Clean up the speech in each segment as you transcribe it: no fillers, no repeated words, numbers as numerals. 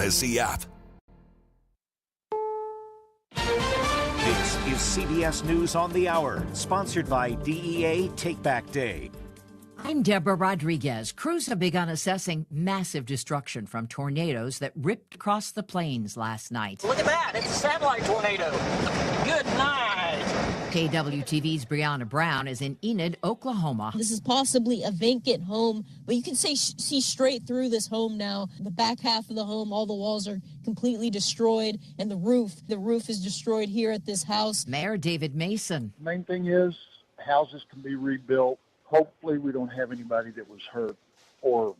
Odyssey app. This is CBS News on the Hour, sponsored by DEA Take Back Day. I'm Deborah Rodriguez. Crews have begun assessing massive destruction from tornadoes that ripped across the plains last night. Look at that. It's a satellite tornado. Good night. KWTV's Brianna Brown is in Enid, Oklahoma. This is possibly a vacant home, but you can see straight through this home now. The back half of the home, all the walls are completely destroyed, and the roof is destroyed here at this house. Mayor David Mason. The main thing is houses can be rebuilt. Hopefully we don't have anybody that was hurt or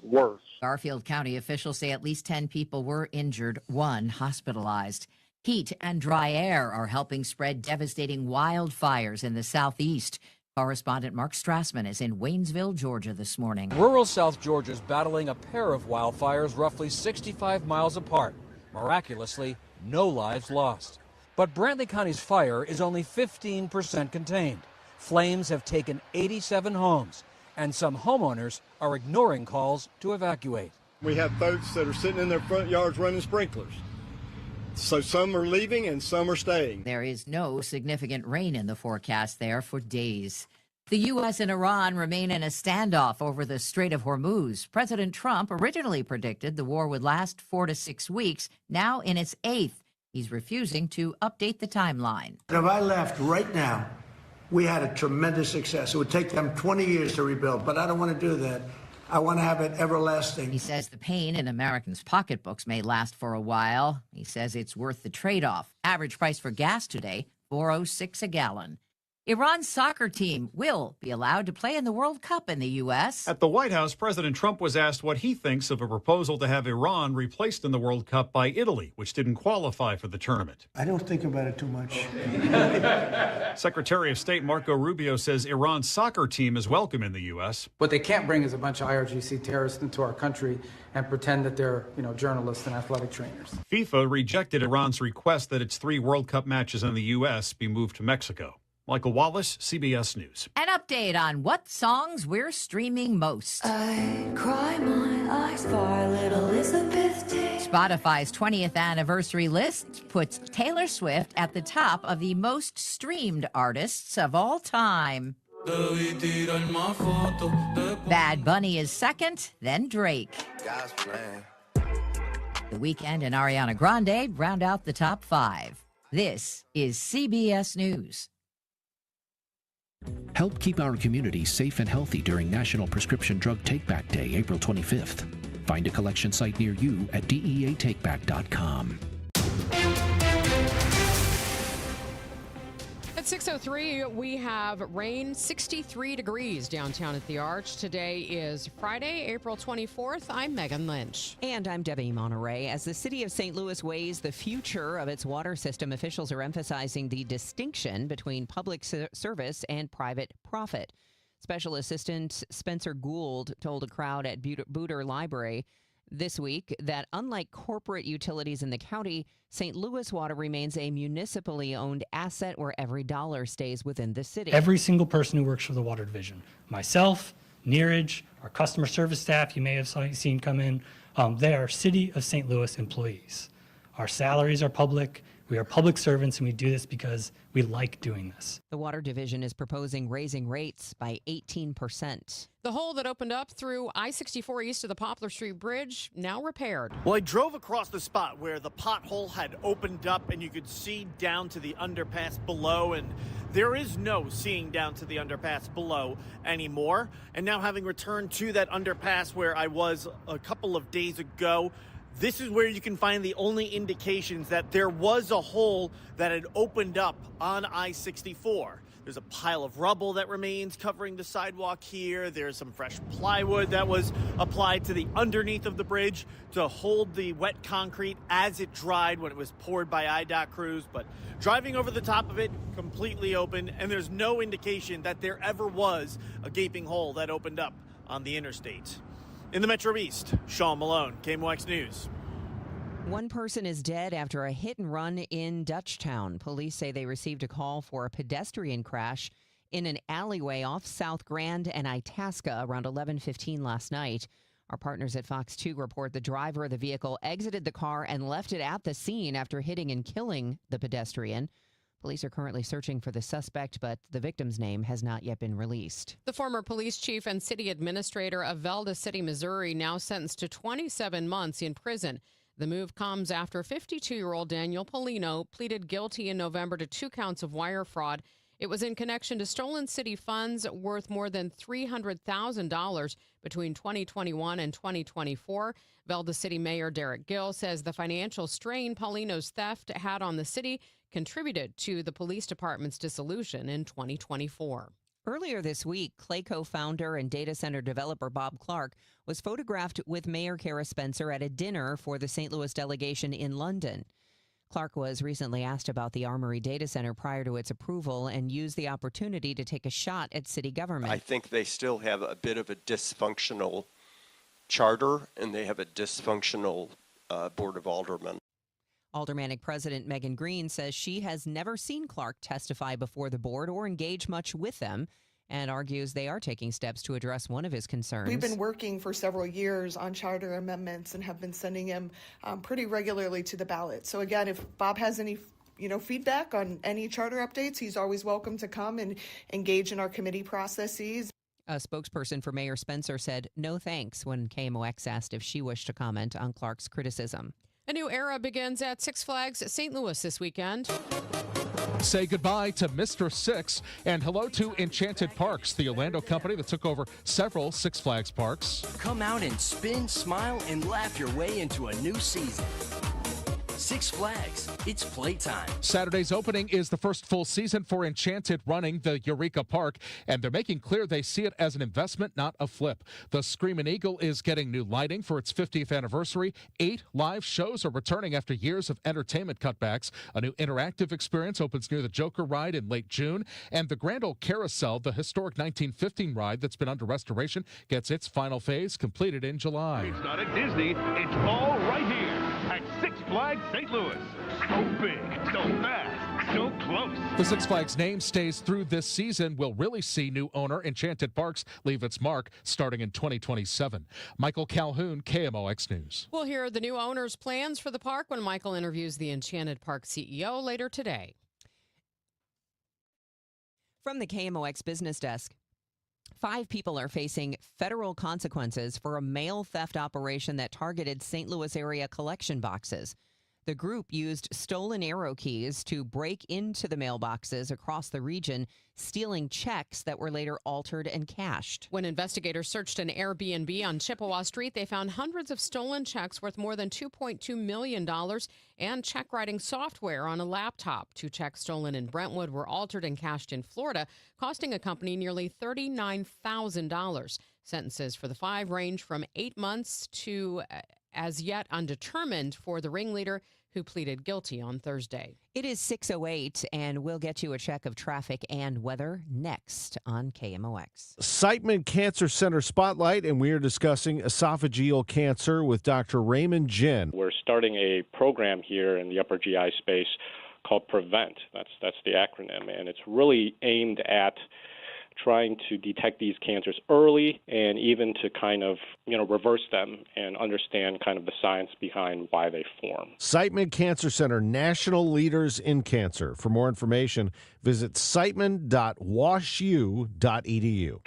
worse. Garfield County officials say at least 10 people were injured, one hospitalized. Heat and dry air are helping spread devastating wildfires in the southeast. Correspondent Mark Strassman is in Waynesville, Georgia this morning. Rural South Georgia is battling a pair of wildfires roughly 65 miles apart. Miraculously, no lives lost. But Brantley County's fire is only 15% contained. Flames have taken 87 homes, and some homeowners are ignoring calls to evacuate. We have folks that are sitting in their front yards running sprinklers. So some are leaving and some are staying. There is no significant rain in the forecast there for days. The U.S. and Iran remain in a standoff over the Strait of Hormuz. President Trump originally predicted the war would last 4 to 6 weeks, now in its 8th. He's refusing to update the timeline. If I left right now, we had a tremendous success. It would take them 20 years to rebuild, but I don't want to do that. I want to have it everlasting. He says the pain in Americans' pocketbooks may last for a while. He says it's worth the trade-off. Average price for gas today, $4.06 a gallon. Iran's soccer team will be allowed to play in the World Cup in the U.S. At the White House, President Trump was asked what he thinks of a proposal to have Iran replaced in the World Cup by Italy, which didn't qualify for the tournament. I don't think about it too much. Secretary of State Marco Rubio says Iran's soccer team is welcome in the U.S. What they can't bring is a bunch of IRGC terrorists into our country and pretend that they're, journalists and athletic trainers. FIFA rejected Iran's request that its 3 World Cup matches in the U.S. be moved to Mexico. Michael Wallace, CBS News. An update on what songs we're streaming most. I cry my eyes for little Elizabeth Day. Spotify's 20th anniversary list puts Taylor Swift at the top of the most streamed artists of all time. Bad Bunny is second, then Drake. The Weeknd and Ariana Grande round out the top 5. This is CBS News. Help keep our community safe and healthy during National Prescription Drug Take-Back Day, April 25th. Find a collection site near you at DEATakeback.com. At 6:03, we have rain, 63 degrees downtown at the Arch. Today is Friday, April 24th. I'm Megan Lynch. And I'm Debbie Monterey. As the city of St. Louis weighs the future of its water system, officials are emphasizing the distinction between public service and private profit. Special Assistant Spencer Gould told a crowd at Booter Library this week that unlike corporate utilities in the county, St. Louis Water remains a municipally owned asset where every dollar stays within the city. Every single person who works for the water division, myself, Neeraj, our customer service staff you may have seen come in, they are City of St. Louis employees. Our salaries are public. We are public servants, and we do this because we like doing this. The Water Division is proposing raising rates by 18%. The hole that opened up through I-64 east of the Poplar Street Bridge, now repaired. Well, I drove across the spot where the pothole had opened up, and you could see down to the underpass below, and there is no seeing down to the underpass below anymore. And now, having returned to that underpass where I was a couple of days ago, this is where you can find the only indications that there was a hole that had opened up on I-64. There's a pile of rubble that remains covering the sidewalk here. There's some fresh plywood that was applied to the underneath of the bridge to hold the wet concrete as it dried when it was poured by IDOT crews. But driving over the top of it, completely open, and there's no indication that there ever was a gaping hole that opened up on the interstate. In the Metro East, Sean Malone, KMOX News. One person is dead after a hit and run in Dutchtown. Police say they received a call for a pedestrian crash in an alleyway off South Grand and Itasca around 11:15 last night. Our partners at Fox 2 report the driver of the vehicle exited the car and left it at the scene after hitting and killing the pedestrian. Police are currently searching for the suspect, but the victim's name has not yet been released. The former police chief and city administrator of Valda City, Missouri, now sentenced to 27 months in prison. The move comes after 52-year-old Daniel Polino pleaded guilty in November to 2 counts of wire fraud. It was in connection to stolen city funds worth more than $300,000 between 2021 and 2024. Valda City Mayor Derek Gill says the financial strain Paulino's theft had on the city contributed to the police department's dissolution in 2024. Earlier this week, Clayco founder and data center developer Bob Clark was photographed with Mayor Kara Spencer at a dinner for the St. Louis delegation in London. Clark was recently asked about the Armory data center prior to its approval and used the opportunity to take a shot at city government. I think they still have a bit of a dysfunctional charter, and they have a dysfunctional Board of Aldermen. Aldermanic President Megan Green says she has never seen Clark testify before the board or engage much with them, and argues they are taking steps to address one of his concerns. We've been working for several years on charter amendments and have been sending him pretty regularly to the ballot. So again, if Bob has any feedback on any charter updates, he's always welcome to come and engage in our committee processes. A spokesperson for Mayor Spencer said no thanks when KMOX asked if she wished to comment on Clark's criticism. A new era begins at Six Flags St. Louis this weekend. Say goodbye to Mr. Six and hello to Enchanted Parks, the Orlando company that took over several Six Flags parks. Come out and spin, smile, and laugh your way into a new season. Six Flags, it's playtime. Saturday's opening is the first full season for Enchanted running the Eureka Park, and they're making clear they see it as an investment, not a flip. The Screamin' Eagle is getting new lighting for its 50th anniversary. 8 live shows are returning after years of entertainment cutbacks. A new interactive experience opens near the Joker ride in late June, and the Grand Ole Carousel, the historic 1915 ride that's been under restoration, gets its final phase completed in July. It's not at Disney, it's all right here at Six Flags St. Louis. So big, so fast, so close. The Six Flags name stays through this season. We'll really see new owner Enchanted Parks leave its mark starting in 2027. Michael Calhoun, KMOX News. We'll hear the new owner's plans for the park when Michael interviews the Enchanted Park CEO later today. From the KMOX business desk, 5 people are facing federal consequences for a mail theft operation that targeted St. Louis area collection boxes. The group used stolen arrow keys to break into the mailboxes across the region, stealing checks that were later altered and cashed. When investigators searched an Airbnb on Chippewa Street, they found hundreds of stolen checks worth more than $2.2 million and check writing software on a laptop. 2 checks stolen in Brentwood were altered and cashed in Florida, costing a company nearly $39,000. Sentences for the 5 range from 8 months to as yet undetermined for the ringleader, who pleaded guilty on Thursday. It is 6:08, and we'll get you a check of traffic and weather next on KMOX. Siteman Cancer Center Spotlight, and we are discussing esophageal cancer with Dr. Raymond Jin. We're starting a program here in the upper GI space called PREVENT. That's the acronym, and it's really aimed at trying to detect these cancers early and even to kind of, reverse them and understand kind of the science behind why they form. Siteman Cancer Center, national leaders in cancer. For more information, visit siteman.washu.edu.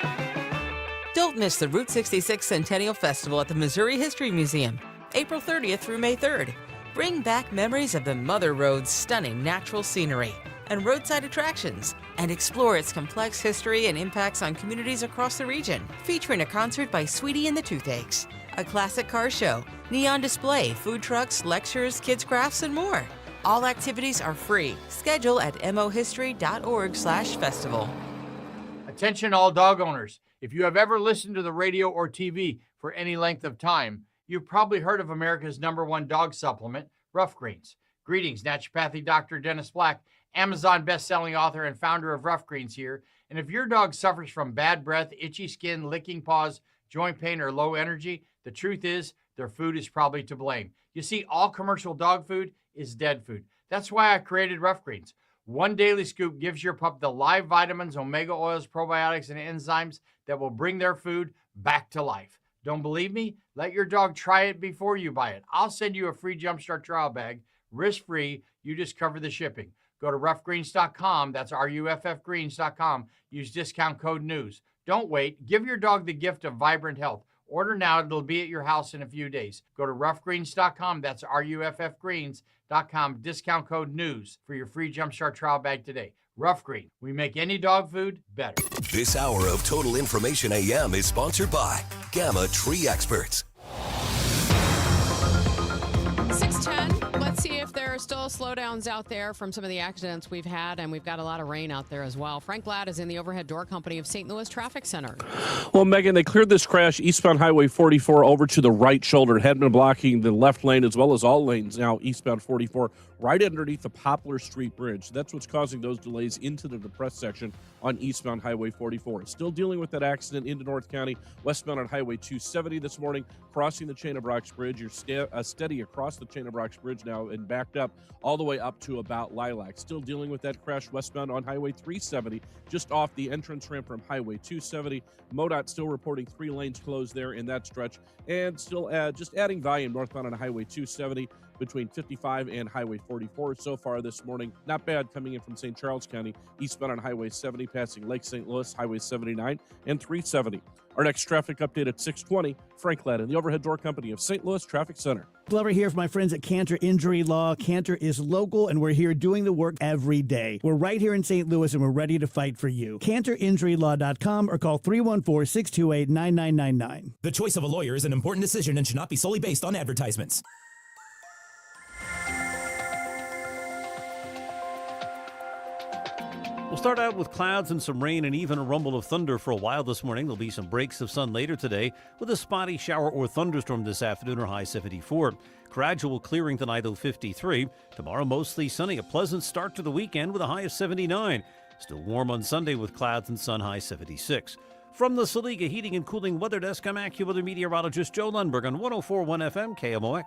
Don't miss the Route 66 Centennial Festival at the Missouri History Museum, April 30th through May 3rd. Bring back memories of the Mother Road's stunning natural scenery and roadside attractions, and explore its complex history and impacts on communities across the region. Featuring a concert by Sweetie and the Toothaches, a classic car show, neon display, food trucks, lectures, kids crafts, and more. All activities are free. Schedule at mohistory.org/festival. Attention all dog owners. If you have ever listened to the radio or TV for any length of time, you've probably heard of America's #1 dog supplement, Rough Greens. Greetings, naturopathy Dr. Dennis Black, Amazon best-selling author and founder of Rough Greens here. And if your dog suffers from bad breath, itchy skin, licking paws, joint pain, or low energy, the truth is their food is probably to blame. You see, all commercial dog food is dead food. That's why I created Rough Greens. 1 daily scoop gives your pup the live vitamins, omega oils, probiotics, and enzymes that will bring their food back to life. Don't believe me? Let your dog try it before you buy it. I'll send you a free Jumpstart trial bag, risk-free. You just cover the shipping. Go to roughgreens.com. That's ruffgreens.com. Use discount code NEWS. Don't wait. Give your dog the gift of vibrant health. Order now. It'll be at your house in a few days. Go to roughgreens.com. That's ruffgreens.com. Discount code NEWS for your free Jumpstart trial bag today. Rough Green. We make any dog food better. This hour of Total Information AM is sponsored by Gamma Tree Experts. 6:10. Let's see if there are still slowdowns out there from some of the accidents we've had, and we've got a lot of rain out there as well. Frank Ladd is in the overhead door company of St. Louis Traffic Center. Well, Megan, they cleared this crash eastbound Highway 44 over to the right shoulder. It had been blocking the left lane as well as all lanes now eastbound 44 right underneath the Poplar Street Bridge. That's what's causing those delays into the depressed section on eastbound Highway 44. Still dealing with that accident into North County, westbound on Highway 270 this morning, crossing the Chain of Rocks Bridge. You're steady across the Chain of Rocks Bridge now and backed up all the way up to about Lilac. Still dealing with that crash westbound on Highway 370, just off the entrance ramp from Highway 270. MoDOT still reporting 3 lanes closed there in that stretch, and still just adding volume northbound on Highway 270 between 55 and Highway 44 so far this morning. Not bad coming in from St. Charles County, eastbound on Highway 70, passing Lake St. Louis, Highway 79 and 370. Our next traffic update at 6:20. Frank Ladd in the overhead door company of St. Louis Traffic Center. Glover here for my friends at Cantor Injury Law. Cantor is local, and we're here doing the work every day. We're right here in St. Louis, and we're ready to fight for you. CantorInjuryLaw.com or call 314-628-9999. The choice of a lawyer is an important decision and should not be solely based on advertisements. We'll start out with clouds and some rain and even a rumble of thunder for a while this morning. There'll be some breaks of sun later today with a spotty shower or thunderstorm this afternoon, or high 74. Gradual clearing tonight, 53. Tomorrow, mostly sunny. A pleasant start to the weekend with a high of 79. Still warm on Sunday with clouds and sun, high 76. From the Saliga Heating and Cooling Weather Desk, I'm AccuWeather meteorologist Joe Lundberg on 104.1 FM KMOX.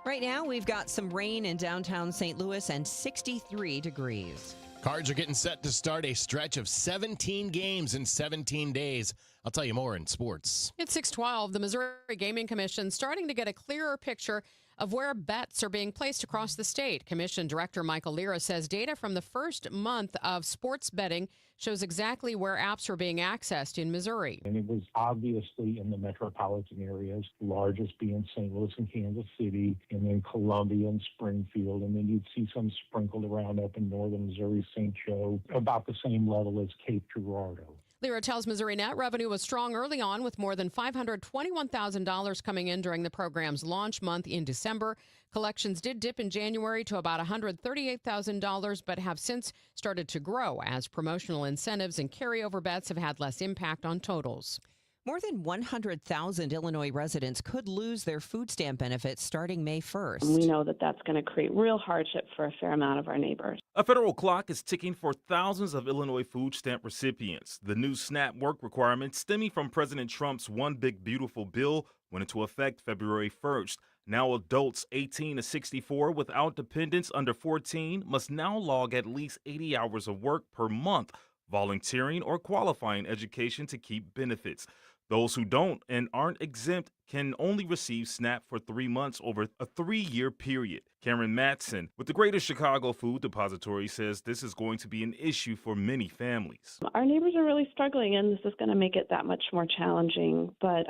Right now, we've got some rain in downtown St. Louis and 63 degrees. Cards are getting set to start a stretch of 17 games in 17 days. I'll tell you more in sports. It's 6:12. The Missouri Gaming Commission starting to get a clearer picture of where bets are being placed across the state. Commission Director Michael Lira says data from the first month of sports betting shows exactly where apps are being accessed in Missouri. And it was obviously in the metropolitan areas, largest being St. Louis and Kansas City, and then Columbia and Springfield, and then you'd see some sprinkled around up in northern Missouri, St. Joe, about the same level as Cape Girardeau. Lira tells Missouri Net revenue was strong early on, with more than $521,000 coming in during the program's launch month in December. Collections did dip in January to about $138,000, but have since started to grow as promotional incentives and carryover bets have had less impact on totals. More than 100,000 Illinois residents could lose their food stamp benefits starting May 1st. We know that that's going to create real hardship for a fair amount of our neighbors. A federal clock is ticking for thousands of Illinois food stamp recipients. The new SNAP work requirement stemming from President Trump's One Big Beautiful Bill went into effect February 1st. Now adults 18 to 64 without dependents under 14 must now log at least 80 hours of work per month, volunteering or qualifying education to keep benefits. Those who don't and aren't exempt can only receive SNAP for 3 months over a 3-year period. Karen Matson with the Greater Chicago Food Depository says this is going to be an issue for many families. Our neighbors are really struggling, and this is going to make it that much more challenging. But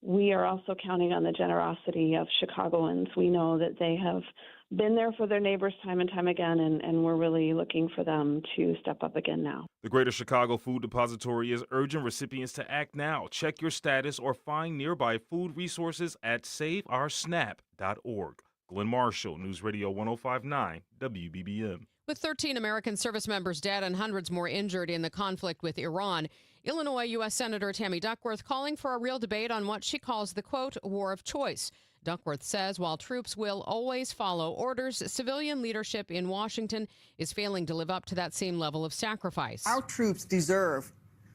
we are also counting on the generosity of Chicagoans. We know that they have been there for their neighbors time and time again, and we're really looking for them to step up again now. The Greater Chicago Food Depository is urging recipients to act now. Check your status or find nearby food resources at saveoursnap.org. Glenn Marshall, News Radio 105.9 WBBM. With 13 American service members dead and hundreds more injured in the conflict with Iran, Illinois U.S. Senator Tammy Duckworth calling for a real debate on what she calls the, quote, war of choice. Duckworth says while troops will always follow orders, civilian leadership in Washington is failing to live up to that same level of sacrifice. Our troops deserve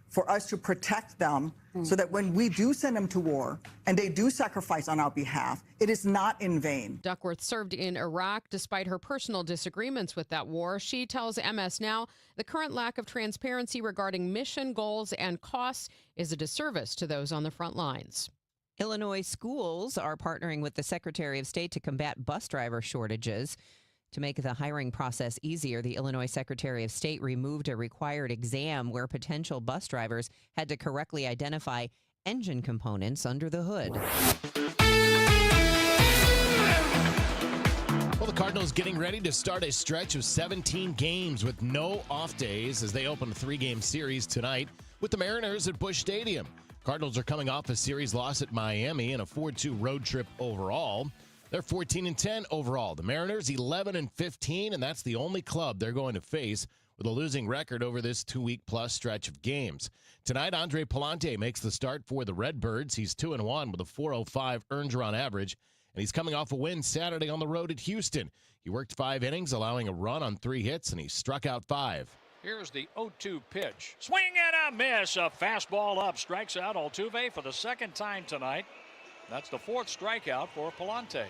for us to protect them so that when we do send them to war and they do sacrifice on our behalf, it is not in vain. Duckworth served in Iraq despite her personal disagreements with that war. She tells MS Now the current lack of transparency regarding mission goals and costs is a disservice to those on the front lines. Illinois schools are partnering with the Secretary of State to combat bus driver shortages. To make the hiring process easier, the Illinois Secretary of State removed a required exam where potential bus drivers had to correctly identify engine components under the hood. Well, the Cardinals getting ready to start a stretch of 17 games with no off days as they open a 3-game series tonight with the Mariners at Busch Stadium. Cardinals are coming off a series loss at Miami and a 4-2 road trip overall. They're 14-10 overall. The Mariners 11-15, and that's the only club they're going to face with a losing record over this 2-week-plus stretch of games. Tonight, Andre Palante makes the start for the Redbirds. He's 2-1 with a .405 earned run average, and he's coming off a win Saturday on the road at Houston. He worked 5 innings, allowing a run on 3 hits, and he struck out 5. Here's the 0-2 pitch. Swing and a miss. A fastball up. Strikes out Altuve for the second time tonight. That's the 4th strikeout for Palante.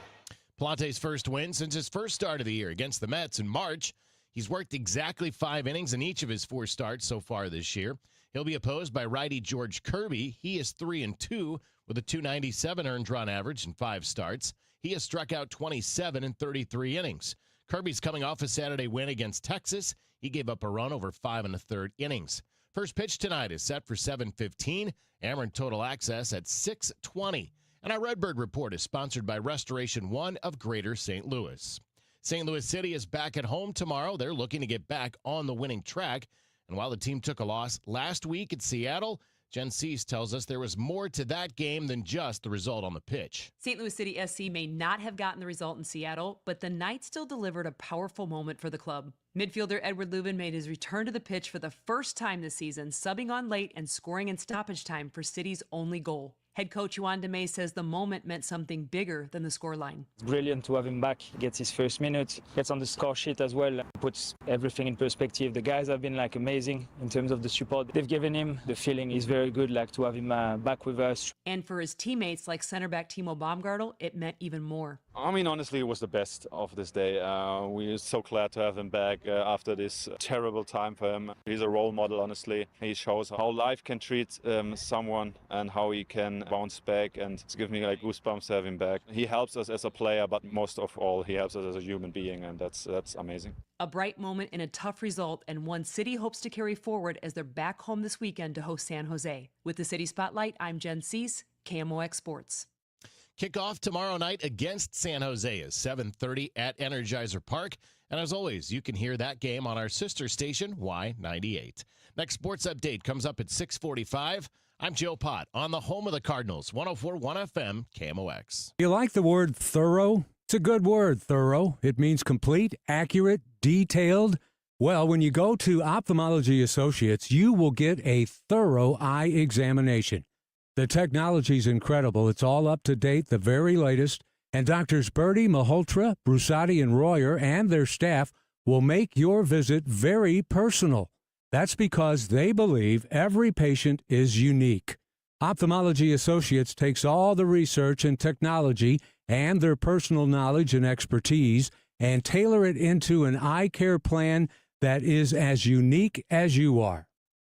Palante's first win since his first start of the year against the Mets in March. He's worked exactly 5 innings in each of his 4 starts so far this year. He'll be opposed by righty George Kirby. He is 3-2 with a .297 earned run average in 5 starts. He has struck out 27 in 33 innings. Kirby's coming off a Saturday win against Texas. He gave up a run over 5 1/3 innings. First pitch tonight is set for 7:15. Ameren Total Access at 6:20. And our Redbird Report is sponsored by Restoration One of Greater St. Louis. St. Louis City is back at home tomorrow. They're looking to get back on the winning track. And while the team took a loss last week at Seattle, Jen Cease tells us there was more to that game than just the result on the pitch. St. Louis City SC may not have gotten the result in Seattle, but the Knights still delivered a powerful moment for the club. Midfielder Edward Lubin made his return to the pitch for the first time this season, subbing on late and scoring in stoppage time for City's only goal. Head coach Juan DeMay says the moment meant something bigger than the scoreline. It's brilliant to have him back. He gets his first minute, gets on the score sheet as well, puts everything in perspective. The guys have been amazing in terms of the support they've given him. The feeling is very good to have him back with us. And for his teammates like center back Timo Baumgartel, it meant even more. I mean, honestly, it was the best of this day. We're so glad to have him back after this terrible time for him. He's a role model, honestly. He shows how life can treat someone and how he can bounce back, and it's given me goosebumps to have him back. He helps us as a player, but most of all, he helps us as a human being, and that's amazing. A bright moment in a tough result, and one City hopes to carry forward as they're back home this weekend to host San Jose. With the City Spotlight, I'm Jen Cease, KMOX Sports. Kickoff tomorrow night against San Jose is 7:30 at Energizer Park. And as always, you can hear that game on our sister station, Y98. Next sports update comes up at 6:45. I'm Joe Pott on the home of the Cardinals, 104.1 FM, KMOX. You like the word thorough? It's a good word, thorough. It means complete, accurate, detailed. Well, when you go to Ophthalmology Associates, you will get a thorough eye examination. The technology's incredible. It's all up to date, the very latest. And Doctors Birdie, Malhotra, Brusati, and Royer and their staff will make your visit very personal. That's because they believe every patient is unique. Ophthalmology Associates takes all the research and technology and their personal knowledge and expertise and tailor it into an eye care plan that is as unique as you are.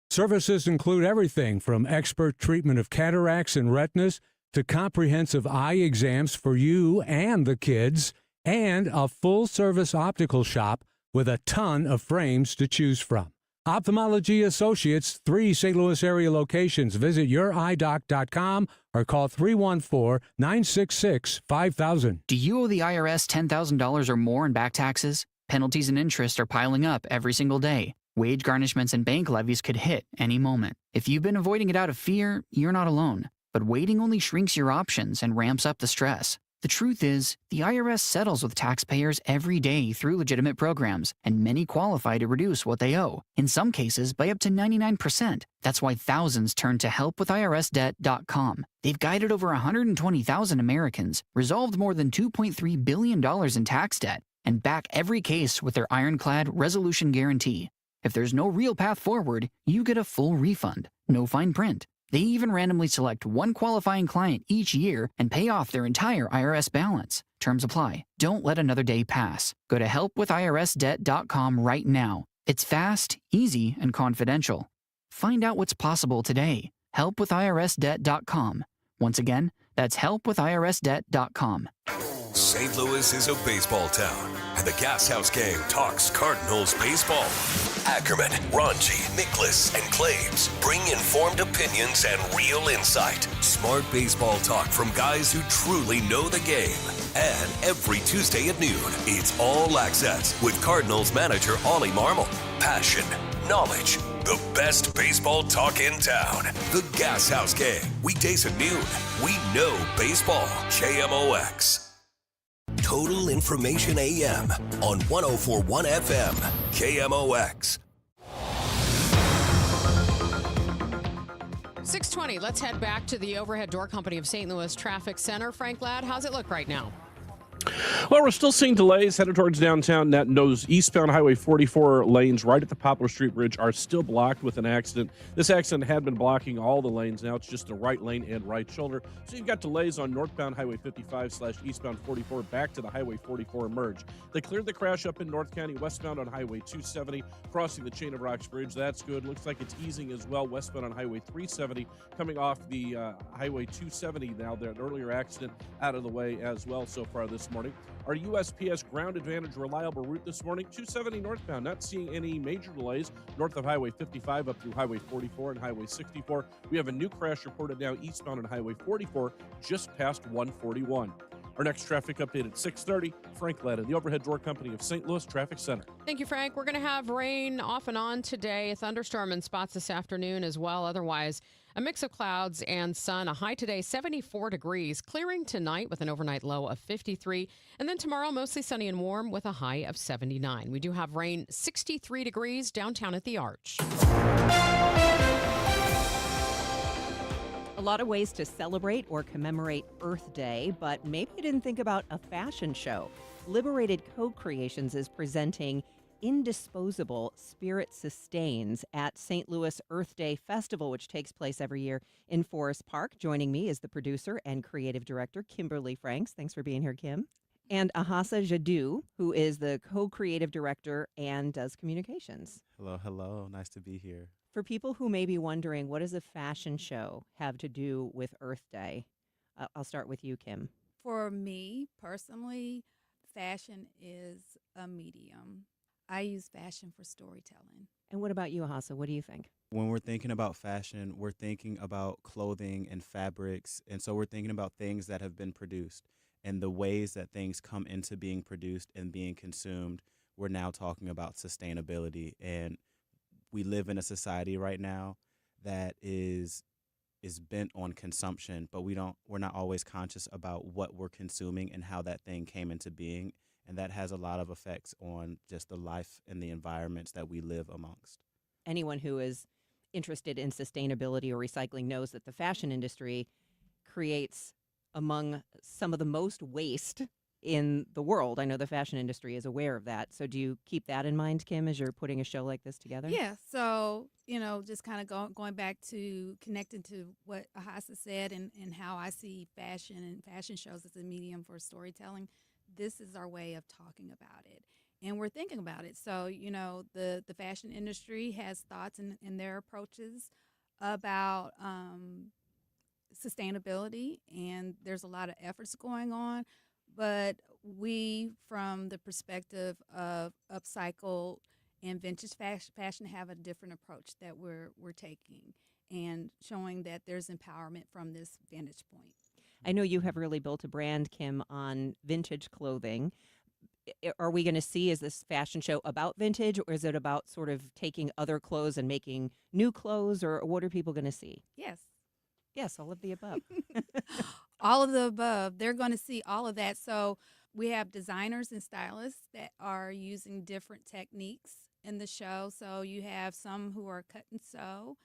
Services include everything from expert treatment of cataracts and retinas to comprehensive eye exams for you and the kids, and a full-service optical shop with a ton of frames to choose from. Ophthalmology Associates, 3 St. Louis area locations. Visit youridoc.com or call 314-966-5000. Do you owe the IRS $10,000 or more in back taxes? Penalties and interest are piling up every single day. Wage garnishments and bank levies could hit any moment. If you've been avoiding it out of fear, you're not alone. But waiting only shrinks your options and ramps up the stress. The truth is, the IRS settles with taxpayers every day through legitimate programs, and many qualify to reduce what they owe, in some cases by up to 99%. That's why thousands turn to helpwithirsdebt.com. They've guided over 120,000 Americans, resolved more than $2.3 billion in tax debt, and back every case with their ironclad resolution guarantee. If there's no real path forward, you get a full refund, no fine print. They even randomly select one qualifying client each year and pay off their entire IRS balance. Terms apply. Don't let another day pass. Go to helpwithirsdebt.com right now. It's fast, easy, and confidential. Find out what's possible today. Helpwithirsdebt.com. Once again, That's helpwithirsdebt.com. St. Louis is a baseball town, and the Gas House Gang talks Cardinals baseball. Ackerman, Ranji, Nicholas, and Claves bring informed opinions and real insight. Smart baseball talk from guys who truly know the game. And every Tuesday at noon, it's All Access with Cardinals manager Ollie Marmol. Passion, knowledge, the best baseball talk in town. The Gas House Gang, weekdays at noon. We know baseball. KMOX. Total Information AM on 104.1 FM. KMOX. 6:20. Let's head back to the Overhead Door Company of St. Louis Traffic Center. Frank Ladd, how's it look right now? Well, we're still seeing delays headed towards downtown. Those eastbound Highway 44 lanes right at the Poplar Street Bridge are still blocked with an accident. This accident had been blocking all the lanes. Now it's just the right lane and right shoulder. So you've got delays on northbound Highway 55/eastbound 44 back to the Highway 44 merge. They cleared the crash up in North County, westbound on Highway 270, crossing the Chain of Rocks Bridge. That's good. Looks like it's easing as well, westbound on Highway 370, coming off the Highway 270 now. An earlier accident out of the way as well so far this morning. Our USPS Ground Advantage reliable route this morning, 270 northbound, not seeing any major delays north of Highway 55 up through Highway 44 and Highway 64. We have a new crash reported now eastbound on Highway 44 just past 141. Our next traffic update at 6:30. Frank Ladd, the Overhead Door Company of St. Louis Traffic Center. Thank you, Frank. We're going to have rain off and on today, a thunderstorm in spots this afternoon as well. Otherwise, a mix of clouds and sun. A high today, 74 degrees. Clearing tonight with an overnight low of 53. And then tomorrow, mostly sunny and warm with a high of 79. We do have rain, 63 degrees downtown at the Arch. A lot of ways to celebrate or commemorate Earth Day, but maybe you didn't think about a fashion show. Liberated Co-Creations is presenting Indisposable Spirit Sustains at St. Louis Earth Day Festival, which takes place every year in Forest Park. Joining me is the producer and creative director, Kimberly Franks. Thanks for being here, Kim. And Ahasa Jadu, who is the co-creative director and does communications. Hello. Nice to be here. For people who may be wondering, what does a fashion show have to do with Earth Day? I'll start with you, Kim. For me, personally, fashion is a medium. I use fashion for storytelling. And what about you, Ahasa? What do you think? When we're thinking about fashion, we're thinking about clothing and fabrics. And so we're thinking about things that have been produced and the ways that things come into being produced and being consumed. We're now talking about sustainability. And we live in a society right now that is bent on consumption, but we're not always conscious about what we're consuming and how that thing came into being. And that has a lot of effects on just the life and the environments that we live amongst. Anyone who is interested in sustainability or recycling knows that the fashion industry creates among some of the most waste in the world. I know the fashion industry is aware of that. So do you keep that in mind, Kim, as you're putting a show like this together? Yeah. So, just kind of going back to connecting to what Ahasa said and how I see fashion and fashion shows as a medium for storytelling. This is our way of talking about it. And we're thinking about it. So, the fashion industry has thoughts in their approaches about sustainability, and there's a lot of efforts going on. But we, from the perspective of upcycle and vintage fashion, have a different approach that we're taking and showing that there's empowerment from this vantage point. I know you have really built a brand, Kim, on vintage clothing. Are we going to see, is this fashion show about vintage, or is it about sort of taking other clothes and making new clothes, or what are people going to see? Yes. Yes, all of the above. All of the above. They're going to see all of that. So we have designers and stylists that are using different techniques in the show. So you have some who are cut and sew,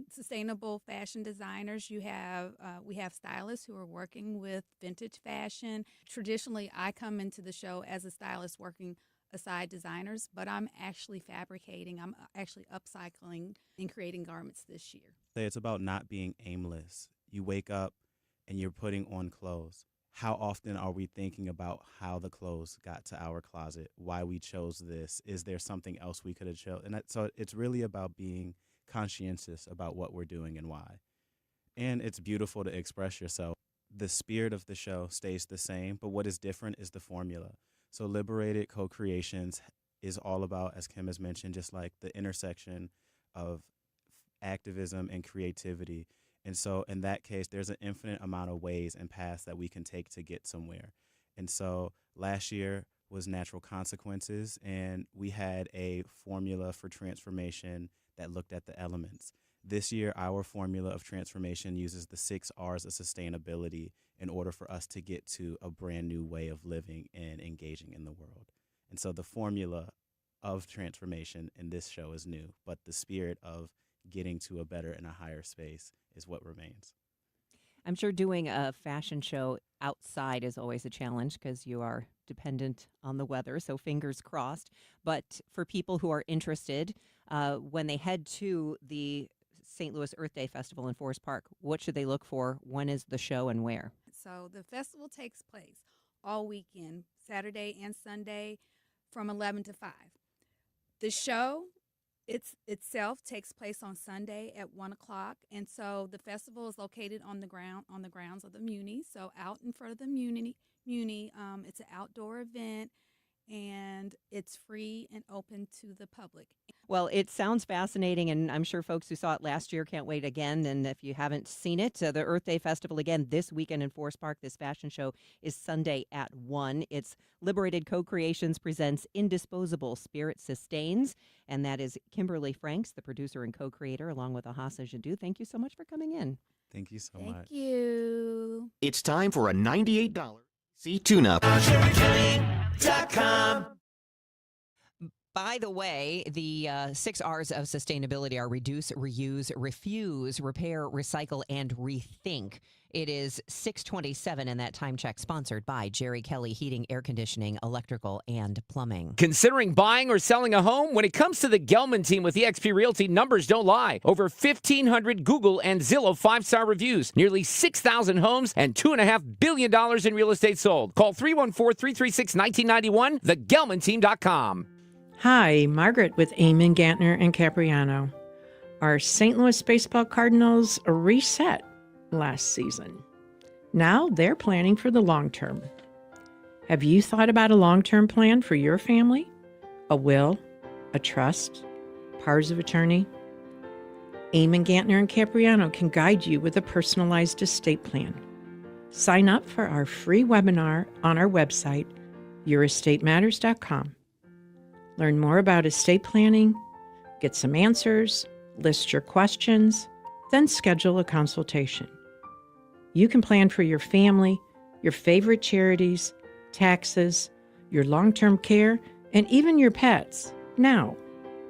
sustainable fashion designers. We have stylists who are working with vintage fashion. Traditionally, I come into the show as a stylist working aside designers, but I'm actually fabricating. I'm actually upcycling and creating garments this year. It's about not being aimless. You wake up and you're putting on clothes. How often are we thinking about how the clothes got to our closet, why we chose this? Is there something else we could have chosen? And so it's really about being conscientious about what we're doing and why. And it's beautiful to express yourself. the spirit of the show stays the same, but what is different is the formula. So Liberated Co-Creations is all about, as Kim has mentioned, just like the intersection of activism and creativity. And so in that case, there's an infinite amount of ways and paths that we can take to get somewhere. And so last year was Natural Consequences, and we had a formula for transformation that looked at the elements. This year, our formula of transformation uses the 6 R's of sustainability in order for us to get to a brand new way of living and engaging in the world. And so the formula of transformation in this show is new, but the spirit of getting to a better and a higher space is what remains. I'm sure doing a fashion show outside is always a challenge because you are dependent on the weather, so fingers crossed. But for people who are interested, when they head to the St. Louis Earth Day Festival in Forest Park, what should they look for? When is the show and where? So the festival takes place all weekend, Saturday and Sunday, from 11 to 5. The show itself takes place on Sunday at 1 o'clock, and so the festival is located on the grounds of the Muni. So out in front of the Muni, it's an outdoor event, and it's free and open to the public. Well, it sounds fascinating, and I'm sure folks who saw it last year can't wait again. And if you haven't seen it, the Earth Day Festival again this weekend in Forest Park. This fashion show is Sunday at 1. It's Liberated Co-Creations presents Indisposable Spirit Sustains, and that is Kimberly Franks, the producer and co-creator, along with Ahasa Jadu. Thank you so much for coming in. Thank you so much. Thank you. It's time for a $98 C tune-up. By the way, the 6 R's of sustainability are reduce, reuse, refuse, repair, recycle, and rethink. It is 6:27 in that time check, sponsored by Jerry Kelley Heating, Air Conditioning, Electrical, and Plumbing. Considering buying or selling a home? When it comes to the Gelman team with eXp Realty, numbers don't lie. Over 1,500 Google and Zillow 5-star reviews, nearly 6,000 homes, and $2.5 billion in real estate sold. Call 314-336-1991, thegelmanteam.com. Hi, Margaret with Eamon, Gantner, and Capriano. Our St. Louis Baseball Cardinals reset last season. Now they're planning for the long term. Have you thought about a long-term plan for your family? A will, a trust, powers of attorney? Eamon, Gantner, and Capriano can guide you with a personalized estate plan. Sign up for our free webinar on our website, yourestateMatters.com. Learn more about estate planning, get some answers, list your questions, then schedule a consultation. You can plan for your family, your favorite charities, taxes, your long-term care, and even your pets now,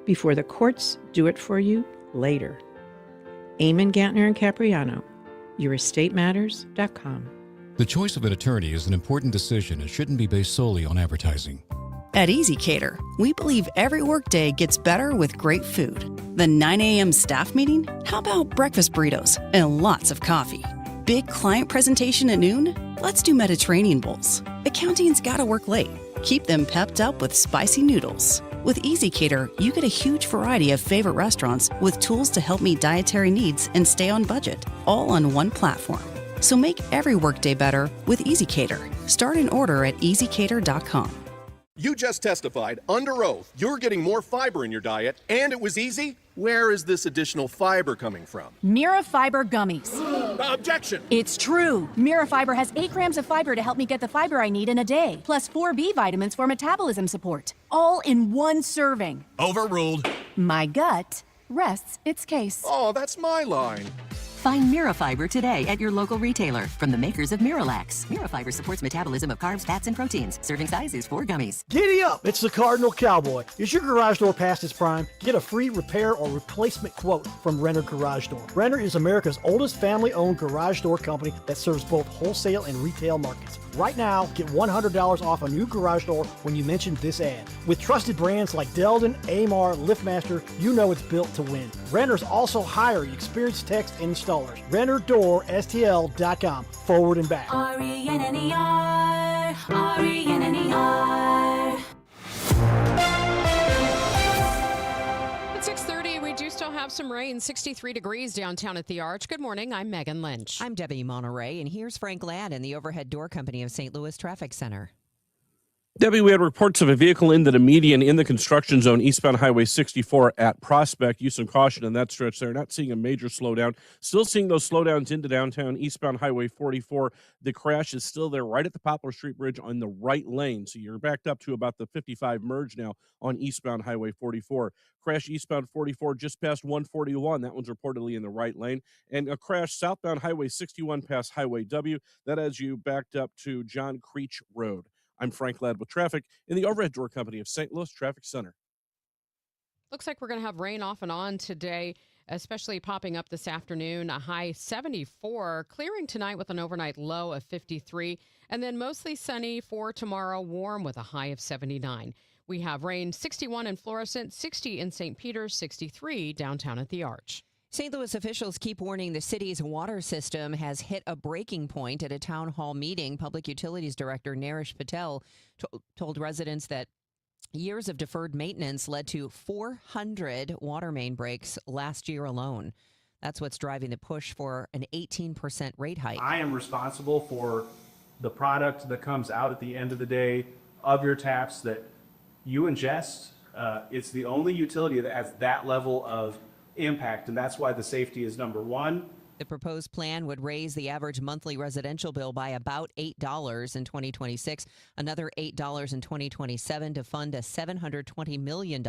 before the courts do it for you later. Eamon, Gantner, and Capriano, yourestateMatters.com. The choice of an attorney is an important decision and shouldn't be based solely on advertising. At EasyCater, we believe every workday gets better with great food. The 9 a.m. staff meeting? How about breakfast burritos and lots of coffee? Big client presentation at noon? Let's do Mediterranean bowls. Accounting's gotta work late. Keep them pepped up with spicy noodles. With EasyCater, you get a huge variety of favorite restaurants with tools to help meet dietary needs and stay on budget, all on one platform. So make every workday better with EasyCater. Start an order at easycater.com. You just testified under oath you're getting more fiber in your diet, and it was easy? Where is this additional fiber coming from? Mira Fiber Gummies. Objection! It's true. Mira Fiber has 8 grams of fiber to help me get the fiber I need in a day, plus 4 B vitamins for metabolism support, all in one serving. Overruled. My gut rests its case. Oh, that's my line. Find Mira Fiber today at your local retailer from the makers of Miralax. Mira Fiber supports metabolism of carbs, fats, and proteins. Serving size is 4 gummies. Giddy up! It's the Cardinal Cowboy. Is your garage door past its prime? Get a free repair or replacement quote from Renner Garage Door. Renner is America's oldest family-owned garage door company that serves both wholesale and retail markets. Right now, get $100 off a new garage door when you mention this ad. With trusted brands like Delden, Amar, LiftMaster, you know it's built to win. Renner's also hiring experienced techs and installers. RennerDoorSTL.com. Forward and back. RENNER, RENNER. At 6:30, we do still have have some rain, 63 degrees downtown at the Arch. Good morning. I'm Megan Lynch. I'm Debbie Monterey, and here's Frank Ladd in the Overhead Door Company of St. Louis Traffic Center. Debbie, we had reports of a vehicle into the median in the construction zone, eastbound Highway 64 at Prospect. Use some caution in that stretch there. Not seeing a major slowdown. Still seeing those slowdowns into downtown, eastbound Highway 44. The crash is still there right at the Poplar Street Bridge on the right lane. So you're backed up to about the 55 merge now on eastbound Highway 44. Crash eastbound 44 just past 141. That one's reportedly in the right lane. And a crash southbound Highway 61 past Highway W. That has you backed up to John Creech Road. I'm Frank Ladd with traffic in the Overhead Door Company of St. Louis Traffic Center. Looks like we're going to have rain off and on today, especially popping up this afternoon. A high 74, clearing tonight with an overnight low of 53, and then mostly sunny for tomorrow, warm with a high of 79. We have rain 61 in Florissant, 60 in St. Peter's, 63 downtown at the Arch. St. Louis officials keep warning the city's water system has hit a breaking point. At a town hall meeting, Public Utilities Director Naresh Patel told residents that years of deferred maintenance led to 400 water main breaks last year alone. That's what's driving the push for an 18% rate hike. I am responsible for the product that comes out at the end of the day of your taps that you ingest. It's the only utility that has that level of impact, and that's why the safety is number one. The proposed plan would raise the average monthly residential bill by about $8 in 2026, another $8 in 2027 to fund a $720 million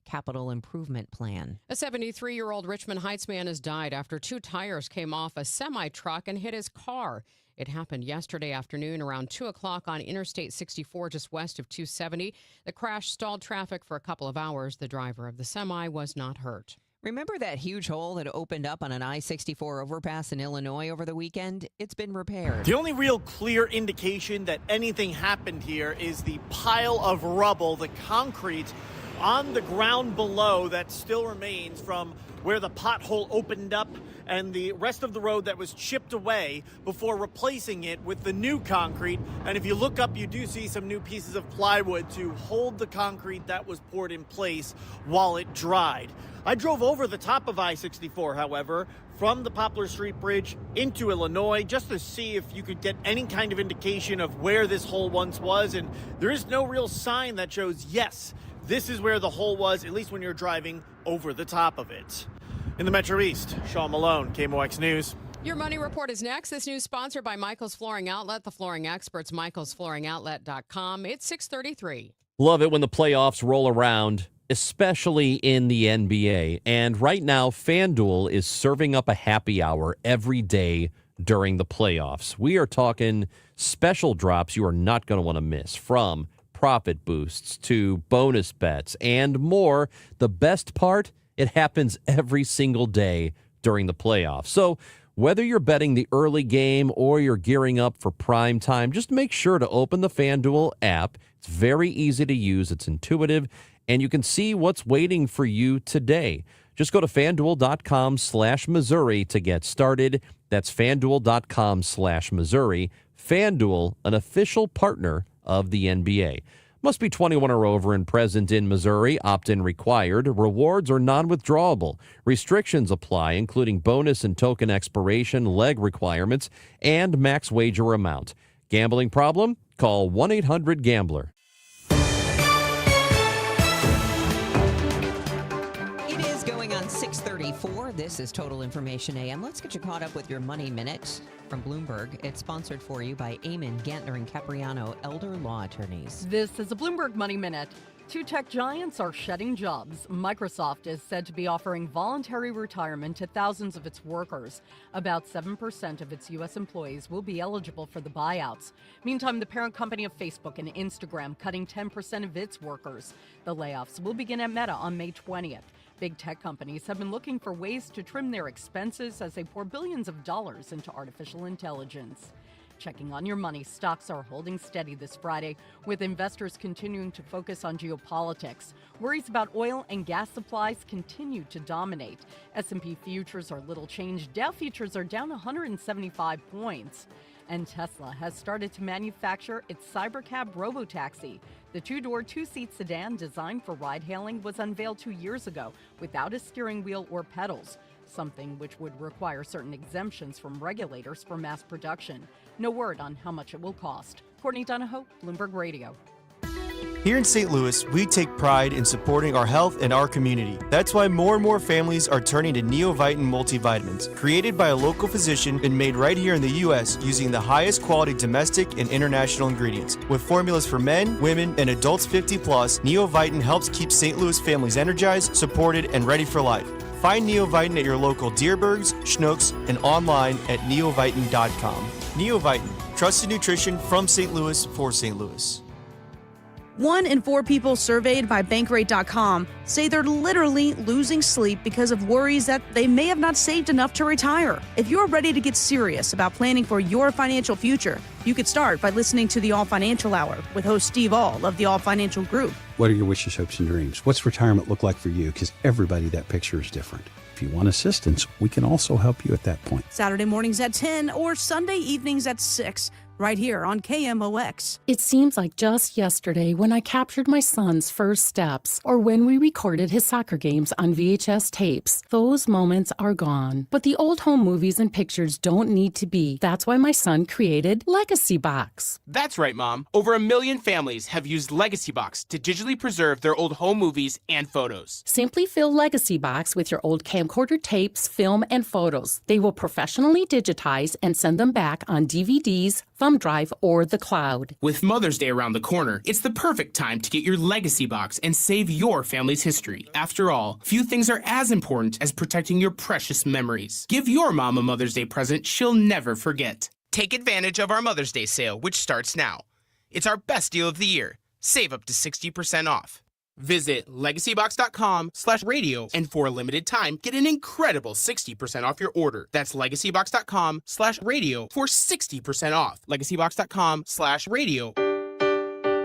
capital improvement plan. A 73-year-old Richmond Heights man has died after two tires came off a semi-truck and hit his car. It happened yesterday afternoon around 2 o'clock on Interstate 64, just west of 270. The crash stalled traffic for a couple of hours. The driver of the semi was not hurt. Remember that huge hole that opened up on an I-64 overpass in Illinois over the weekend? It's been repaired. The only real clear indication that anything happened here is the pile of rubble, the concrete on the ground below that still remains from where the pothole opened up and the rest of the road that was chipped away before replacing it with the new concrete. And if you look up, you do see some new pieces of plywood to hold the concrete that was poured in place while it dried. I drove over the top of I-64, however, from the Poplar Street Bridge into Illinois just to see if you could get any kind of indication of where this hole once was. And there is no real sign that shows, yes, this is where the hole was, at least when you're driving over the top of it. In the Metro East, Sean Malone, KMOX News. Your Money Report is next. This news sponsored by Michael's Flooring Outlet, the flooring experts, michaelsflooringoutlet.com. It's 6:33. Love it when the playoffs roll around, especially in the NBA. And right now, FanDuel is serving up a happy hour every day during the playoffs. We are talking special drops you are not going to want to miss, from profit boosts to bonus bets and more. The best part, it happens every single day during the playoffs. So whether you're betting the early game or you're gearing up for prime time, just make sure to open the FanDuel app. It's very easy to use. It's intuitive, and you can see what's waiting for you today. Just go to FanDuel.com/Missouri to get started. That's FanDuel.com/Missouri. FanDuel, an official partner of the NBA. Must be 21 or over and present in Missouri. Opt-in required. Rewards are non-withdrawable. Restrictions apply, including bonus and token expiration, leg requirements, and max wager amount. Gambling problem? Call 1-800-GAMBLER. It is going on 6:34. This is Total Information AM. Let's get you caught up with your Money Minute from Bloomberg. It's sponsored for you by Eamon, Gantner, and Capriano, elder law attorneys. This is a Bloomberg Money Minute. Two tech giants are shedding jobs. Microsoft is said to be offering voluntary retirement to thousands of its workers. About 7% of its U.S. employees will be eligible for the buyouts. Meantime, the parent company of Facebook and Instagram cutting 10% of its workers. The layoffs will begin at Meta on May 20th. Big tech companies have been looking for ways to trim their expenses as they pour billions of dollars into artificial intelligence. Checking on your money, stocks are holding steady this Friday, with investors continuing to focus on geopolitics. Worries about oil and gas supplies continue to dominate. S&P futures are little changed. Dow futures are down 175 points. And Tesla has started to manufacture its Cybercab robotaxi. The two-door, two-seat sedan designed for ride-hailing was unveiled 2 years ago without a steering wheel or pedals, something which would require certain exemptions from regulators for mass production. No word on how much it will cost. Courtney Donahoe, Bloomberg Radio. Here in St. Louis, we take pride in supporting our health and our community. That's why more and more families are turning to Neovitin multivitamins, created by a local physician and made right here in the U.S. using the highest quality domestic and international ingredients. With formulas for men, women, and adults 50 plus, Neovitin helps keep St. Louis families energized, supported, and ready for life. Find Neovitin at your local Deerbergs, Schnucks, and online at neovitin.com. Neovitin, trusted nutrition from St. Louis for St. Louis. 1 in 4 people surveyed by Bankrate.com say they're literally losing sleep because of worries that they may have not saved enough to retire. If you're ready to get serious about planning for your financial future, you could start by listening to the All Financial Hour with host Steve All of the All Financial Group. What are your wishes, hopes, and dreams? What's retirement look like for you? Because everybody, that picture is different. If you want assistance, we can also help you at that point. Saturday mornings at 10 or Sunday evenings at 6, right here on KMOX. It seems like just yesterday when I captured my son's first steps or when we recorded his soccer games on VHS tapes. Those moments are gone. But the old home movies and pictures don't need to be. That's why my son created Legacy Box. That's right, Mom. Over 1 million families have used Legacy Box to digitally preserve their old home movies and photos. Simply fill Legacy Box with your old camcorder tapes, film, and photos. They will professionally digitize and send them back on DVDs, thumb drive, or the cloud. With Mother's Day around the corner, it's the perfect time to get your Legacy Box and save your family's history. After all, few things are as important as protecting your precious memories. Give your mom a Mother's Day present she'll never forget. Take advantage of our Mother's Day sale, which starts now. It's our best deal of the year. Save up to 60% off. Visit legacybox.com/radio and for a limited time, get an incredible 60% off your order. That's legacybox.com/radio for 60% off. legacybox.com/radio.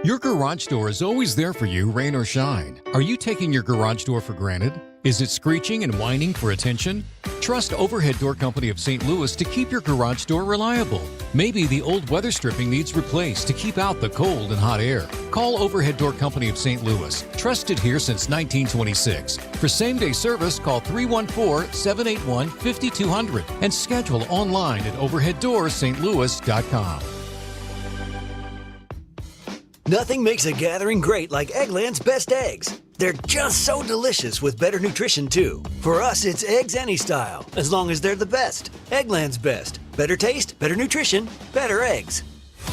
Your garage door is always there for you, rain or shine. Are you taking your garage door for granted? Is it screeching and whining for attention? Trust Overhead Door Company of St. Louis to keep your garage door reliable. Maybe the old weather stripping needs replaced to keep out the cold and hot air. Call Overhead Door Company of St. Louis, trusted here since 1926. For same-day service, call 314-781-5200 and schedule online at overheaddoorsstlouis.com. Nothing makes a gathering great like Eggland's Best Eggs. They're just so delicious with better nutrition, too. For us, it's eggs any style, as long as they're the best. Eggland's Best. Better taste, better nutrition, better eggs.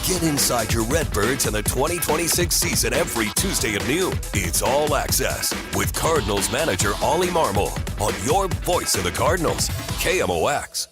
Get inside your Redbirds in the 2026 season every Tuesday at noon. It's All Access with Cardinals manager Ollie Marmol on your voice of the Cardinals, KMOX.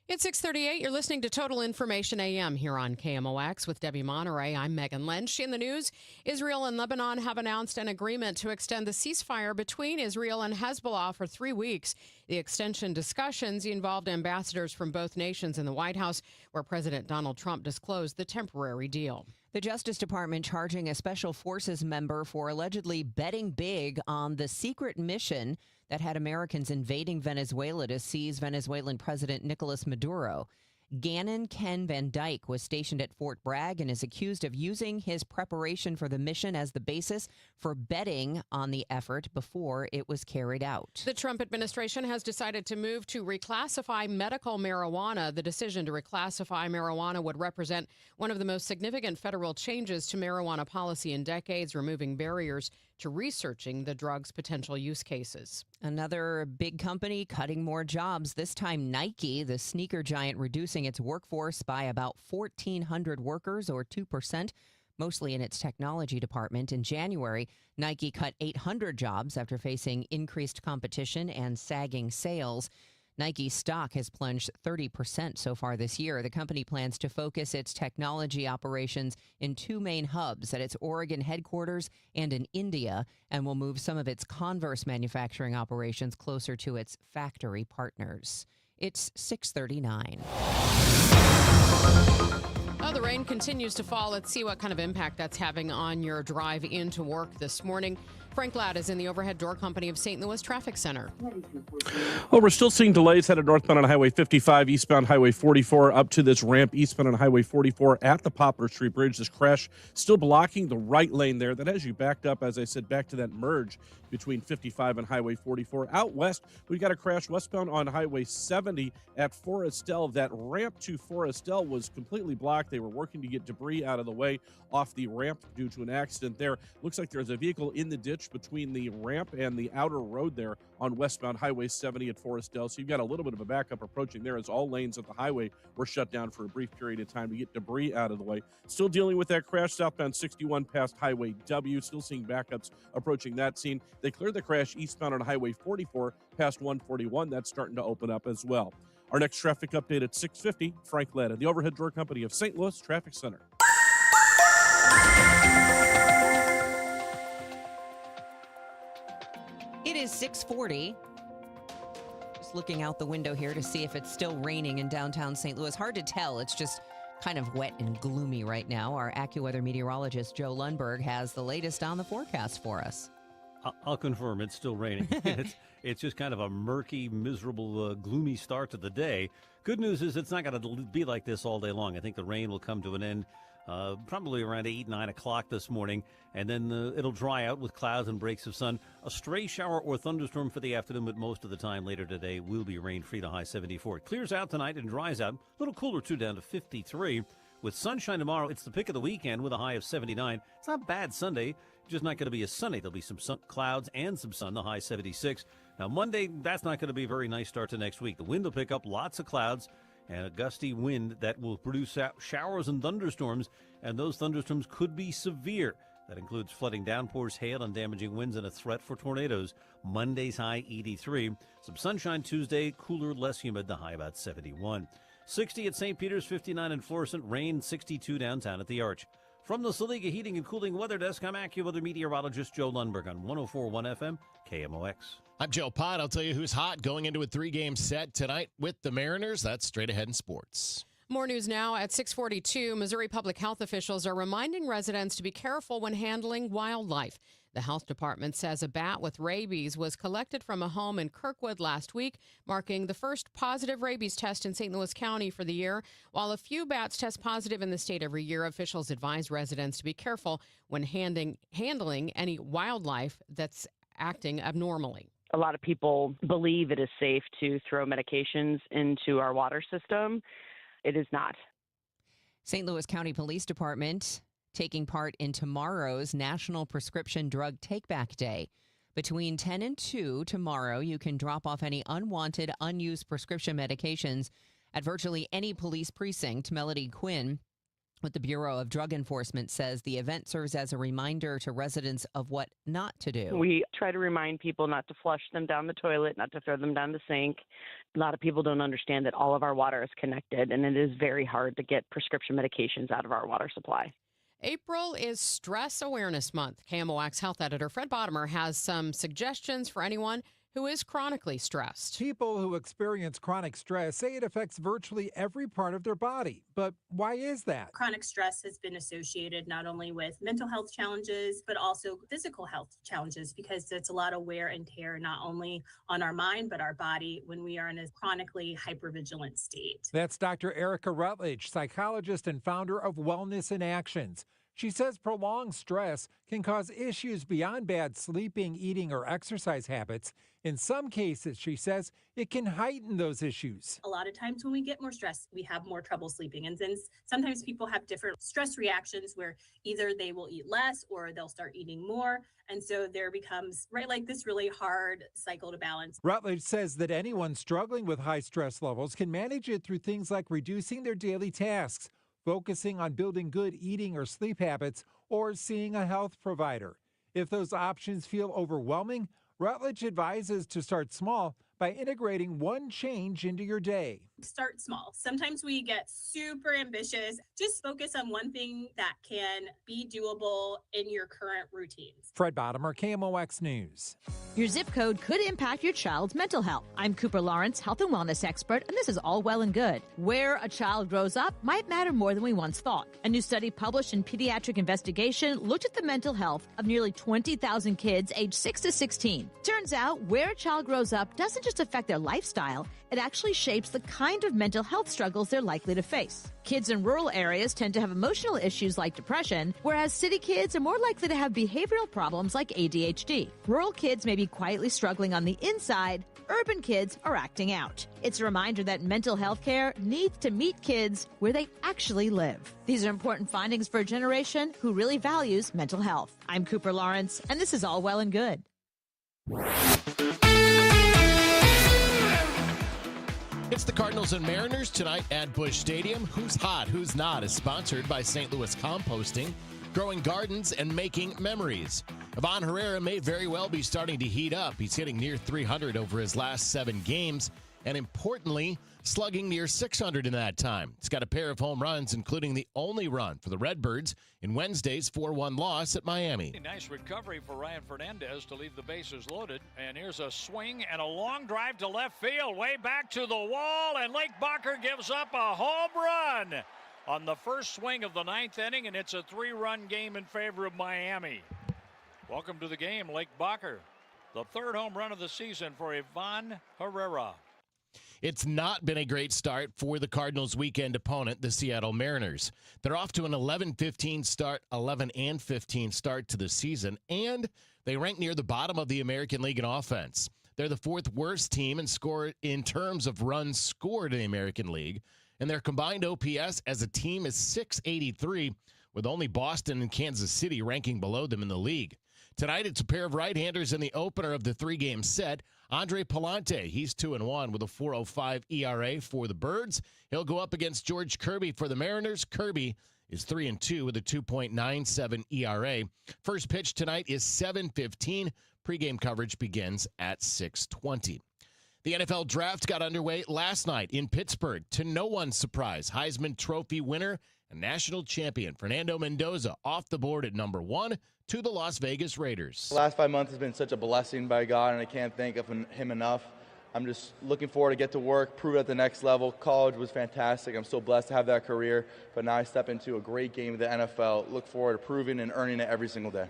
It's 6:38. You're listening to Total Information AM here on KMOX with Debbie Monterey. I'm Megan Lynch. In the news, Israel and Lebanon have announced an agreement to extend the ceasefire between Israel and Hezbollah for 3 weeks. The extension discussions involved ambassadors from both nations in the White House, where President Donald Trump disclosed the temporary deal. The Justice Department charging a Special Forces member for allegedly betting big on the secret mission that had Americans invading Venezuela to seize Venezuelan President Nicolas Maduro. Gannon Ken Van Dyke was stationed at Fort Bragg and is accused of using his preparation for the mission as the basis for betting on the effort before it was carried out. The Trump administration has decided to move to reclassify medical marijuana. The decision to reclassify marijuana would represent one of the most significant federal changes to marijuana policy in decades, removing barriers to researching the drug's potential use cases. Another big company cutting more jobs, this time Nike, the sneaker giant, reducing its workforce by about 1,400 workers or 2%, mostly in its technology department. In January, Nike cut 800 jobs after facing increased competition and sagging sales. Nike stock has plunged 30% so far this year. The company plans to focus its technology operations in 2 main hubs, at its Oregon headquarters and in India, and will move some of its Converse manufacturing operations closer to its factory partners. It's 6:39. Well, the rain continues to fall. Let's see what kind of impact that's having on your drive into work this morning. Frank Ladd is in the Overhead Door Company of St. Louis Traffic Center. Well, we're still seeing delays headed northbound on Highway 55, eastbound Highway 44, up to this ramp eastbound on Highway 44 at the Poplar Street Bridge. This crash still blocking the right lane there. That has you backed up, as I said, back to that merge between 55 and Highway 44. Out west, we got a crash westbound on Highway 70 at Forestel. That ramp to Forestel was completely blocked. They were working to get debris out of the way off the ramp due to an accident there. Looks like there's a vehicle in the ditch between the ramp and the outer road there on westbound Highway 70 at Forestel. So you've got a little bit of a backup approaching there as all lanes at the highway were shut down for a brief period of time to get debris out of the way. Still dealing with that crash southbound 61 past Highway W. Still seeing backups approaching that scene. They cleared the crash eastbound on Highway 44 past 141. That's starting to open up as well. Our next traffic update at 6:50. Frank Ladd at the Overhead Door Company of St. Louis Traffic Center. It is 6:40. Just looking out the window here to see if it's still raining in downtown St. Louis. Hard to tell. It's just kind of wet and gloomy right now. Our AccuWeather meteorologist, Joe Lundberg, has the latest on the forecast for us. I'll confirm it's still raining. It's just kind of a murky, miserable, gloomy start to the day. Good news is it's not going to be like this all day long. I think the rain will come to an end probably around 8, 9 o'clock this morning, and then it'll dry out with clouds and breaks of sun. A stray shower or thunderstorm for the afternoon, but most of the time later today will be rain-free to high 74. It clears out tonight and dries out. A little cooler, too, down to 53. With sunshine tomorrow, it's the pick of the weekend with a high of 79. It's not bad Sunday, just not going to be as sunny. There'll be some clouds and some sun, the high 76. Now, Monday, that's not going to be a very nice start to next week. The wind will pick up, lots of clouds, and a gusty wind that will produce showers and thunderstorms, and those thunderstorms could be severe. That includes flooding, downpours, hail, and damaging winds, and a threat for tornadoes. Monday's high 83. Some sunshine Tuesday, cooler, less humid, the high about 71. 60 at St. Peter's, 59 in Florissant, rain 62 downtown at the Arch. From the Saliga Heating and Cooling Weather Desk, I'm AccuWeather meteorologist Joe Lundberg on 104.1 FM, KMOX. I'm Joe Pott. I'll tell you who's hot going into a 3-game set tonight with the Mariners. That's straight ahead in sports. More news now at 6:42. Missouri public health officials are reminding residents to be careful when handling wildlife. The health department says a bat with rabies was collected from a home in Kirkwood last week, marking the first positive rabies test in St. Louis County for the year. While a few bats test positive in the state every year, officials advise residents to be careful when handling any wildlife that's acting abnormally. A lot of people believe it is safe to throw medications into our water system. It is not. St. Louis County Police Department taking part in tomorrow's National Prescription Drug Take-Back Day. Between 10 and 2 tomorrow, you can drop off any unwanted, unused prescription medications at virtually any police precinct. Melody Quinn with the Bureau of Drug Enforcement says the event serves as a reminder to residents of what not to do. We try to remind people not to flush them down the toilet, not to throw them down the sink. A lot of people don't understand that all of our water is connected, and it is very hard to get prescription medications out of our water supply. April is Stress Awareness Month. KMOX health editor Fred Bottomer has some suggestions for anyone who is chronically stressed. People who experience chronic stress say it affects virtually every part of their body. But why is that? Chronic stress has been associated not only with mental health challenges, but also physical health challenges, because it's a lot of wear and tear, not only on our mind, but our body when we are in a chronically hypervigilant state. That's Dr. Erica Rutledge, psychologist and founder of Wellness in Actions. She says prolonged stress can cause issues beyond bad sleeping, eating, or exercise habits. In some cases, she says, it can heighten those issues. A lot of times when we get more stressed, we have more trouble sleeping. And then sometimes people have different stress reactions where either they will eat less or they'll start eating more. And so there becomes, like this really hard cycle to balance. Rutledge says that anyone struggling with high stress levels can manage it through things like reducing their daily tasks, focusing on building good eating or sleep habits, or seeing a health provider. If those options feel overwhelming, Rutledge advises to start small by integrating one change into your day. Start small. Sometimes we get super ambitious. Just focus on one thing that can be doable in your current routines. Fred Bottomer, KMOX News. Your zip code could impact your child's mental health. I'm Cooper Lawrence, health and wellness expert, and this is all well and good. Where a child grows up might matter more than we once thought. A new study published in Pediatric Investigation looked at the mental health of nearly 20,000 kids aged 6 to 16. Turns out where a child grows up doesn't just affect their lifestyle, it actually shapes the kind of mental health struggles they're likely to face. Kids in rural areas tend to have emotional issues like depression, whereas city kids are more likely to have behavioral problems like ADHD. Rural kids may be quietly struggling on the inside, urban kids are acting out. It's a reminder that mental health care needs to meet kids where they actually live. These are important findings for a generation who really values mental health. I'm Cooper Lawrence, and this is all well and good. It's the Cardinals and Mariners tonight at Busch Stadium. Who's hot, who's not is sponsored by St. Louis Composting, growing gardens and making memories. Ivan Herrera may very well be starting to heat up. He's hitting near 300 over his last 7 games, and importantly, slugging near 600 in that time. He's got a pair of home runs, including the only run for the Redbirds in Wednesday's 4-1 loss at Miami. Nice recovery for Ryan Fernandez to leave the bases loaded. And here's a swing and a long drive to left field, way back to the wall, and Lake Bacher gives up a home run on the first swing of the 9th inning, and it's a 3-run game in favor of Miami. Welcome to the game, Lake Bacher. The 3rd home run of the season for Ivan Herrera. It's not been a great start for the Cardinals' weekend opponent, the Seattle Mariners. They're off to an 11-15 start to the season, and they rank near the bottom of the American League in offense. They're the 4th worst team in terms of runs scored in the American League, and their combined OPS as a team is .683, with only Boston and Kansas City ranking below them in the league. Tonight, it's a pair of right-handers in the opener of the 3-game set. Andre Palante, he's 2-1 with a 4.05 ERA for the Birds. He'll go up against George Kirby for the Mariners. Kirby is 3-2 with a 2.97 ERA. First pitch tonight is 7:15. Pre-game coverage begins at 6:20. The NFL draft got underway last night in Pittsburgh. To no one's surprise, Heisman Trophy winner and national champion Fernando Mendoza off the board at number 1 to the Las Vegas Raiders. The last 5 months has been such a blessing by God, and I can't thank him enough. I'm just looking forward to get to work, prove it at the next level. College was fantastic. I'm so blessed to have that career, but now I step into a great game of the NFL. Look forward to proving and earning it every single day.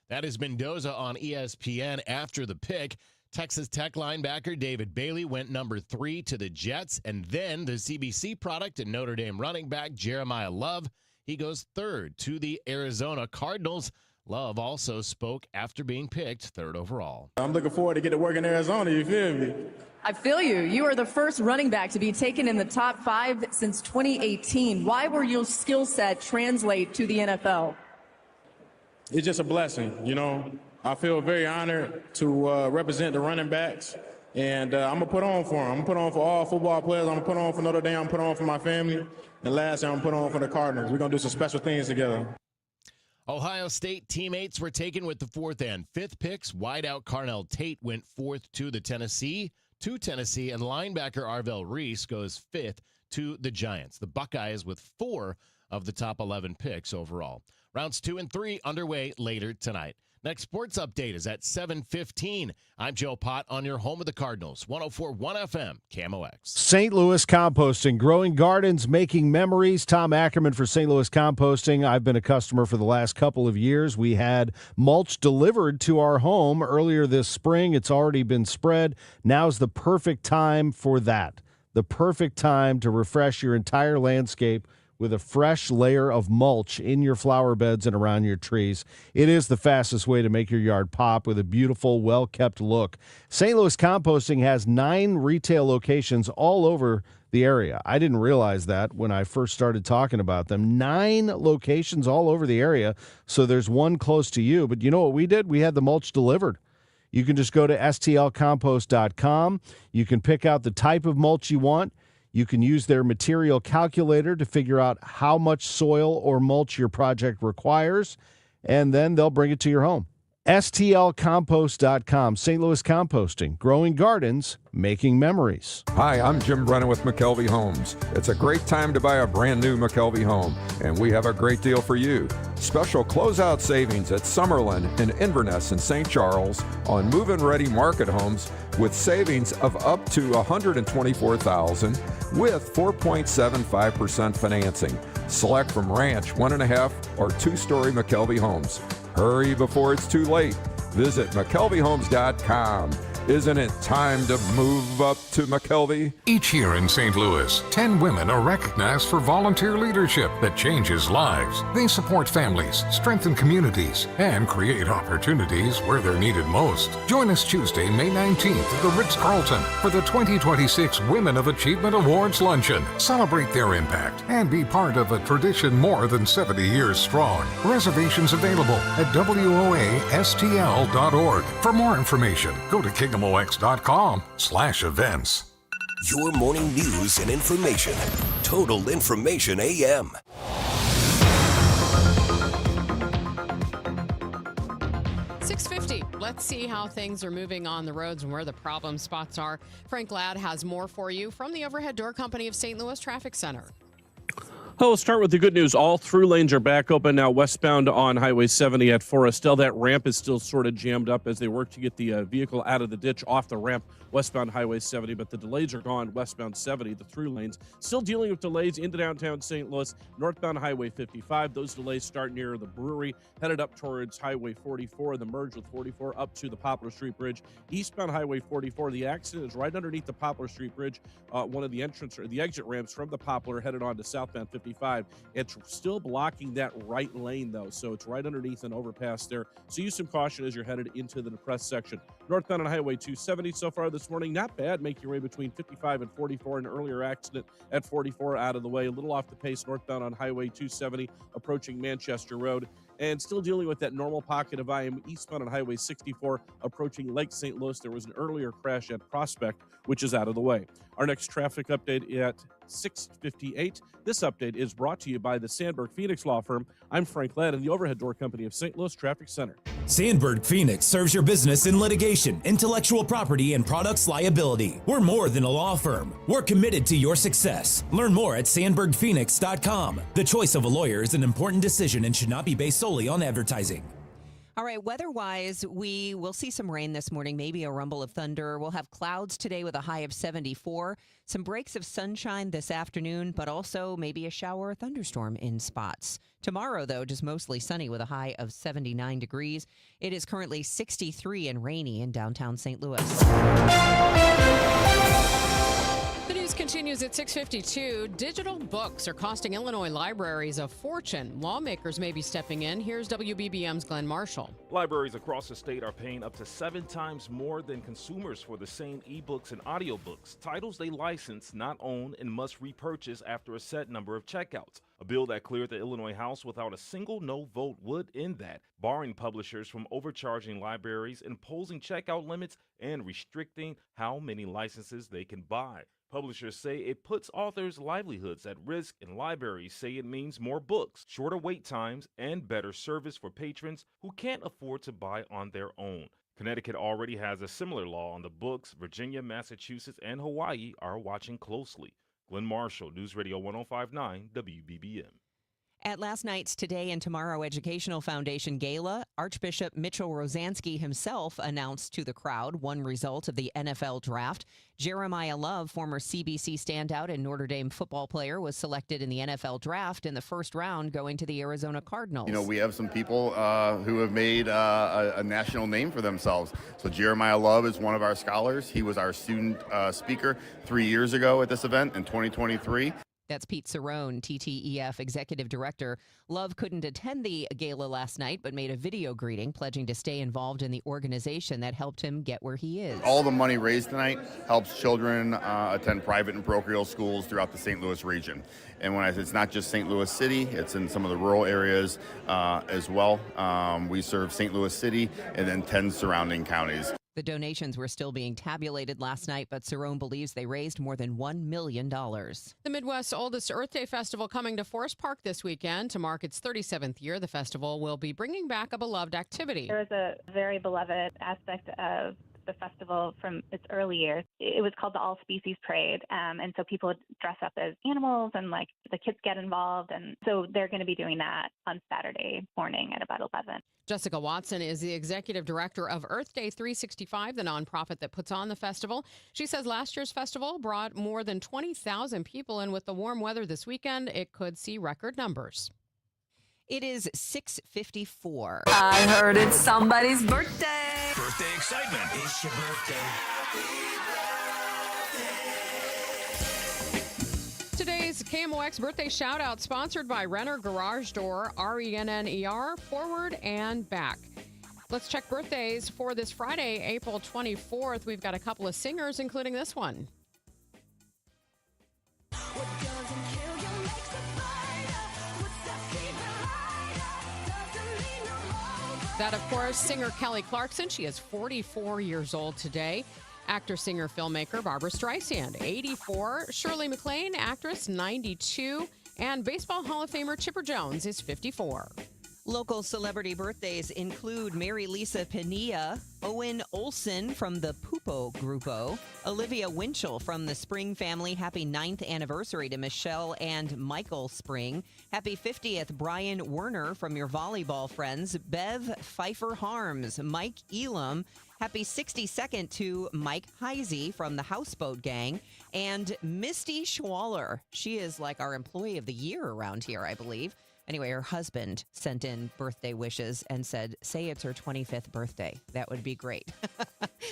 That is Mendoza on ESPN after the pick. Texas Tech linebacker David Bailey went number 3 to the Jets, and then the CBC product and Notre Dame running back Jeremiah Love, he goes 3rd to the Arizona Cardinals. Love also spoke after being picked 3rd overall. I'm looking forward to get to work in Arizona, you feel me? I feel you. You are the first running back to be taken in the top 5 since 2018. Why will your skill set translate to the NFL? It's just a blessing, you know. I feel very honored to represent the running backs, and I'm going to put on for them. I'm going to put on for all football players. I'm going to put on for Notre Dame. I'm going to put on for my family. And lastly, I'm going to put on for the Cardinals. We're going to do some special things together. Ohio State teammates were taken with the 4th and 5th picks. Wideout Carnell Tate went 4th to Tennessee, and linebacker Arvell Reese goes 5th to the Giants. The Buckeyes with 4 of the top 11 picks overall. Rounds 2 and 3 underway later tonight. Next sports update is at 7:15. I'm Joe Pott on your home of the Cardinals, 104.1 FM, KMOX. St. Louis Composting, growing gardens, making memories. Tom Ackerman for St. Louis Composting. I've been a customer for the last couple of years. We had mulch delivered to our home earlier this spring. It's already been spread. Now's the perfect time for that. The perfect time to refresh your entire landscape with a fresh layer of mulch in your flower beds and around your trees. It is the fastest way to make your yard pop with a beautiful, well-kept look. St. Louis Composting has 9 retail locations all over the area. I didn't realize that when I first started talking about them. 9 locations all over the area, so there's one close to you. But you know what we did? We had the mulch delivered. You can just go to stlcompost.com. You can pick out the type of mulch you want. You can use their material calculator to figure out how much soil or mulch your project requires, and then they'll bring it to your home. STLcompost.com. St. Louis Composting. Growing gardens, making memories. Hi, I'm Jim Brennan with McKelvey Homes. It's a great time to buy a brand new McKelvey home, and we have a great deal for you. Special closeout savings at Summerlin and Inverness in St. Charles on move-in ready market homes with savings of up to $124,000 with 4.75% financing. Select from ranch, 1.5 or 2-story McKelvey homes. Hurry before it's too late. Visit McKelveyhomes.com. Isn't it time to move up to McKelvey? Each year in St. Louis, 10 women are recognized for volunteer leadership that changes lives. They support families, strengthen communities, and create opportunities where they're needed most. Join us Tuesday, May 19th at the Ritz-Carlton for the 2026 Women of Achievement Awards Luncheon. Celebrate their impact and be part of a tradition more than 70 years strong. Reservations available at WOASTL.org. For more information, go to KingdomOX.com/events. Your morning news and information. Total Information AM. Let's see how things are moving on the roads and where the problem spots are. Frank Ladd has more for you from the Overhead Door Company of St. Louis Traffic Center. Well, let's start with the good news. All through lanes are back open now westbound on Highway 70 at Forestell. That ramp is still sort of jammed up as they work to get the vehicle out of the ditch off the ramp westbound Highway 70, but the delays are gone westbound 70, the through lanes. Still dealing with delays into downtown St. Louis, northbound Highway 55. Those delays start near the brewery, headed up towards Highway 44, the merge with 44 up to the Poplar Street Bridge. Eastbound Highway 44, the accident is right underneath the Poplar Street Bridge, one of the entrance or the exit ramps from the Poplar headed on to southbound 55. It's still blocking that right lane, though, so it's right underneath an overpass there. So use some caution as you're headed into the depressed section. Northbound on Highway 270 so far this morning, not bad. Make your way between 55 and 44. An earlier accident at 44 out of the way. A little off the pace northbound on Highway 270 approaching Manchester Road. And still dealing with that normal pocket of IM eastbound on Highway 64 approaching Lake St. Louis. There was an earlier crash at Prospect, which is out of the way. Our next traffic update at 6:58. This update is brought to you by the Sandberg Phoenix Law Firm. I'm Frank Ladd in the Overhead Door Company of St. Louis Traffic Center. Sandberg Phoenix serves your business in litigation, intellectual property, and products liability. We're more than a law firm. We're committed to your success. Learn more at sandbergphoenix.com. The choice of a lawyer is an important decision and should not be based solely on advertising. All right, weather-wise, we will see some rain this morning, maybe a rumble of thunder. We'll have clouds today with a high of 74. Some breaks of sunshine this afternoon, but also maybe a shower or thunderstorm in spots. Tomorrow, though, just mostly sunny with a high of 79 degrees. It is currently 63 and rainy in downtown St. Louis. The news continues at 6:52. Digital books are costing Illinois libraries a fortune. Lawmakers may be stepping in. Here's WBBM's Glenn Marshall. Libraries across the state are paying up to 7 times more than consumers for the same ebooks and audiobooks, titles they license, not own, and must repurchase after a set number of checkouts. A bill that cleared the Illinois House without a single no vote would end that, barring publishers from overcharging libraries, imposing checkout limits, and restricting how many licenses they can buy. Publishers say it puts authors' livelihoods at risk, and libraries say it means more books, shorter wait times, and better service for patrons who can't afford to buy on their own. Connecticut already has a similar law on the books. Virginia, Massachusetts, and Hawaii are watching closely. Glenn Marshall, News Radio 105.9 WBBM. At last night's Today and Tomorrow Educational Foundation Gala, Archbishop Mitchell Rosansky himself announced to the crowd one result of the NFL draft. Jeremiah Love, former CBC standout and Notre Dame football player, was selected in the NFL draft in the first round, going to the Arizona Cardinals. You know, we have some people who have made a national name for themselves. So Jeremiah Love is one of our scholars. He was our student speaker 3 years ago at this event in 2023. That's Pete Cerrone, TTEF Executive Director. Love couldn't attend the gala last night, but made a video greeting, pledging to stay involved in the organization that helped him get where he is. All the money raised tonight helps children attend private and parochial schools throughout the St. Louis region. And when I say it's not just St. Louis City, it's in some of the rural areas as well. We serve St. Louis City and then 10 surrounding counties. The donations were still being tabulated last night, but Cerrone believes they raised more than $1 million. The Midwest's oldest Earth Day festival coming to Forest Park this weekend. To mark its 37th year, the festival will be bringing back a beloved activity. There was a very beloved aspect of the festival from its early years. It was called the All Species Parade, and so people would dress up as animals, and like the kids get involved, and so they're going to be doing that on Saturday morning at about 11. Jessica Watson is the executive director of Earth Day 365, the nonprofit that puts on the festival. She says last year's festival brought more than 20,000 people, and with the warm weather this weekend, it could see record numbers. It is 6:54. I heard it's somebody's birthday. Birthday excitement. It's your birthday. Today's KMOX birthday shout out sponsored by Renner Garage Door, RENNER, forward and back. Let's check birthdays for this Friday, April 24th. We've got a couple of singers, including this one. That, of course, singer Kelly Clarkson. She is 44 years old today. Actor, singer, filmmaker Barbara Streisand, 84. Shirley MacLaine, actress, 92. And Baseball Hall of Famer Chipper Jones is 54. Local celebrity birthdays include Mary Lisa Pinilla, Owen Olsen from the Pupo Grupo, Olivia Winchell from the Spring family. Happy 9th anniversary to Michelle and Michael Spring. Happy 50th, Brian Werner from your volleyball friends. Bev Pfeiffer Harms, Mike Elam. Happy 62nd to Mike Heisey from the Houseboat Gang. And Misty Schwaller. She is like our employee of the year around here, I believe. Anyway, her husband sent in birthday wishes and said, say it's her 25th birthday. That would be great.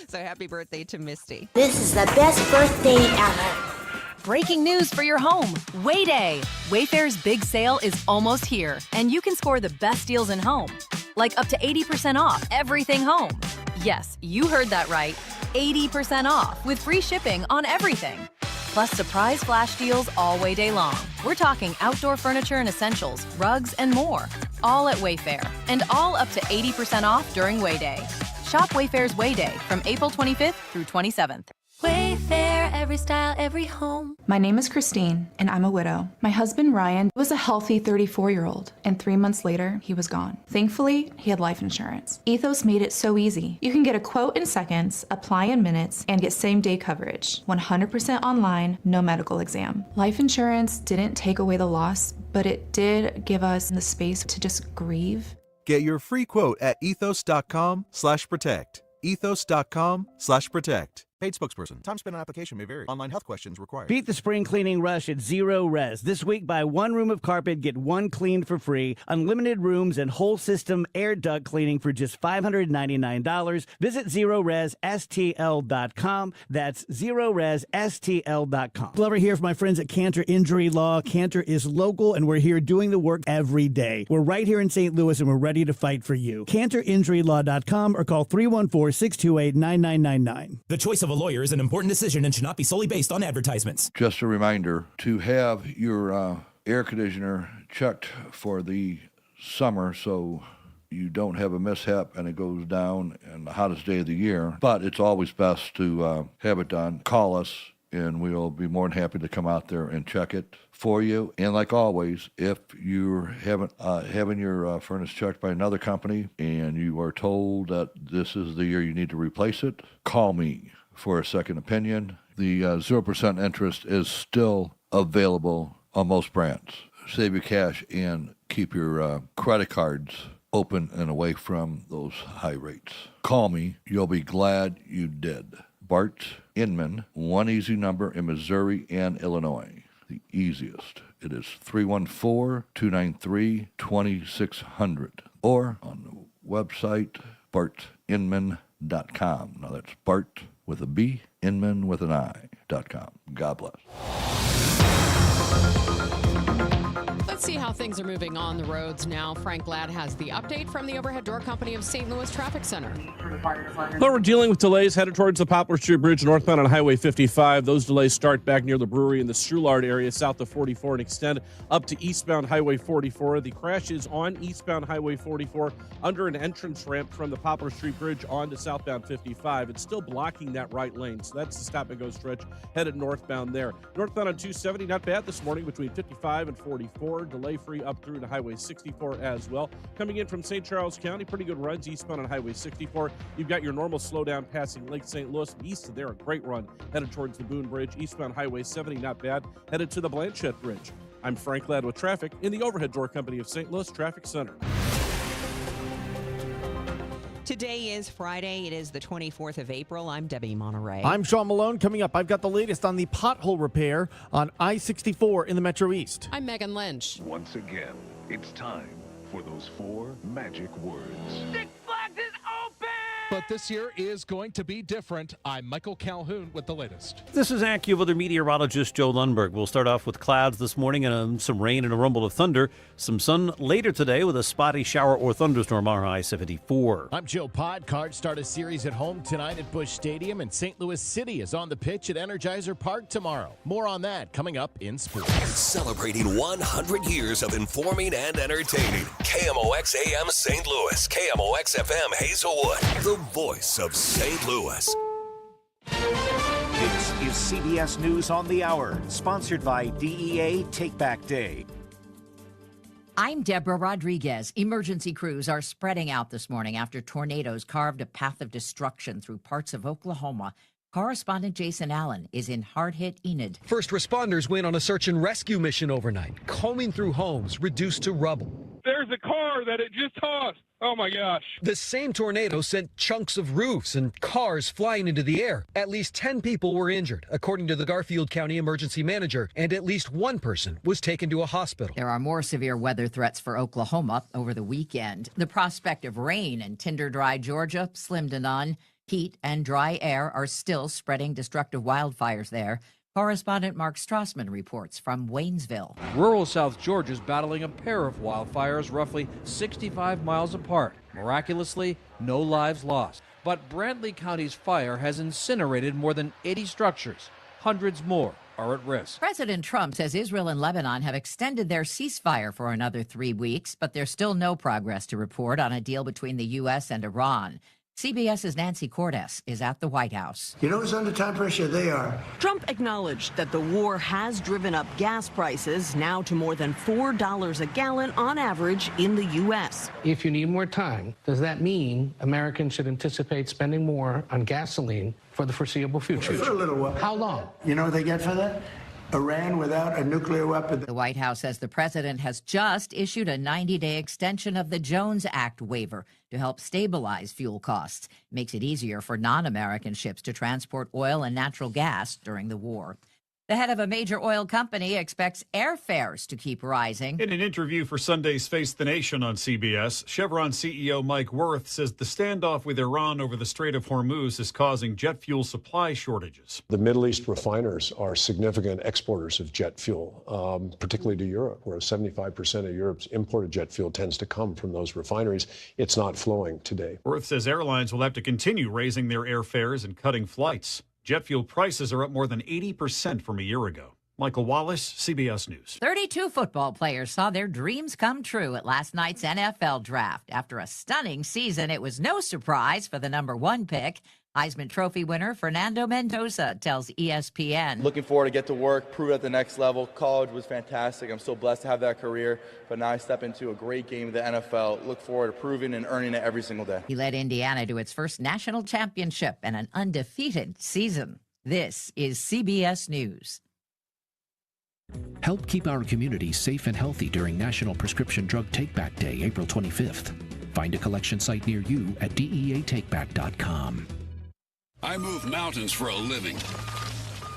So happy birthday to Misty. This is the best birthday ever. Breaking news for your home. Way Day. Wayfair's big sale is almost here, and you can score the best deals in home. Like up to 80% off everything home. Yes, you heard that right. 80% off with free shipping on everything. Plus surprise flash deals all Way Day long. We're talking outdoor furniture and essentials, rugs, and more. All at Wayfair, and all up to 80% off during Way Day. Shop Wayfair's Way Day from April 25th through 27th. Wayfair, every style, every home. My name is Christine, and I'm a widow. My husband, Ryan, was a healthy 34-year-old, and 3 months later, he was gone. Thankfully, he had life insurance. Ethos made it so easy. You can get a quote in seconds, apply in minutes, and get same-day coverage. 100% online, no medical exam. Life insurance didn't take away the loss, but it did give us the space to just grieve. Get your free quote at ethos.com/protect. ethos.com/protect. Paid spokesperson. Time spent on application may vary. Online health questions required. Beat the spring cleaning rush at Zero Res. This week, buy one room of carpet, get one cleaned for free. Unlimited rooms and whole system air duct cleaning for just $599. Visit ZeroResSTL.com. That's ZeroResSTL.com. Glover here for my friends at Cantor Injury Law. Cantor is local, and we're here doing the work every day. We're right here in St. Louis, and we're ready to fight for you. CantorInjuryLaw.com or call 314-628-9999. The choice of a lawyer is an important decision and should not be solely based on advertisements. Just a reminder to have your air conditioner checked for the summer so you don't have a mishap and it goes down in the hottest day of the year. But it's always best to have it done. Call us and we'll be more than happy to come out there and check it for you. And like always, if you're having your furnace checked by another company and you are told that this is the year you need to replace it, call me for a second opinion. The 0% interest is still available on most brands. Save your cash and keep your credit cards open and away from those high rates. Call me. You'll be glad you did. Bart Inman, one easy number in Missouri and Illinois. The easiest. It is 314-293-2600 or on the website bartinman.com. Now that's Bart with a B, Inman with an I.com. God bless. Let's See how things are moving on the roads now. Frank Ladd has the update from the Overhead Door Company of St. Louis Traffic Center. Well, we're dealing with delays headed towards the Poplar Street Bridge northbound on Highway 55. Those delays start back near the brewery in the Strulard area south of 44 and extend up to eastbound Highway 44. The crash is on eastbound Highway 44 under an entrance ramp from the Poplar Street Bridge on to southbound 55. It's still blocking that right lane, so that's the stop-and-go stretch headed northbound there. Northbound on 270, not bad this morning between 55 and 44. Delay-free up through to Highway 64 as well. Coming in from St. Charles County, pretty good runs eastbound on Highway 64. You've got your normal slowdown passing Lake St. Louis. East of there, a great run headed towards the Boone Bridge. Eastbound Highway 70, not bad, headed to the Blanchette Bridge. I'm Frank Ladd with traffic in the Overhead Door Company of St. Louis Traffic Center. Today is Friday. It is the 24th of April. I'm Debbie Monterey. I'm Sean Malone. Coming up, I've got the latest on the pothole repair on I-64 in the Metro East. I'm Megan Lynch. Once again, it's time for those 4 magic words. Six Flags is open! But this year is going to be different. I'm Michael Calhoun with the latest. This is AccuWeather meteorologist Joe Lundberg. We'll start off with clouds this morning and some rain and a rumble of thunder. Some sun later today with a spotty shower or thunderstorm on I-74. I'm Joe Podkart. Start a series at home tonight at Busch Stadium, and St. Louis City is on the pitch at Energizer Park tomorrow. More on that coming up in sports. Celebrating 100 years of informing and entertaining. KMOX AM St. Louis, KMOX FM Hazelwood, the voice of St. Louis. This is CBS News on the Hour, sponsored by DEA Take Back Day. I'm Deborah Rodriguez. Emergency crews are spreading out this morning after tornadoes carved a path of destruction through parts of Oklahoma. Correspondent Jason Allen is in hard-hit Enid. First responders went on a search and rescue mission overnight, combing through homes reduced to rubble. There's a car that it just tossed. Oh, my gosh. The same tornado sent chunks of roofs and cars flying into the air. At least 10 people were injured, according to the Garfield County emergency manager, and at least one person was taken to a hospital. There are more severe weather threats for Oklahoma over the weekend. The prospect of rain in tinder-dry Georgia, slim to none. Heat and dry air are still spreading destructive wildfires there. Correspondent Mark Strassman reports from Waynesville. Rural South Georgia is battling a pair of wildfires roughly 65 miles apart. Miraculously, no lives lost. But Brantley County's fire has incinerated more than 80 structures. Hundreds more are at risk. President Trump says Israel and Lebanon have extended their ceasefire for another 3 weeks, but there's still no progress to report on a deal between the U.S. and Iran. CBS's Nancy Cordes is at the White House. You know who's under time pressure? They are. Trump acknowledged that the war has driven up gas prices, now to more than $4 a gallon on average in the U.S. If you need more time, does that mean Americans should anticipate spending more on gasoline for the foreseeable future? For a little while. How long? You know what they get for that? Iran without a nuclear weapon. The White House says the president has just issued a 90-day extension of the Jones Act waiver to help stabilize fuel costs. It makes it easier for non-American ships to transport oil and natural gas during the war. The head of a major oil company expects airfares to keep rising. In an interview for Sunday's Face the Nation on CBS, Chevron CEO Mike Wirth says the standoff with Iran over the Strait of Hormuz is causing jet fuel supply shortages. The Middle East refiners are significant exporters of jet fuel, particularly to Europe, where 75% of Europe's imported jet fuel tends to come from those refineries. It's not flowing today. Wirth says airlines will have to continue raising their airfares and cutting flights. Jet fuel prices are up more than 80% from a year ago. Michael Wallace, CBS News. 32 football players saw their dreams come true at last night's NFL draft. After a stunning season, it was no surprise for the number 1 pick. Heisman Trophy winner Fernando Mendoza tells ESPN. Looking forward to get to work, prove at the next level. College was fantastic. I'm so blessed to have that career. But now I step into a great game of the NFL. Look forward to proving and earning it every single day. He led Indiana to its first national championship and an undefeated season. This is CBS News. Help keep our community safe and healthy during National Prescription Drug Take-Back Day, April 25th. Find a collection site near you at DEATakeback.com. I move mountains for a living.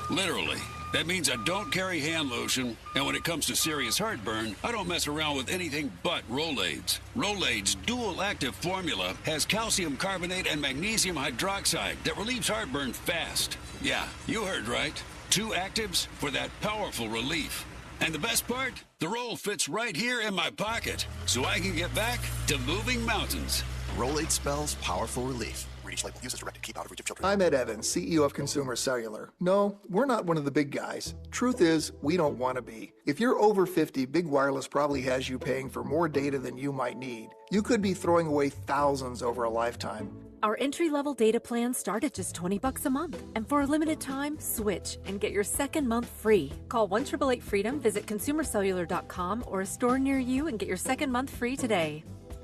Literally. That means I don't carry hand lotion, and when it comes to serious heartburn, I don't mess around with anything but Rolaids. Rolaids' dual-active formula has calcium carbonate and magnesium hydroxide that relieves heartburn fast. Yeah, you heard right. 2 actives for that powerful relief. And the best part? The roll fits right here in my pocket, so I can get back to moving mountains. Rolade spells powerful relief. Read each label. Use as directed. Keep out of reach of children. I'm Ed Evans, CEO of Consumer Cellular. No, we're not one of the big guys. Truth is, we don't want to be. If you're over 50, Big Wireless probably has you paying for more data than you might need. You could be throwing away thousands over a lifetime. Our entry-level data plans start at just $20 a month. And for a limited time, switch and get your second month free. Call 1-888-FREEDOM, visit consumercellular.com or a store near you and get your second month free today.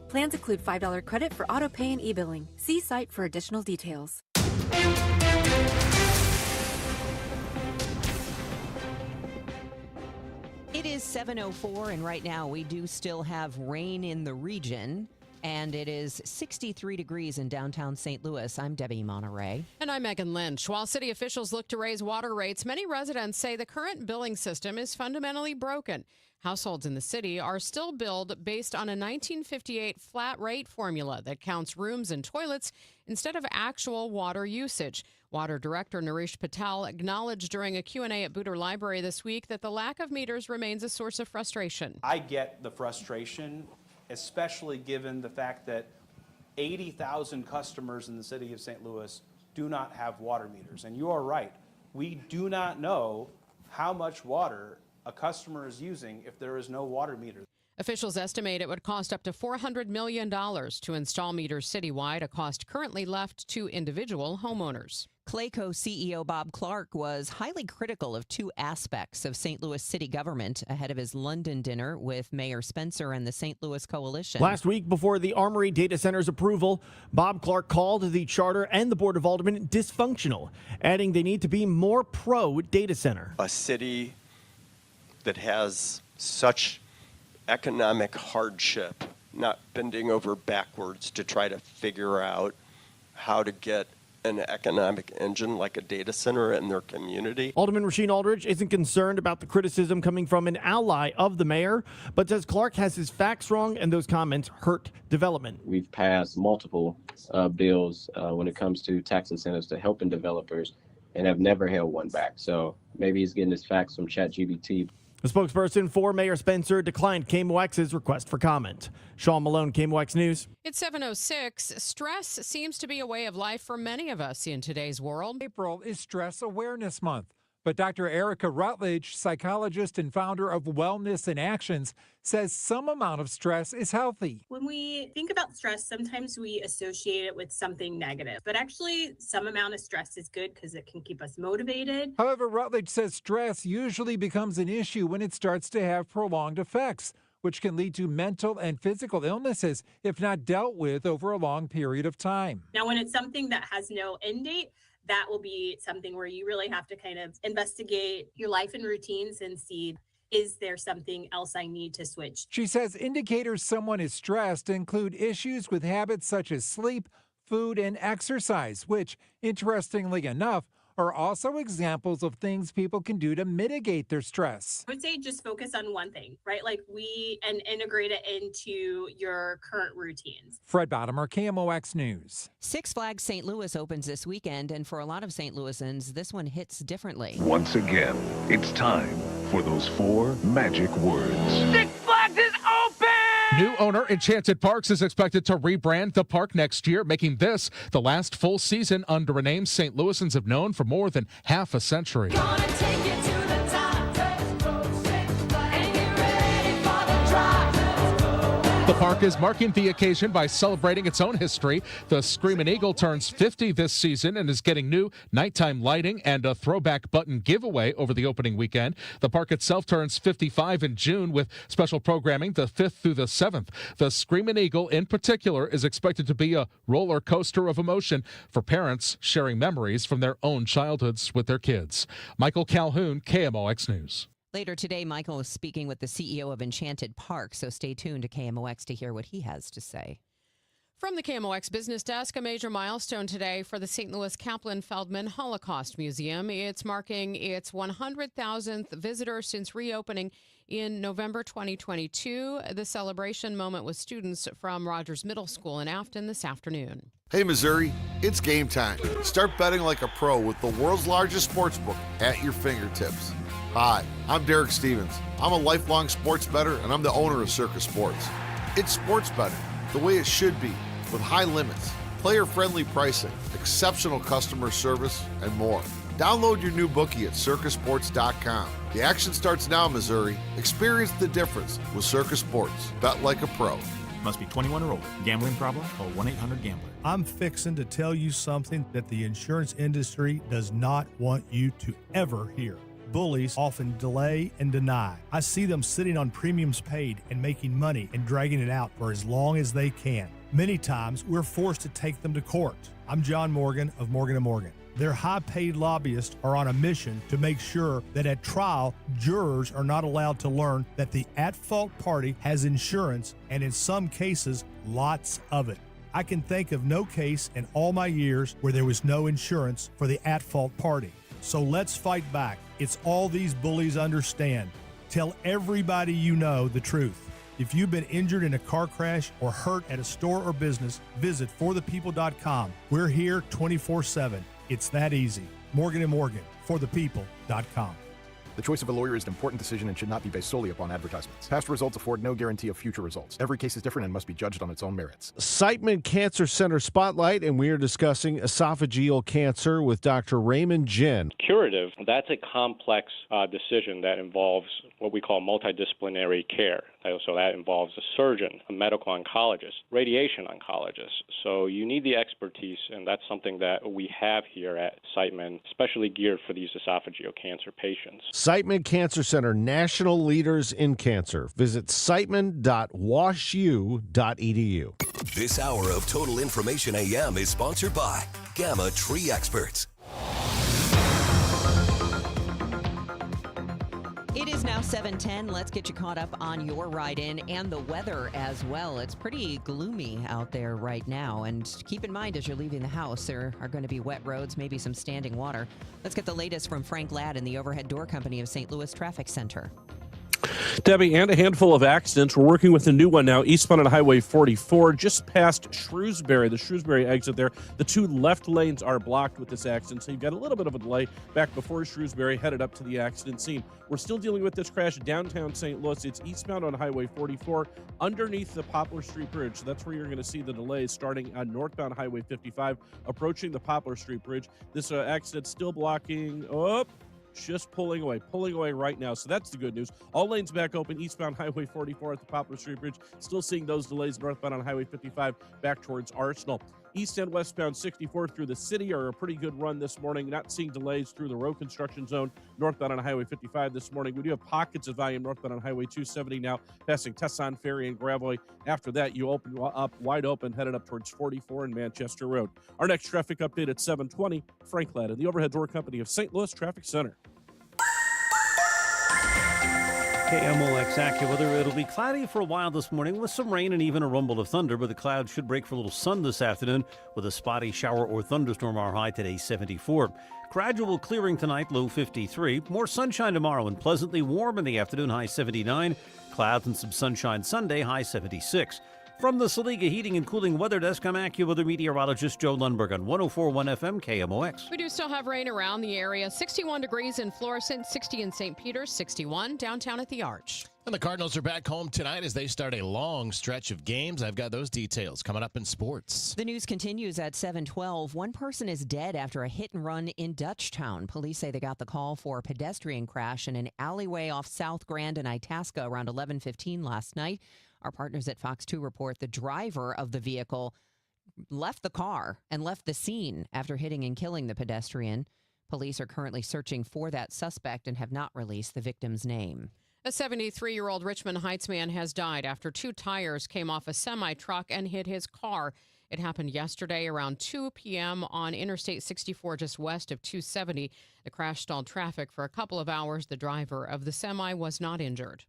Plans include $5 credit for auto pay and e-billing. See site for additional details. It is 7:04, and right now we do still have rain in the region. And it is 63 degrees in downtown St. Louis. I'm Debbie Monterey. And I'm Megan Lynch. While city officials look to raise water rates, many residents say the current billing system is fundamentally broken. Households in the city are still billed based on a 1958 flat rate formula that counts rooms and toilets instead of actual water usage. Water Director Naresh Patel acknowledged during a Q&A at Booter Library this week that the lack of meters remains a source of frustration. I get the frustration, especially given the fact that 80,000 customers in the city of St. Louis do not have water meters. And you are right, we do not know how much water a customer is using if there is no water meter. Officials estimate it would cost up to $400 million to install meters citywide, a cost currently left to individual homeowners. Clayco CEO Bob Clark was highly critical of two aspects of St. Louis city government ahead of his London dinner with Mayor Spencer and the St. Louis Coalition. Last week, before the Armory Data Center's approval, Bob Clark called the charter and the Board of Aldermen dysfunctional, adding they need to be more pro-data center. A city that has such economic hardship, not bending over backwards to try to figure out how to get an economic engine like a data center in their community. Alderman Rasheen Aldridge isn't concerned about the criticism coming from an ally of the mayor, but says Clark has his facts wrong and those comments hurt development. We've passed multiple bills when it comes to tax incentives to helping developers and have never held one back. So maybe he's getting his facts from ChatGPT. A spokesperson for Mayor Spencer declined KMOX's request for comment. Sean Malone, KMOX News. It's 7:06. Stress seems to be a way of life for many of us in today's world. April is Stress Awareness Month. But Dr. Erica Rutledge, psychologist and founder of Wellness in Actions, says some amount of stress is healthy. When we think about stress, sometimes we associate it with something negative, but actually some amount of stress is good because it can keep us motivated. However, Rutledge says stress usually becomes an issue when it starts to have prolonged effects, which can lead to mental and physical illnesses if not dealt with over a long period of time. Now, when it's something that has no end date, that will be something where you really have to kind of investigate your life and routines and see, is there something else I need to switch? She says indicators someone is stressed include issues with habits such as sleep, food, and exercise, which, interestingly enough, are also examples of things people can do to mitigate their stress. I would say just focus on one thing, right? Like and integrate it into your current routines. Fred Bottomer, KMOX News. Six Flags St. Louis opens this weekend, and for a lot of St. Louisans, this one hits differently. Once again, it's time for those 4 magic words. Six Flags is open! New owner Enchanted Parks is expected to rebrand the park next year, making this the last full season under a name St. Louisans have known for more than half a century. The park is marking the occasion by celebrating its own history. The Screamin' Eagle turns 50 this season and is getting new nighttime lighting and a throwback button giveaway over the opening weekend. The park itself turns 55 in June with special programming the 5th through the 7th. The Screamin' Eagle in particular is expected to be a roller coaster of emotion for parents sharing memories from their own childhoods with their kids. Michael Calhoun, KMOX News. Later today, Michael is speaking with the CEO of Enchanted Park, so stay tuned to KMOX to hear what he has to say. From the KMOX Business Desk, a major milestone today for the St. Louis Kaplan Feldman Holocaust Museum. It's marking its 100,000th visitor since reopening in November 2022. The celebration moment with students from Rogers Middle School in Afton this afternoon. Hey, Missouri, it's game time. Start betting like a pro with the world's largest sports book at your fingertips. Hi, I'm Derek Stevens. I'm a lifelong sports bettor, and I'm the owner of Circus Sports. It's sports betting, the way it should be, with high limits, player-friendly pricing, exceptional customer service, and more. Download your new bookie at circusports.com. The action starts now, Missouri. Experience the difference with Circus Sports. Bet like a pro. Must be 21 or older. Gambling problem? Call 1-800-GAMBLER. I'm fixing to tell you something that the insurance industry does not want you to ever hear. Bullies often delay and deny. I see them sitting on premiums paid and making money and dragging it out for as long as they can. Many times, we're forced to take them to court. I'm John Morgan of Morgan & Morgan. Their high-paid lobbyists are on a mission to make sure that at trial, jurors are not allowed to learn that the at-fault party has insurance, and in some cases, lots of it. I can think of no case in all my years where there was no insurance for the at-fault party. So let's fight back. It's all these bullies understand. Tell everybody you know the truth. If you've been injured in a car crash or hurt at a store or business, visit forthepeople.com. We're here 24/7. It's that easy. Morgan & Morgan, forthepeople.com. The choice of a lawyer is an important decision and should not be based solely upon advertisements. Past results afford no guarantee of future results. Every case is different and must be judged on its own merits. Siteman Cancer Center Spotlight, and we are discussing esophageal cancer with Dr. Raymond Jin. Curative, that's a complex decision that involves what we call multidisciplinary care. So that involves a surgeon, a medical oncologist, radiation oncologist. So you need the expertise, and that's something that we have here at Siteman, especially geared for these esophageal cancer patients. Siteman Cancer Center, national leaders in cancer. Visit siteman.washu.edu. This hour of Total Information AM is sponsored by Gamma Tree Experts. It is now 7:10. Let's get you caught up on your ride-in and the weather as well. It's pretty gloomy out there right now. And keep in mind, as you're leaving the house, there are going to be wet roads, maybe some standing water. Let's get the latest from Frank Ladd in the Overhead Door Company of St. Louis Traffic Center. Debbie, and a handful of accidents. We're working with a new one now, eastbound on Highway 44, just past Shrewsbury, the Shrewsbury exit there. The two left lanes are blocked with this accident, so you've got a little bit of a delay back before Shrewsbury, headed up to the accident scene. We're still dealing with this crash downtown St. Louis. It's eastbound on Highway 44, underneath the Poplar Street Bridge. So that's where you're going to see the delays starting on northbound Highway 55, approaching the Poplar Street Bridge. This accident still blocking just pulling away right now. So that's the good news. All lanes back open, eastbound Highway 44 at the Poplar Street Bridge. Still seeing those delays northbound on Highway 55 back towards Arsenal. East and westbound 64 through the city are a pretty good run this morning. Not seeing delays through the road construction zone northbound on Highway 55 this morning. We do have pockets of volume northbound on Highway 270 now, passing Tesson Ferry and Gravois. After that, you open up wide open, headed up towards 44 and Manchester Road. Our next traffic update at 7:20. Frank Ladd in the Overhead Door Company of St. Louis Traffic Center. KMOX AccuWeather. It'll be cloudy for a while this morning with some rain and even a rumble of thunder, but the clouds should break for a little sun this afternoon with a spotty shower or thunderstorm. Our high today 74. Gradual clearing tonight, low 53. More sunshine tomorrow and pleasantly warm in the afternoon, high 79. Clouds and some sunshine Sunday, high 76. From the Saliga Heating and Cooling Weather Desk, I'm AccuWeather meteorologist Joe Lundberg on 104.1 FM KMOX. We do still have rain around the area. 61 degrees in Florissant, 60 in St. Peter's, 61 downtown at the Arch. And the Cardinals are back home tonight as they start a long stretch of games. I've got those details coming up in sports. The news continues at 7:12. One person is dead after a hit and run in Dutchtown. Police say they got the call for a pedestrian crash in an alleyway off South Grand and Itasca around 11:15 last night. Our partners at Fox 2 report the driver of the vehicle left the car and left the scene after hitting and killing the pedestrian. Police are currently searching for that suspect and have not released the victim's name. A 73-year-old Richmond Heights man has died after two tires came off a semi-truck and hit his car. It happened yesterday around 2 p.m. on Interstate 64 just west of 270. The crash stalled traffic for a couple of hours. The driver of the semi was not injured.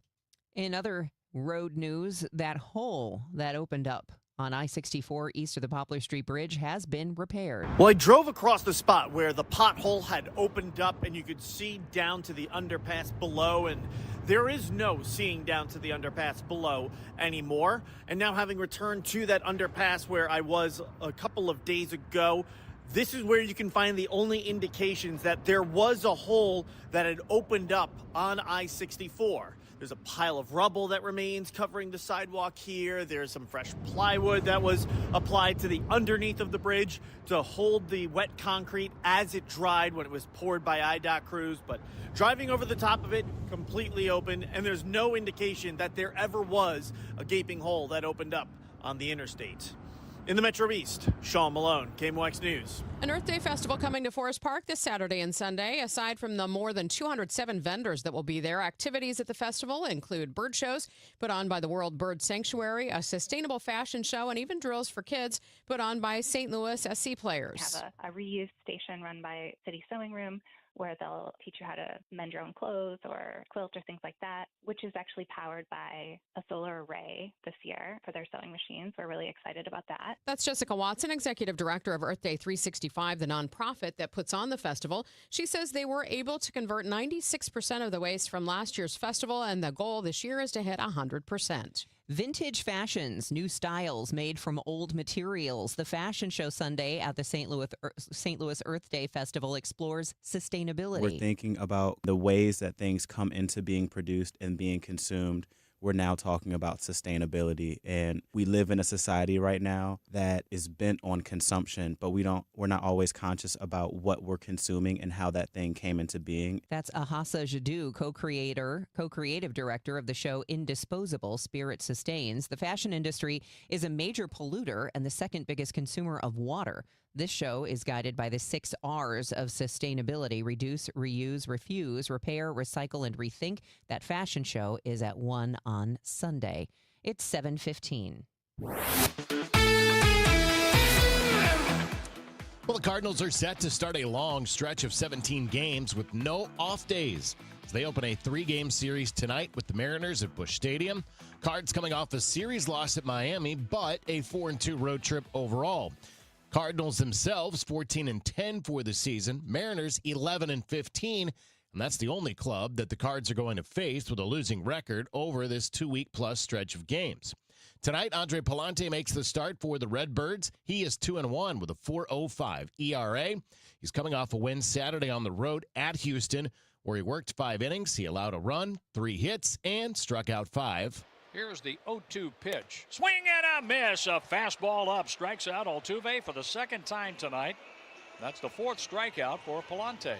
In other road news, that hole that opened up on I-64 east of the Poplar Street Bridge has been repaired. Well, I drove across the spot where the pothole had opened up and you could see down to the underpass below, and there is no seeing down to the underpass below anymore. And now, having returned to that underpass where I was a couple of days ago, This is where you can find the only indications that there was a hole that had opened up on I-64. There's a pile of rubble that remains covering the sidewalk here. There's some fresh plywood that was applied to the underneath of the bridge to hold the wet concrete as it dried when it was poured by IDOT crews. But driving over the top of it, completely open, and there's no indication that there ever was a gaping hole that opened up on the interstate. In the Metro East, Sean Malone, KMOX News. An Earth Day festival coming to Forest Park this Saturday and Sunday. Aside from the more than 207 vendors that will be there, activities at the festival include bird shows put on by the World Bird Sanctuary, a sustainable fashion show, and even drills for kids put on by St. Louis SC players. We have a reuse station run by City Sewing Room, where they'll teach you how to mend your own clothes or quilt or things like that, which is actually powered by a solar array this year for their sewing machines. We're really excited about that. That's Jessica Watson, Executive Director of Earth Day 365, the nonprofit that puts on the festival. She says they were able to convert 96% of the waste from last year's festival, and the goal this year is to hit 100%. Vintage fashions, new styles made from old materials. The fashion show Sunday at the St. Louis Earth Day Festival explores sustainability. We're thinking about the ways that things come into being produced and being consumed. We're now talking about sustainability, and we live in a society right now that is bent on consumption, but we're not always conscious about what we're consuming and how that thing came into being. That's Ahassa Jadou, co-creative director of the show Indisposable Spirit Sustains. The fashion industry is a major polluter and the second biggest consumer of water. This show is guided by the 6 R's of sustainability: reduce, reuse, refuse, repair, recycle, and rethink. That fashion show is at 1 on Sunday. It's 7:15. Well, the Cardinals are set to start a long stretch of 17 games with no off days. They open a 3-game series tonight with the Mariners at Busch Stadium. Cards coming off a series loss at Miami, but a 4-2 road trip overall. Cardinals themselves 14-10 for the season. Mariners 11-15, and that's the only club that the Cards are going to face with a losing record over this 2-week-plus stretch of games. Tonight, Andre Pallante makes the start for the Redbirds. He is 2-1 with a 4.05 ERA. He's coming off a win Saturday on the road at Houston, where he worked 5 innings. He allowed a run, 3 hits, and struck out 5. Here's the 0-2 pitch. Swing and a miss. A fastball up. Strikes out Altuve for the second time tonight. That's the 4th strikeout for Pallante.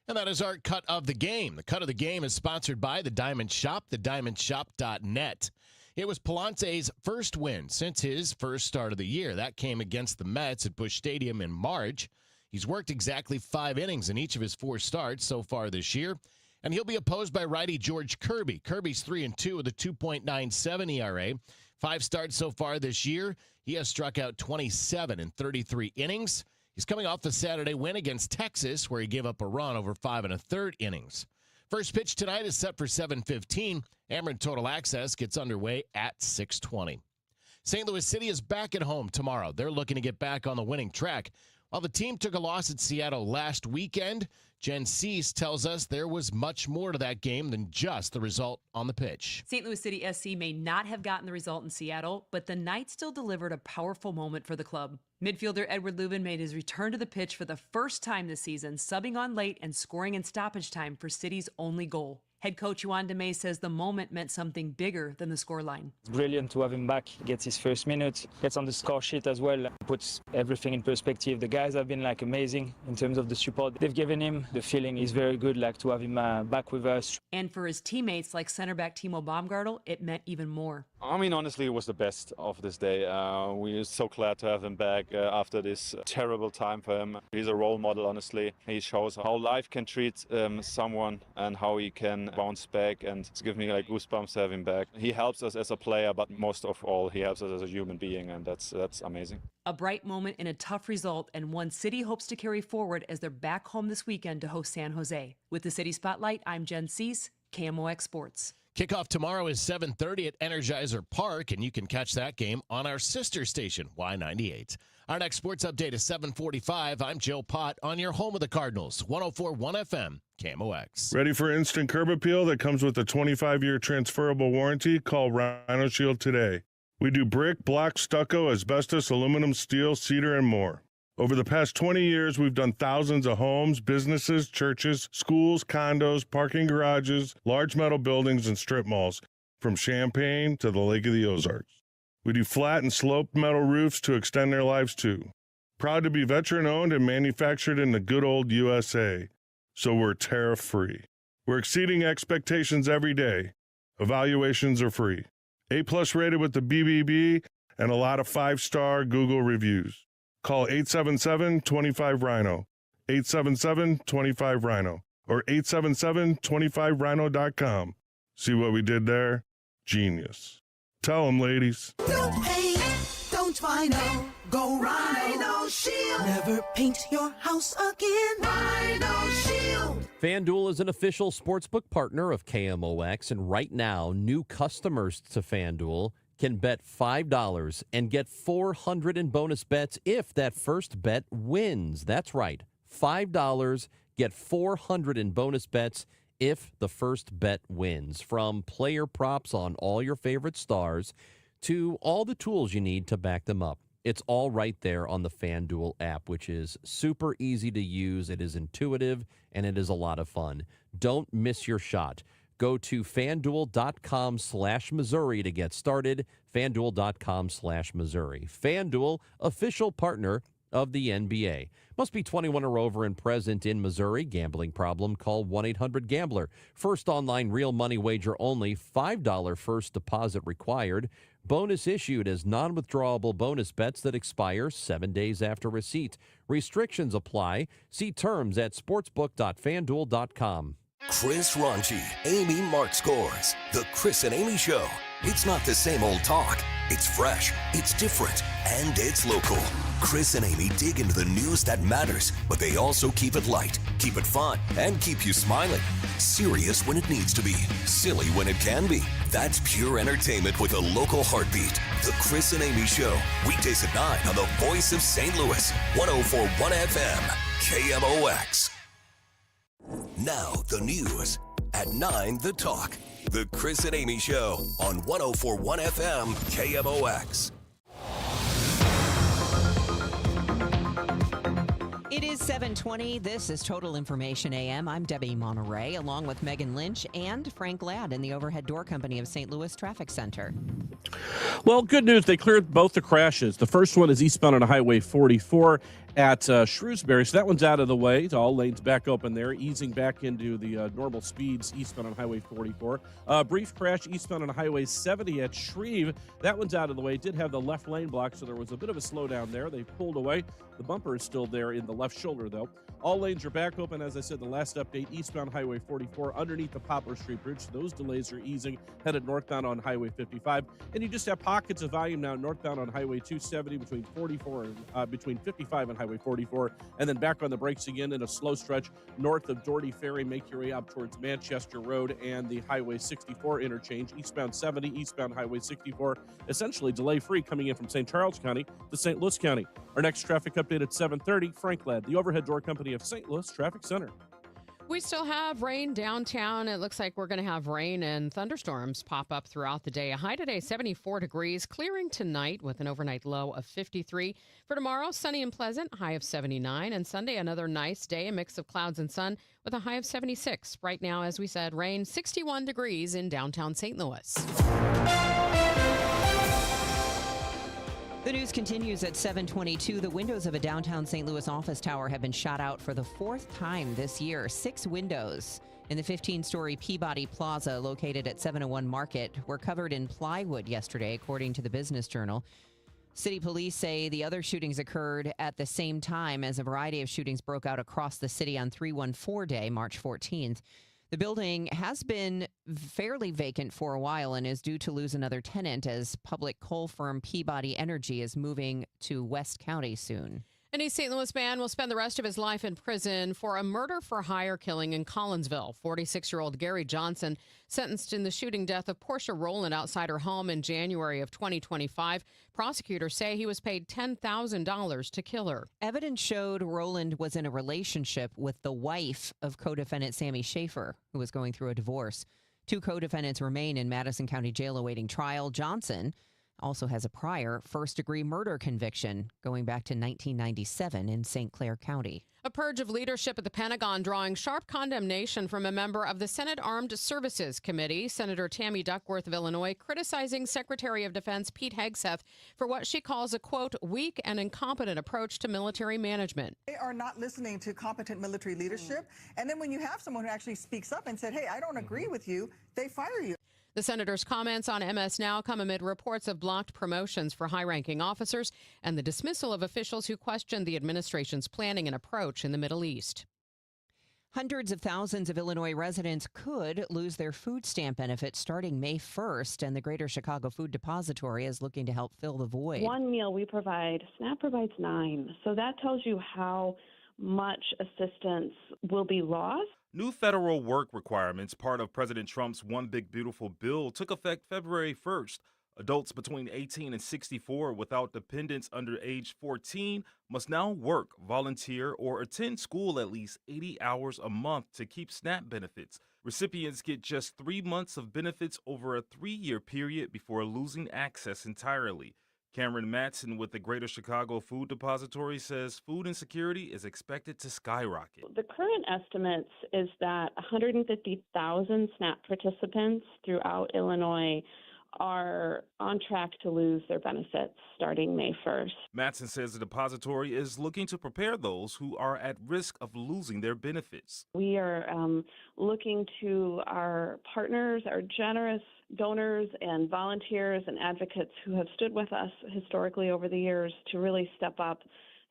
And that is our cut of the game. The cut of the game is sponsored by the Diamond Shop, thediamondshop.net. It was Pallante's first win since his first start of the year. That came against the Mets at Busch Stadium in March. He's worked exactly 5 innings in each of his 4 starts so far this year. And he'll be opposed by righty George Kirby. Kirby's 3-2 with a 2.97 ERA. 5 starts so far this year. He has struck out 27 in 33 innings. He's coming off the Saturday win against Texas, where he gave up a run over 5 1/3 innings. First pitch tonight is set for 7:15. Ameren Total Access gets underway at 6:20. St. Louis City is back at home tomorrow. They're looking to get back on the winning track. While the team took a loss at Seattle last weekend, Jen Cease tells us there was much more to that game than just the result on the pitch. St. Louis City SC may not have gotten the result in Seattle, but the Knights still delivered a powerful moment for the club. Midfielder Edward Lubin made his return to the pitch for the first time this season, subbing on late and scoring in stoppage time for City's only goal. Head coach Juan DeMay says the moment meant something bigger than the scoreline. It's brilliant to have him back. He gets his first minute, gets on the score sheet as well, puts everything in perspective. The guys have been amazing in terms of the support they've given him. The feeling is very good to have him back with us. And for his teammates like center back Timo Baumgartel, it meant even more. I mean, honestly, it was the best of this day. We're so glad to have him back after this terrible time for him. He's a role model, honestly. He shows how life can treat someone and how he can bounce back, and it's given me goosebumps to have him back. He helps us as a player, but most of all, he helps us as a human being, and that's amazing. A bright moment in a tough result, and one City hopes to carry forward as they're back home this weekend to host San Jose. With the City Spotlight, I'm Jen Cease, KMOX Sports. Kickoff tomorrow is 7:30 at Energizer Park, and you can catch that game on our sister station, Y98. Our next sports update is 7:45. I'm Joe Pott on your home of the Cardinals, 104.1 FM, KMOX. Ready for instant curb appeal that comes with a 25-year transferable warranty? Call Rhino Shield today. We do brick, block, stucco, asbestos, aluminum, steel, cedar, and more. Over the past 20 years, we've done thousands of homes, businesses, churches, schools, condos, parking garages, large metal buildings, and strip malls, from Champaign to the Lake of the Ozarks. We do flat and sloped metal roofs to extend their lives too. Proud to be veteran-owned and manufactured in the good old USA, so we're tariff-free. We're exceeding expectations every day. Evaluations are free. A+ rated with the BBB and a lot of 5-star Google reviews. Call 877-25-RHINO, 877-25-RHINO, or 877-25rhino.com. See what we did there? Genius. Tell them, ladies. Don't paint, don't Rhino, go Rhino Shield. Never paint your house again. Rhino Shield. FanDuel is an official sportsbook partner of KMOX, and right now, new customers to FanDuel can bet $5 and get $400 in bonus bets if that first bet wins. That's right, $5, get $400 in bonus bets if the first bet wins. From player props on all your favorite stars to all the tools you need to back them up. It's all right there on the FanDuel app, which is super easy to use. It is intuitive, and it is a lot of fun. Don't miss your shot. Go to FanDuel.com/Missouri to get started. FanDuel.com/Missouri. FanDuel, official partner of the NBA. Must be 21 or over and present in Missouri. Gambling problem? Call 1-800-GAMBLER. First online real money wager only. $5 first deposit required. Bonus issued as non-withdrawable bonus bets that expire 7 days after receipt. Restrictions apply. See terms at sportsbook.fanduel.com. Chris Ronchi, Amy Mark Scores. The Chris and Amy Show. It's not the same old talk. It's fresh, it's different, and it's local. Chris and Amy dig into the news that matters, but they also keep it light, keep it fun, and keep you smiling. Serious when it needs to be, silly when it can be. That's pure entertainment with a local heartbeat. The Chris and Amy Show. Weekdays at 9 on the Voice of St. Louis. 104.1 FM. KMOX. Now the news. At 9, the talk. The Chris and Amy Show on 104.1 FM KMOX. It is 7:20. This is Total Information AM. I'm Debbie Monterey, along with Megan Lynch and Frank Ladd in the Overhead Door Company of St. Louis Traffic Center. Well, good news. They cleared both the crashes. The first one is eastbound on Highway 44 at Shrewsbury. So that one's out of the way. All lanes back open there, easing back into the normal speeds eastbound on Highway 44. Brief crash eastbound on Highway 70 at Shreve. That one's out of the way. It did have the left lane blocked, so there was a bit of a slowdown there. They pulled away. The bumper is still there in the left shoulder, though. All lanes are back open. As I said, the last update, eastbound Highway 44 underneath the Poplar Street Bridge. Those delays are easing, headed northbound on Highway 55. And you just have pockets of volume now northbound on Highway 270 between 44 and between 55 and Highway 44. And then back on the brakes again in a slow stretch north of Doherty Ferry. Make your way up towards Manchester Road and the Highway 64 interchange. Eastbound 70, eastbound Highway 64, essentially delay-free coming in from St. Charles County to St. Louis County. Our next traffic update at 7:30. Frank Ladd, the Overhead Door Company of St. Louis Traffic Center. We still have rain downtown. It looks like we're going to have rain and thunderstorms pop up throughout the day. A high today, 74 degrees. Clearing tonight with an overnight low of 53. For tomorrow, sunny and pleasant, high of 79. And Sunday, another nice day, a mix of clouds and sun with a high of 76. Right now, as we said, rain, 61 degrees in downtown St. Louis. The news continues at 7:22. The windows of a downtown St. Louis office tower have been shot out for the fourth time this year. 6 windows in the 15-story Peabody Plaza located at 701 Market were covered in plywood yesterday, according to the Business Journal. City police say the other shootings occurred at the same time as a variety of shootings broke out across the city on 314 Day, March 14th. The building has been fairly vacant for a while and is due to lose another tenant as public coal firm Peabody Energy is moving to West County soon. An East St. Louis man will spend the rest of his life in prison for a murder-for-hire killing in Collinsville. 46-year-old Gary Johnson, sentenced in the shooting death of Portia Rowland outside her home in January of 2025. Prosecutors say he was paid $10,000 to kill her. Evidence showed Rowland was in a relationship with the wife of co-defendant Sammy Schaefer, who was going through a divorce. 2 co-defendants remain in Madison County Jail awaiting trial. Johnson Also has a prior first-degree murder conviction going back to 1997 in St. Clair County. A purge of leadership at the Pentagon drawing sharp condemnation from a member of the Senate Armed Services Committee, Senator Tammy Duckworth of Illinois, criticizing Secretary of Defense Pete Hegseth for what she calls a, quote, weak and incompetent approach to military management. They are not listening to competent military leadership. And then when you have someone who actually speaks up and said, hey, I don't agree with you, they fire you. The senator's comments on MS Now come amid reports of blocked promotions for high-ranking officers and the dismissal of officials who questioned the administration's planning and approach in the Middle East. Hundreds of thousands of Illinois residents could lose their food stamp benefits starting May 1st, and the Greater Chicago Food Depository is looking to help fill the void. One meal we provide, SNAP provides 9. So that tells you how much assistance will be lost. New federal work requirements, part of President Trump's One Big Beautiful Bill, took effect February 1st. Adults between 18 and 64 without dependents under age 14 must now work, volunteer, or attend school at least 80 hours a month to keep SNAP benefits. Recipients get just 3 months of benefits over a 3-year period before losing access entirely. Cameron Matson with the Greater Chicago Food Depository says food insecurity is expected to skyrocket. The current estimates is that 150,000 SNAP participants throughout Illinois are on track to lose their benefits starting May 1st. Matson says the depository is looking to prepare those who are at risk of losing their benefits. We are looking to our partners, our generous donors and volunteers and advocates who have stood with us historically over the years to really step up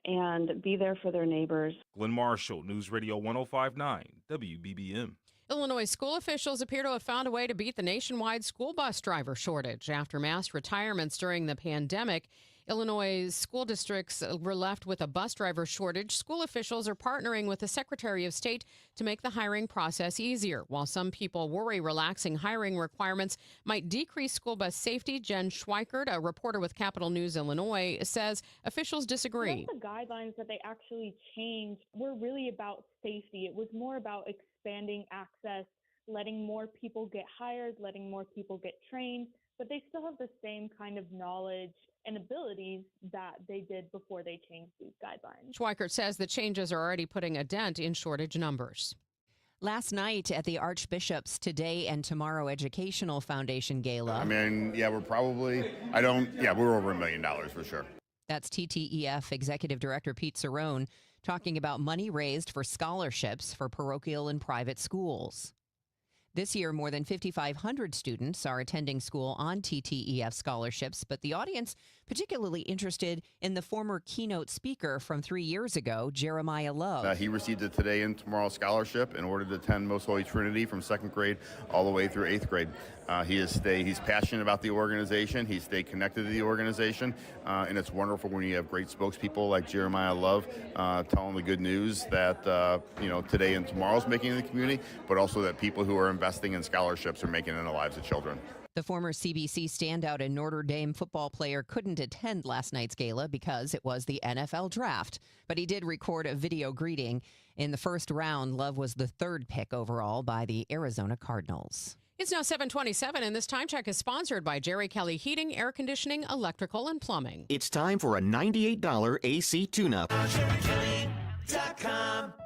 and be there for their neighbors. Glenn Marshall, News Radio 105.9, WBBM. Illinois school officials appear to have found a way to beat the nationwide school bus driver shortage. After mass retirements during the pandemic, Illinois school districts were left with a bus driver shortage. School officials are partnering with the Secretary of State to make the hiring process easier. While some people worry relaxing hiring requirements might decrease school bus safety, Jen Schweikert, a reporter with Capital News Illinois, says officials disagree. The guidelines that they actually changed were really about safety. It was more about expanding access, letting more people get hired, letting more people get trained, but they still have the same kind of knowledge and abilities that they did before they changed these guidelines. Schweikert says the changes are already putting a dent in shortage numbers. Last night at the Archbishop's Today and Tomorrow Educational Foundation Gala. We're over $1 million for sure. That's TTEF Executive Director Pete Cerrone talking about money raised for scholarships for parochial and private schools. This year, more than 5,500 students are attending school on TTEF scholarships, but the audience particularly interested in the former keynote speaker from 3 years ago, Jeremiah Love. He received a Today and Tomorrow scholarship in order to attend Most Holy Trinity from 2nd grade all the way through 8th grade. He's passionate about the organization. He stayed connected to the organization, and it's wonderful when you have great spokespeople like Jeremiah Love telling the good news that Today and Tomorrow is making in the community, but also that people who are investing in scholarships are making it in the lives of children. The former CBC standout and Notre Dame football player couldn't attend last night's gala because it was the NFL draft, but he did record a video greeting. In the first round, Love was the 3rd pick overall by the Arizona Cardinals. It's now 7:27, and this time check is sponsored by Jerry Kelly Heating, Air Conditioning, Electrical, and Plumbing. It's time for a $98 AC tune-up.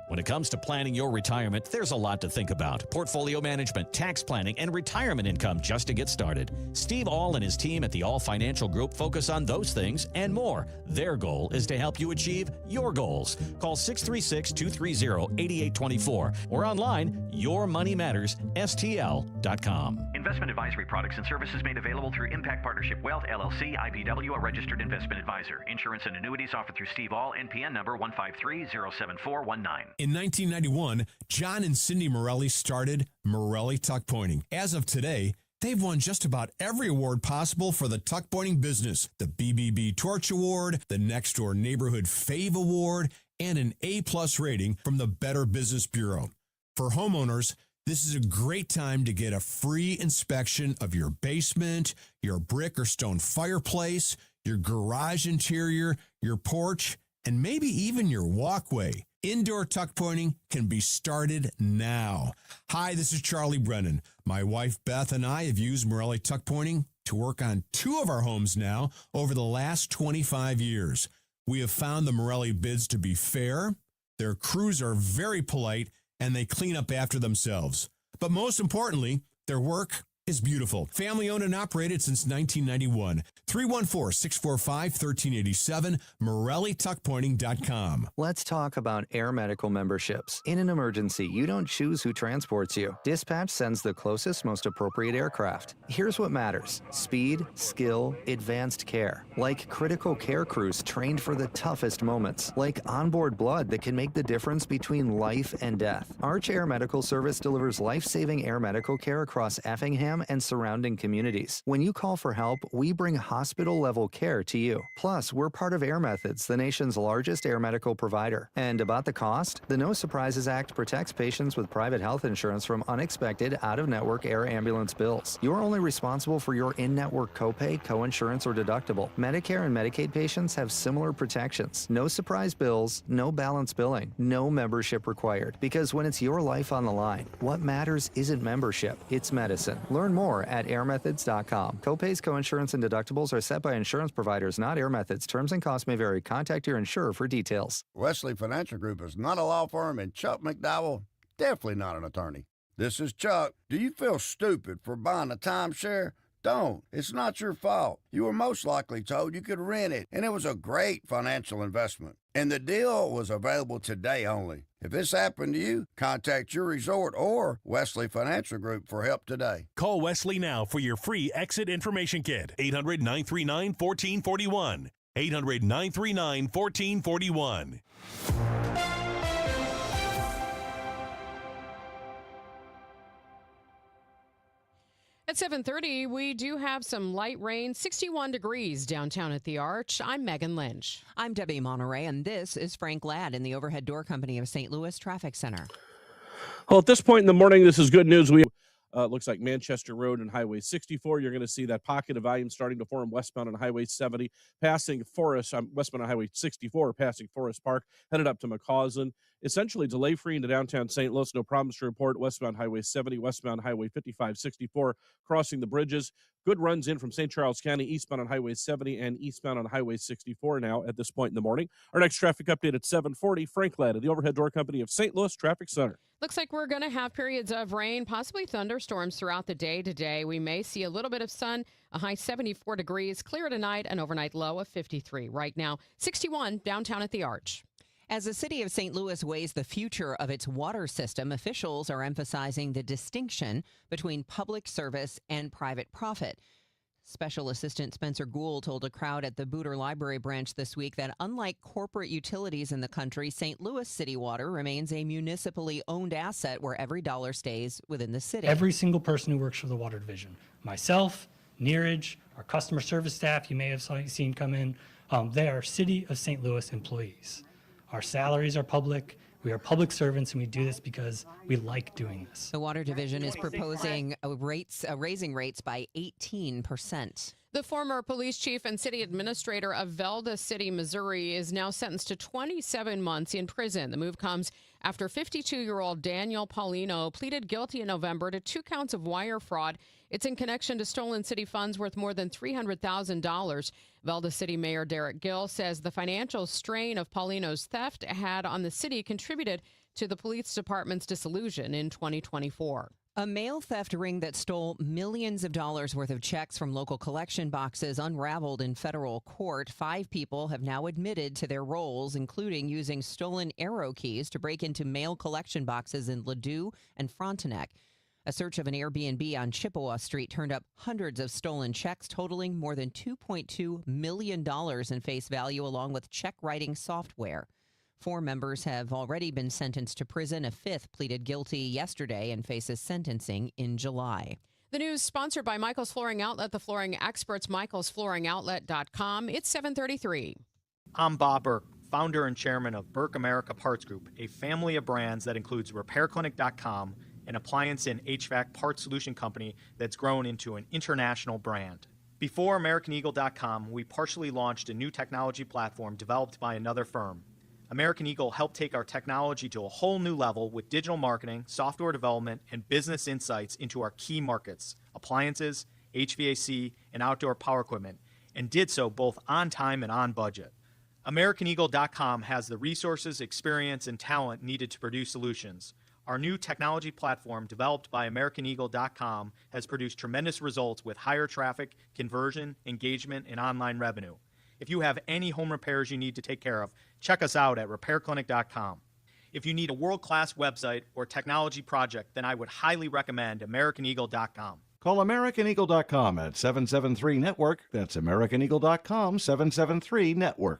When it comes to planning your retirement, there's a lot to think about. Portfolio management, tax planning, and retirement income just to get started. Steve All and his team at the All Financial Group focus on those things and more. Their goal is to help you achieve your goals. Call 636-230-8824 or online, yourmoneymattersstl.com. Investment advisory products and services made available through Impact Partnership Wealth, LLC, IBW, a registered investment advisor. Insurance and annuities offered through Steve All, NPN number 153-07419. In 1991, John and Cindy Morelli started Morelli Tuck Pointing. As of today, they've won just about every award possible for the tuck pointing business. The BBB Torch Award, the Next Door Neighborhood Fave Award, and an A+ rating from the Better Business Bureau. For homeowners, this is a great time to get a free inspection of your basement, your brick or stone fireplace, your garage interior, your porch, and maybe even your walkway. Indoor tuck pointing can be started now. Hi, this is Charlie Brennan. My wife Beth and I have used Morelli Tuck Pointing to work on 2 of our homes now over the last 25 years. We have found the Morelli bids to be fair. Their crews are very polite, and they clean up after themselves. But most importantly, their work is beautiful. Family owned and operated since 1991. 314-645-1387, MorelliTuckPointing.com. Let's talk about Air Medical memberships. In an emergency, you don't choose who transports you. Dispatch sends the closest, most appropriate aircraft. Here's what matters: speed, skill, advanced care. Like critical care crews trained for the toughest moments. Like onboard blood that can make the difference between life and death. Arch Air Medical Service delivers life-saving air medical care across Effingham and surrounding communities. When you call for help, we bring hospital-level care to you. Plus, we're part of Air Methods, the nation's largest air medical provider. And about the cost, the No Surprises Act protects patients with private health insurance from unexpected out-of-network air ambulance bills. You're only responsible for your in-network copay, coinsurance, or deductible. Medicare and Medicaid patients have similar protections. No surprise bills, no balance billing, no membership required. Because when it's your life on the line, what matters isn't membership, it's medicine. Learn more at airmethods.com. Copays, coinsurance, and deductibles are set by insurance providers, not Air Methods. Terms and costs may vary. Contact your insurer for details. Wesley Financial Group is not a law firm, and Chuck McDowell, definitely not an attorney. This is Chuck. Do you feel stupid for buying a timeshare? Don't. It's not your fault. You were most likely told you could rent it, and it was a great financial investment. And the deal was available today only. If this happened to you, contact your resort or Wesley Financial Group for help today. Call Wesley now for your free exit information kit. 800-939-1441. 800-939-1441. At 7:30, we do have some light rain, 61 degrees downtown at the Arch. I'm Megan Lynch. I'm Debbie Monterey, and this is Frank Ladd in the Overhead Door Company of St. Louis Traffic Center. Well, at this point in the morning, this is good news. We looks like Manchester Road and Highway 64. You're going to see that pocket of volume starting to form westbound on Highway 70, passing Forest, westbound on Highway 64, passing Forest Park, headed up to McCausland. Essentially delay-free into downtown St. Louis. No problems to report. Westbound Highway 70, westbound Highway 55, 64, crossing the bridges. Good runs in from St. Charles County, eastbound on Highway 70 and eastbound on Highway 64 now at this point in the morning. Our next traffic update at 7:40. Frank Ladd of the Overhead Door Company of St. Louis Traffic Center. Looks like we're going to have periods of rain, possibly thunderstorms throughout the day today. We may see a little bit of sun, a high 74 degrees, clear tonight, an overnight low of 53. Right now, 61 downtown at the Arch. As the city of St. Louis weighs the future of its water system, officials are emphasizing the distinction between public service and private profit. Special Assistant Spencer Gould told a crowd at the Booter Library branch this week that unlike corporate utilities in the country, St. Louis City Water remains a municipally owned asset where every dollar stays within the city. Every single person who works for the water division, myself, Neeraj, our customer service staff you may have seen come in, they are City of St. Louis employees. Our salaries are public. We are public servants, and we do this because we like doing this. The Water Division is proposing raising rates by 18%. The former police chief and city administrator of Velda City, Missouri, is now sentenced to 27 months in prison. The move comes after 52-year-old Daniel Paulino pleaded guilty in November to 2 counts of wire fraud. It's in connection to stolen city funds worth more than $300,000. Velda City Mayor Derek Gill says the financial strain of Paulino's theft had on the city contributed to the police department's dissolution in 2024. A mail theft ring that stole millions of dollars worth of checks from local collection boxes unraveled in federal court. 5 people have now admitted to their roles, including using stolen arrow keys to break into mail collection boxes in Ladue and Frontenac. A search of an Airbnb on Chippewa Street turned up hundreds of stolen checks totaling more than $2.2 million in face value, along with check writing software. 4 members have already been sentenced to prison. A 5th pleaded guilty yesterday and faces sentencing in July. The news sponsored by Michael's Flooring Outlet, the flooring experts, michaelsflooringoutlet.com. It's 7:33. I'm Bob Burke, founder and chairman of Burke America Parts Group, a family of brands that includes RepairClinic.com, an appliance and HVAC parts solution company that's grown into an international brand. Before AmericanEagle.com, we partially launched a new technology platform developed by another firm. American Eagle helped take our technology to a whole new level with digital marketing, software development, and business insights into our key markets, appliances, HVAC, and outdoor power equipment, and did so both on time and on budget. AmericanEagle.com has the resources, experience, and talent needed to produce solutions. Our new technology platform, developed by AmericanEagle.com, has produced tremendous results with higher traffic, conversion, engagement, and online revenue. If you have any home repairs you need to take care of, check us out at RepairClinic.com. If you need a world-class website or technology project, then I would highly recommend AmericanEagle.com. Call AmericanEagle.com at 773-NETWORK. That's AmericanEagle.com, 773-NETWORK.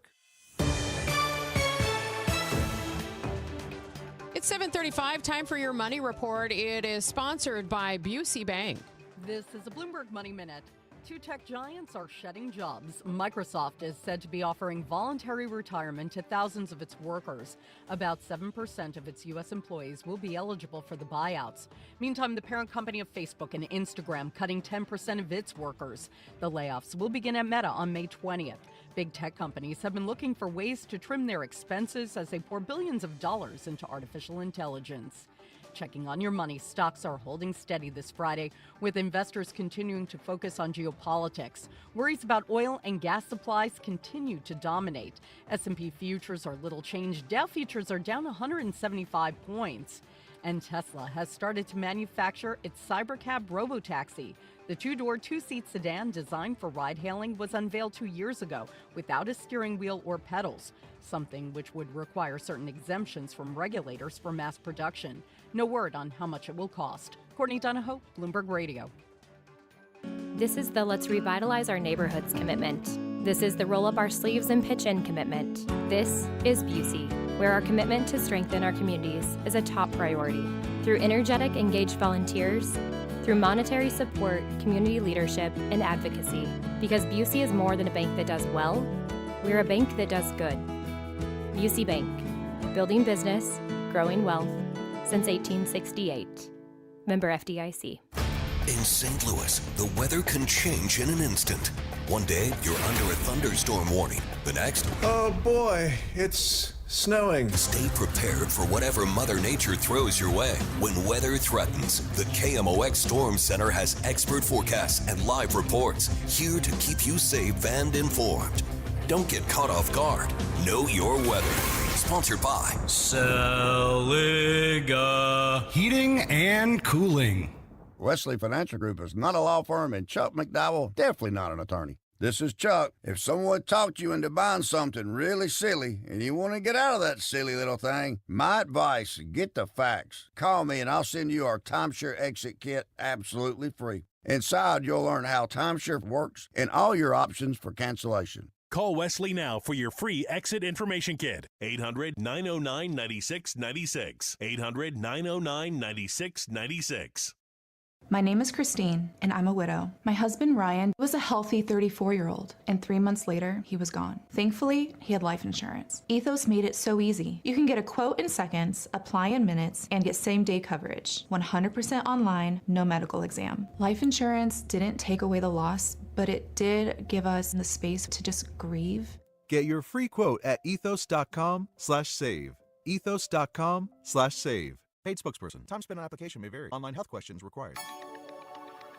It's 7:35. Time for your money report. It is sponsored by Busey Bank. This is a Bloomberg Money Minute. Two tech giants are shedding jobs. Microsoft is said to be offering voluntary retirement to thousands of its workers. About 7% of its U.S. employees will be eligible for the buyouts. Meantime, the parent company of Facebook and Instagram cutting 10% of its workers. The layoffs will begin at Meta on May 20th. Big tech companies have been looking for ways to trim their expenses as they pour billions of dollars into artificial intelligence. Checking on your money, stocks are holding steady this Friday, with investors continuing to focus on geopolitics. Worries about oil and gas supplies continue to dominate. S&P futures are little changed. Dow futures are down 175 points. And Tesla has started to manufacture its Cybercab robotaxi. The two-door, two-seat sedan designed for ride-hailing was unveiled 2 years ago without a steering wheel or pedals, something which would require certain exemptions from regulators for mass production. No word on how much it will cost. Courtney Donahoe, Bloomberg Radio. This is the Let's Revitalize Our Neighborhoods commitment. This is the Roll Up Our Sleeves and Pitch In commitment. This is Busey, where our commitment to strengthen our communities is a top priority. Through energetic, engaged volunteers, through monetary support, community leadership, and advocacy. Because Busey is more than a bank that does well, we're a bank that does good. Busey Bank, building business, growing wealth, since 1868. Member FDIC. In St. Louis, the weather can change in an instant. One day, you're under a thunderstorm warning. The next, oh boy, it's snowing. Stay prepared for whatever Mother Nature throws your way. When weather threatens, the KMOX Storm Center has expert forecasts and live reports here to keep you safe and informed. Don't get caught off guard. Know your weather. Sponsored by Seliga Heating and Cooling. Wesley Financial Group is not a law firm, and Chuck McDowell, definitely not an attorney. This is Chuck. If someone talked you into buying something really silly and you want to get out of that silly little thing, my advice, get the facts. Call me and I'll send you our timeshare exit kit absolutely free. Inside, you'll learn how timeshare works and all your options for cancellation. Call Wesley now for your free exit information kit. 800-909-9696. 800-909-9696. My name is Christine, and I'm a widow. My husband, Ryan, was a healthy 34-year-old, and 3 months later, he was gone. Thankfully, he had life insurance. Ethos made it so easy. You can get a quote in seconds, apply in minutes, and get same-day coverage. 100% online, no medical exam. Life insurance didn't take away the loss, but it did give us the space to just grieve. Get your free quote at ethos.com/save. Ethos.com/save. Paid spokesperson. Time spent on application may vary. Online health questions required.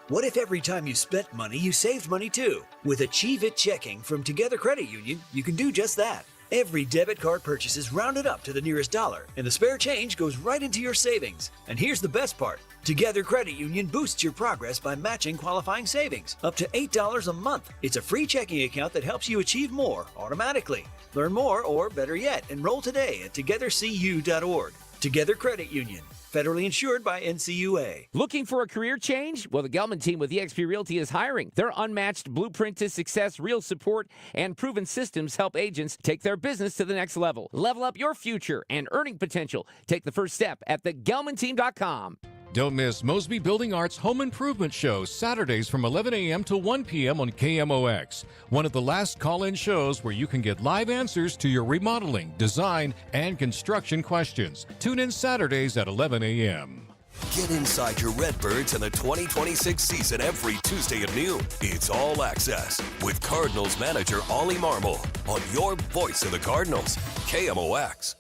What if every time you spent money, you saved money too? With Achieve It Checking from Together Credit Union, you can do just that. Every debit card purchase is rounded up to the nearest dollar, and the spare change goes right into your savings. And here's the best part. Together Credit Union boosts your progress by matching qualifying savings up to $8 a month. It's a free checking account that helps you achieve more automatically. Learn more, or better yet, enroll today at togethercu.org. Together Credit Union, federally insured by NCUA. Looking for a career change? Well, the Gelman team with eXp Realty is hiring. Their unmatched blueprint to success, real support, and proven systems help agents take their business to the next level. Level up your future and earning potential. Take the first step at thegelmanteam.com. Don't miss Mosby Building Arts Home Improvement Show, Saturdays from 11 a.m. to 1 p.m. on KMOX. One of the last call-in shows where you can get live answers to your remodeling, design, and construction questions. Tune in Saturdays at 11 a.m. Get inside your Redbirds in the 2026 season every Tuesday at noon. It's All Access with Cardinals manager Ollie Marmol on your voice of the Cardinals, KMOX.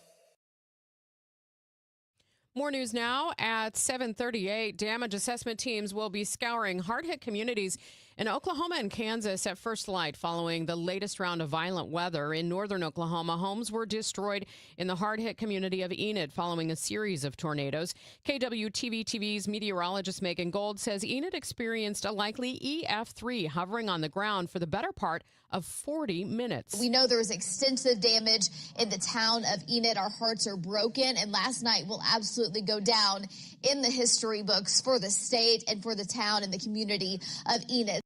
More news now at 7:38. Damage assessment teams will be scouring hard-hit communities in Oklahoma and Kansas at first light following the latest round of violent weather. In northern Oklahoma, homes were destroyed in the hard-hit community of Enid following a series of tornadoes. KWTV-TV's meteorologist Megan Gold says Enid experienced a likely EF3 hovering on the ground for the better part of 40 minutes. We know there was extensive damage in the town of Enid. Our hearts are broken, and last night will absolutely go down in the history books for the state and for the town and the community of Enid.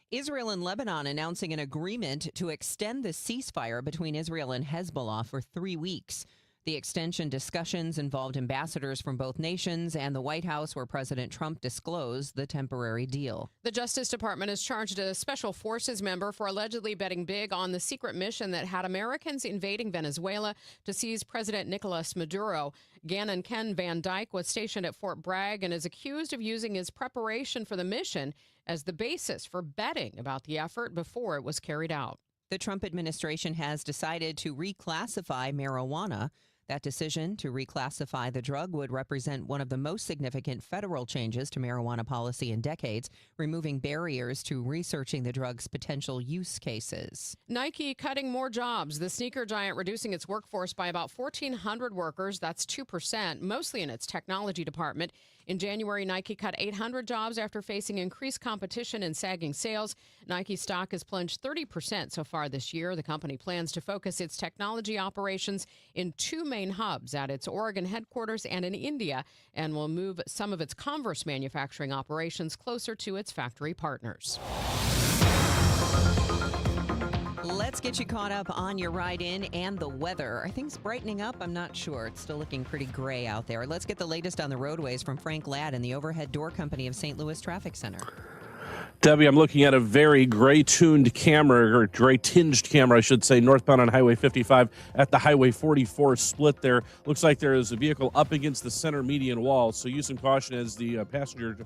Israel and Lebanon announcing an agreement to extend the ceasefire between Israel and Hezbollah for 3 weeks. The extension discussions involved ambassadors from both nations and the White House, where President Trump disclosed the temporary deal. The Justice Department has charged a special forces member for allegedly betting big on the secret mission that had Americans invading Venezuela to seize President Nicolas Maduro. Gannon Ken Van Dyke was stationed at Fort Bragg and is accused of using his preparation for the mission as the basis for betting about the effort before it was carried out. The Trump administration has decided to reclassify marijuana. That decision to reclassify the drug would represent one of the most significant federal changes to marijuana policy in decades, removing barriers to researching the drug's potential use cases. Nike cutting more jobs. The sneaker giant reducing its workforce by about 1,400 workers. That's 2%, mostly in its technology department. In January, Nike cut 800 jobs after facing increased competition and sagging sales. Nike stock has plunged 30% so far this year. The company plans to focus its technology operations in 2 main hubs at its Oregon headquarters and in India, and will move some of its Converse manufacturing operations closer to its factory partners. Let's get you caught up on your ride in and the weather. Are things brightening up? I'm not sure. It's still looking pretty gray out there. Let's get the latest on the roadways from Frank Ladd in the Overhead Door Company of St. Louis Traffic Center. Debbie, I'm looking at a very gray-tuned camera, or gray-tinged camera, I should say, northbound on Highway 55 at the Highway 44 split there. Looks like there is a vehicle up against the center median wall, so use some caution as the passenger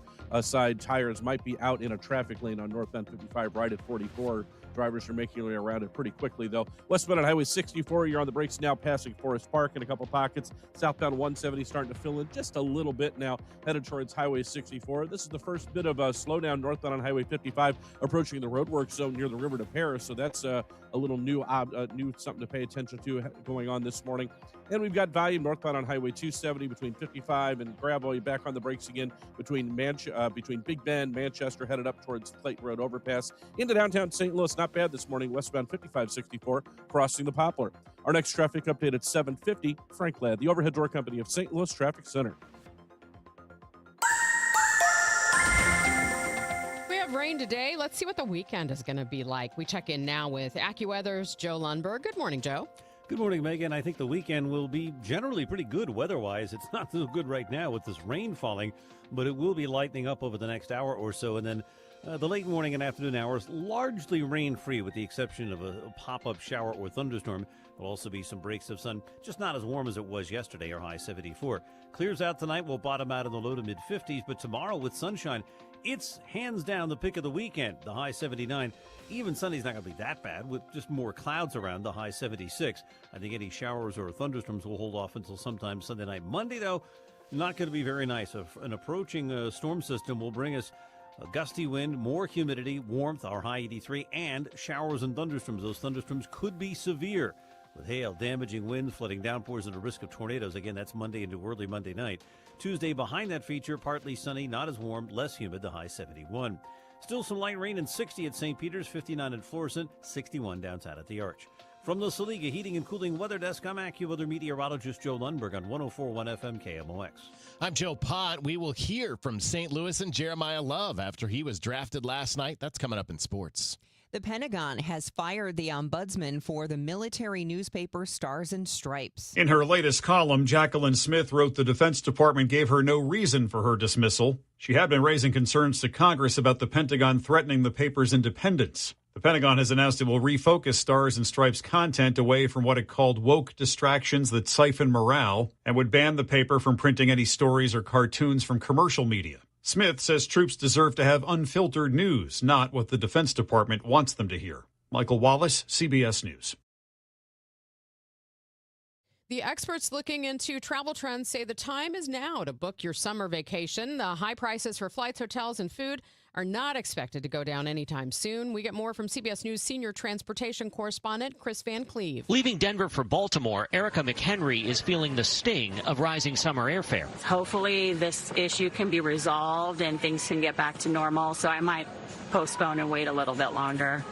side tires might be out in a traffic lane on northbound 55 right at 44. Drivers are making their way around it pretty quickly, though. Westbound on Highway 64, you're on the brakes now, passing Forest Park in a couple pockets. Southbound 170 starting to fill in just a little bit now, headed towards Highway 64. This is the first bit of a slowdown northbound on Highway 55, approaching the roadwork zone near the river to Paris. So that's a little new something to pay attention to going on this morning. And we've got volume northbound on Highway 270 between 55 and Gravel. You're back on the brakes again between Big Bend, Manchester, headed up towards Clayton Road overpass into downtown St. Louis. Not bad this morning, westbound 5564, crossing the Poplar. Our next traffic update at 7:50. Frank Ladd, the Overhead Door Company of St. Louis Traffic Center. We have rain today. Let's see what the weekend is going to be like. We check in now with AccuWeather's Joe Lundberg. Good morning, Joe. Good morning, Megan. I think the weekend will be generally pretty good weather-wise. It's not so good right now with this rain falling, but it will be lightening up over the next hour or so. And then the late morning and afternoon hours, largely rain-free with the exception of a pop-up shower or thunderstorm. There'll also be some breaks of sun, just not as warm as it was yesterday, our high 74. Clears out tonight, we'll bottom out in the low to mid-50s, but tomorrow with sunshine, it's hands down the pick of the weekend, the high 79. Even Sunday's not going to be that bad with just more clouds around, the high 76. I think any showers or thunderstorms will hold off until sometime Sunday night. Monday, though, not going to be very nice. An approaching storm system will bring us a gusty wind, more humidity, warmth, our high 83, and showers and thunderstorms. Those thunderstorms could be severe with hail, damaging winds, flooding downpours, and a risk of tornadoes. Again, that's Monday into early Monday night. Tuesday, behind that feature, partly sunny, not as warm, less humid, the high 71. Still some light rain and 60 at St. Peter's, 59 at Florissant, 61 downtown at the Arch. From the Saliga Heating and Cooling Weather Desk, I'm AccuWeather meteorologist Joe Lundberg on 104.1 FM KMOX. I'm Joe Pott. We will hear from St. Louis and Jeremiah Love after he was drafted last night. That's coming up in sports. The Pentagon has fired the ombudsman for the military newspaper Stars and Stripes. In her latest column, Jacqueline Smith wrote the Defense Department gave her no reason for her dismissal. She had been raising concerns to Congress about the Pentagon threatening the paper's independence. The Pentagon has announced it will refocus Stars and Stripes content away from what it called woke distractions that siphon morale and would ban the paper from printing any stories or cartoons from commercial media. Smith says troops deserve to have unfiltered news, not what the Defense Department wants them to hear. Michael Wallace, CBS News. The experts looking into travel trends say the time is now to book your summer vacation. The high prices for flights, hotels, and food are not expected to go down anytime soon. We get more from CBS News senior transportation correspondent Chris Van Cleve. Leaving Denver for Baltimore, Erica McHenry is feeling the sting of rising summer airfare. Hopefully this issue can be resolved and things can get back to normal, so I might postpone and wait a little bit longer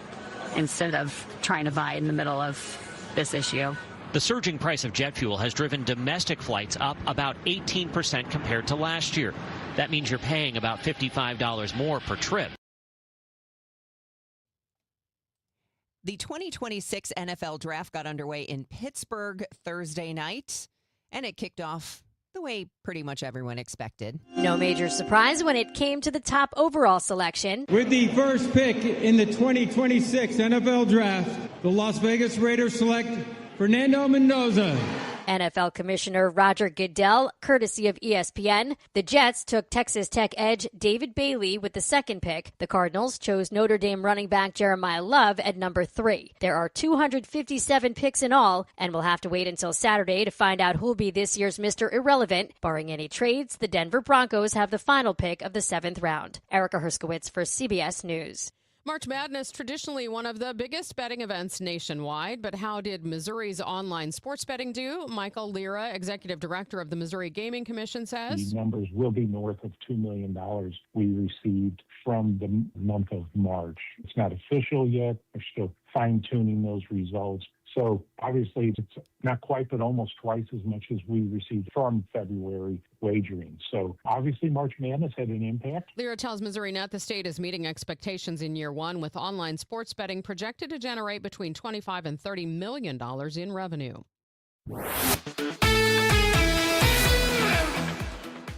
instead of trying to buy in the middle of this issue. The surging price of jet fuel has driven domestic flights up about 18% compared to last year. That means you're paying about $55 more per trip. The 2026 NFL Draft got underway in Pittsburgh Thursday night, and it kicked off the way pretty much everyone expected. No major surprise when it came to the top overall selection. With the first pick in the 2026 NFL Draft, the Las Vegas Raiders select Fernando Mendoza. NFL Commissioner Roger Goodell, courtesy of ESPN. The Jets took Texas Tech edge David Bailey with the second pick. The Cardinals chose Notre Dame running back Jeremiah Love at number 3. There are 257 picks in all, and we'll have to wait until Saturday to find out who'll be this year's Mr. Irrelevant. Barring any trades, the Denver Broncos have the final pick of the 7th round. Erica Herskowitz for CBS News. March Madness, traditionally one of the biggest betting events nationwide, but how did Missouri's online sports betting do? Michael Lira, executive director of the Missouri Gaming Commission, says the numbers will be north of $2 million we received from the month of March. It's not official yet. We're still fine-tuning those results. So obviously it's not quite, but almost twice as much as we received from February wagering. So obviously March Madness had an impact. Lira tells Missouri Net the state is meeting expectations in year one, with online sports betting projected to generate between $25 and $30 million in revenue.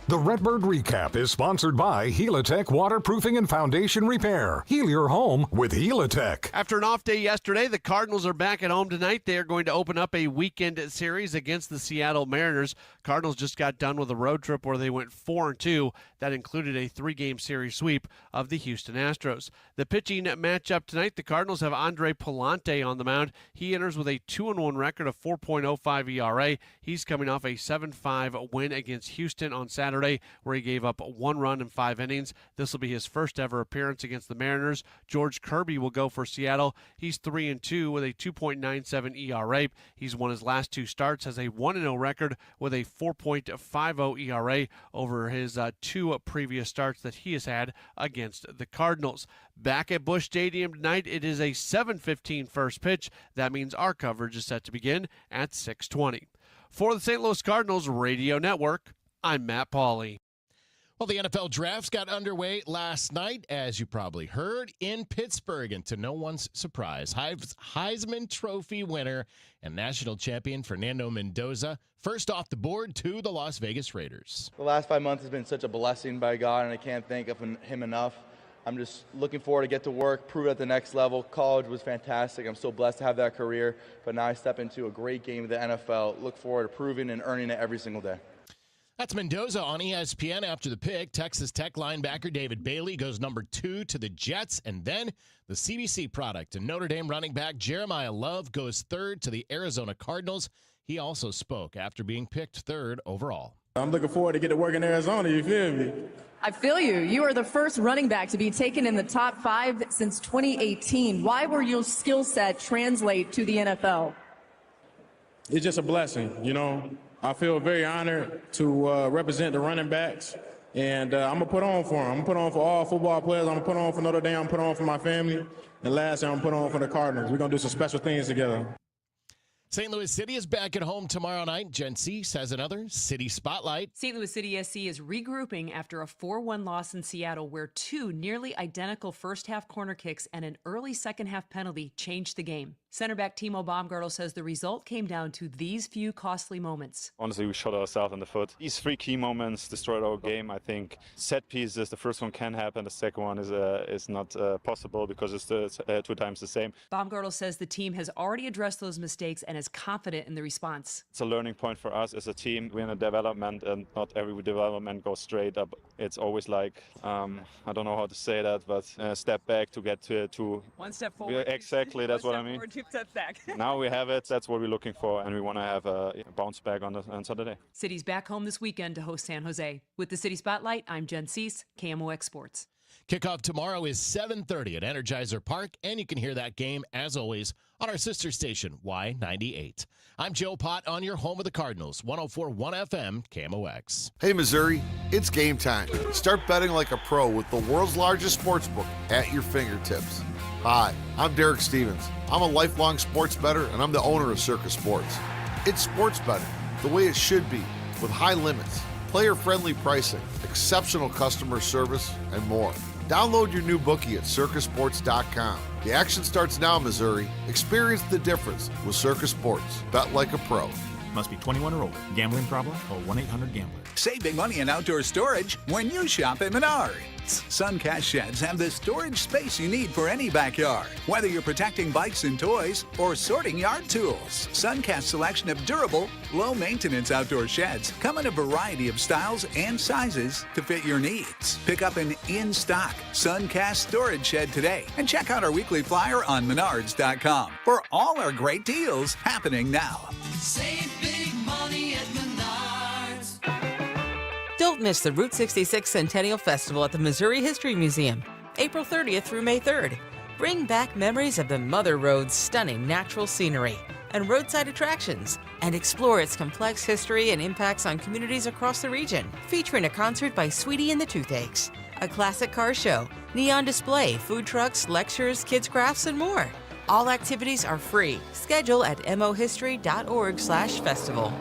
The Redbird Recap is sponsored by Helitech Waterproofing and Foundation Repair. Heal your home with Helitech. After an off day yesterday, the Cardinals are back at home tonight. They are going to open up a weekend series against the Seattle Mariners. Cardinals just got done with a road trip where they went 4-2. That included a 3-game series sweep of the Houston Astros. The pitching matchup tonight, the Cardinals have Andre Pallante on the mound. He enters with a 2-1 record of 4.05 ERA. He's coming off a 7-5 win against Houston on Saturday, where he gave up 1 run in 5 innings. This will be his first ever appearance against the Mariners. George Kirby will go for Seattle. He's 3-2 with a 2.97 ERA. He's won his last 2 starts, has a 1-0 record with a 4.50 ERA over his 2 previous starts that he has had against the Cardinals. Back at Busch Stadium tonight, it is a 7:15 first pitch. That means our coverage is set to begin at 6:20. For the St. Louis Cardinals Radio Network, I'm Matt Pauley. Well, the NFL drafts got underway last night, as you probably heard, in Pittsburgh. And to no one's surprise, Heisman Trophy winner and national champion Fernando Mendoza first off the board to the Las Vegas Raiders. The last 5 months has been such a blessing by God, and I can't thank him enough. I'm just looking forward to get to work, prove at the next level. College was fantastic. I'm so blessed to have that career. But now I step into a great game of the NFL. Look forward to proving and earning it every single day. That's Mendoza on ESPN after the pick. Texas Tech linebacker David Bailey goes number 2 to the Jets. And then the CBC product and Notre Dame running back Jeremiah Love goes 3rd to the Arizona Cardinals. He also spoke after being picked 3rd overall. I'm looking forward to get to work in Arizona, you feel me? I feel you. You are the first running back to be taken in the top 5 since 2018. Why will your skill set translate to the NFL? It's just a blessing, you know. I feel very honored to represent the running backs, and I'm going to put on for them. I'm going to put on for all football players. I'm going to put on for Notre Dame. I'm going to put on for my family. And lastly, I'm going to put on for the Cardinals. We're going to do some special things together. St. Louis City is back at home tomorrow night. Jen Cease has another City Spotlight. St. Louis City SC is regrouping after a 4-1 loss in Seattle, where 2 nearly identical first-half corner kicks and an early second-half penalty changed the game. Center back Timo Baumgartel says the result came down to these few costly moments. Honestly, we shot ourselves in the foot. These 3 key moments destroyed our game. I think set pieces, the first one can happen, the second one is not possible because it's 2 times the same. Baumgartel says the team has already addressed those mistakes and is confident in the response. It's a learning point for us as a team. We're in a development, and not every development goes straight up. It's always like, I don't know how to say that, but step back to get to 1 step forward. Exactly, that's what I mean. chipped up back. Now we have it. That's what we're looking for, and we want to have a bounce back on Saturday. City's back home this weekend to host San Jose. With the City Spotlight, I'm Jen Cease, KMOX Sports. Kickoff tomorrow is 7:30 at Energizer Park, and you can hear that game, as always, on our sister station, Y98. I'm Joe Pott on your home of the Cardinals, 104.1 FM, KMOX. Hey, Missouri, it's game time. Start betting like a pro with the world's largest sportsbook at your fingertips. Hi, I'm Derek Stevens. I'm a lifelong sports bettor, and I'm the owner of Circus Sports. It's sports betting the way it should be, with high limits, player-friendly pricing, exceptional customer service, and more. Download your new bookie at circusports.com. The action starts now, Missouri. Experience the difference with Circus Sports. Bet like a pro. Must be 21 or older. Gambling problem? Call 1-800-GAMBLER. Save big money in outdoor storage when you shop at Menards. Suncast sheds have the storage space you need for any backyard. Whether you're protecting bikes and toys or sorting yard tools, Suncast's selection of durable, low-maintenance outdoor sheds come in a variety of styles and sizes to fit your needs. Pick up an in-stock Suncast storage shed today and check out our weekly flyer on Menards.com for all our great deals happening now. Save big money at Menards. Don't miss the Route 66 Centennial Festival at the Missouri History Museum, April 30th through May 3rd. Bring back memories of the Mother Road's stunning natural scenery and roadside attractions, and explore its complex history and impacts on communities across the region. Featuring a concert by Sweetie and the Toothaches, a classic car show, neon display, food trucks, lectures, kids crafts, and more. All activities are free. Schedule at mohistory.org/festival.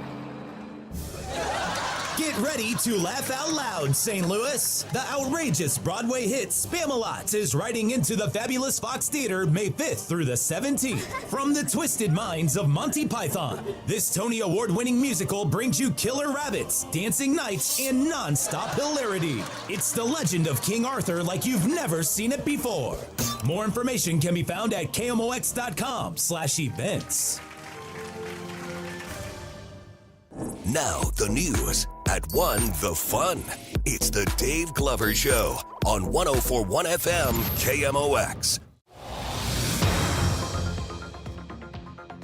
Get ready to laugh out loud, St. Louis. The outrageous Broadway hit Spam-A-Lot is riding into the fabulous Fox Theater May 5th through the 17th. From the twisted minds of Monty Python, this Tony Award-winning musical brings you killer rabbits, dancing knights, and non-stop hilarity. It's the legend of King Arthur like you've never seen it before. More information can be found at KMOX.com/events. Now the news. At 1, the fun. It's the Dave Glover Show on 104.1 FM KMOX.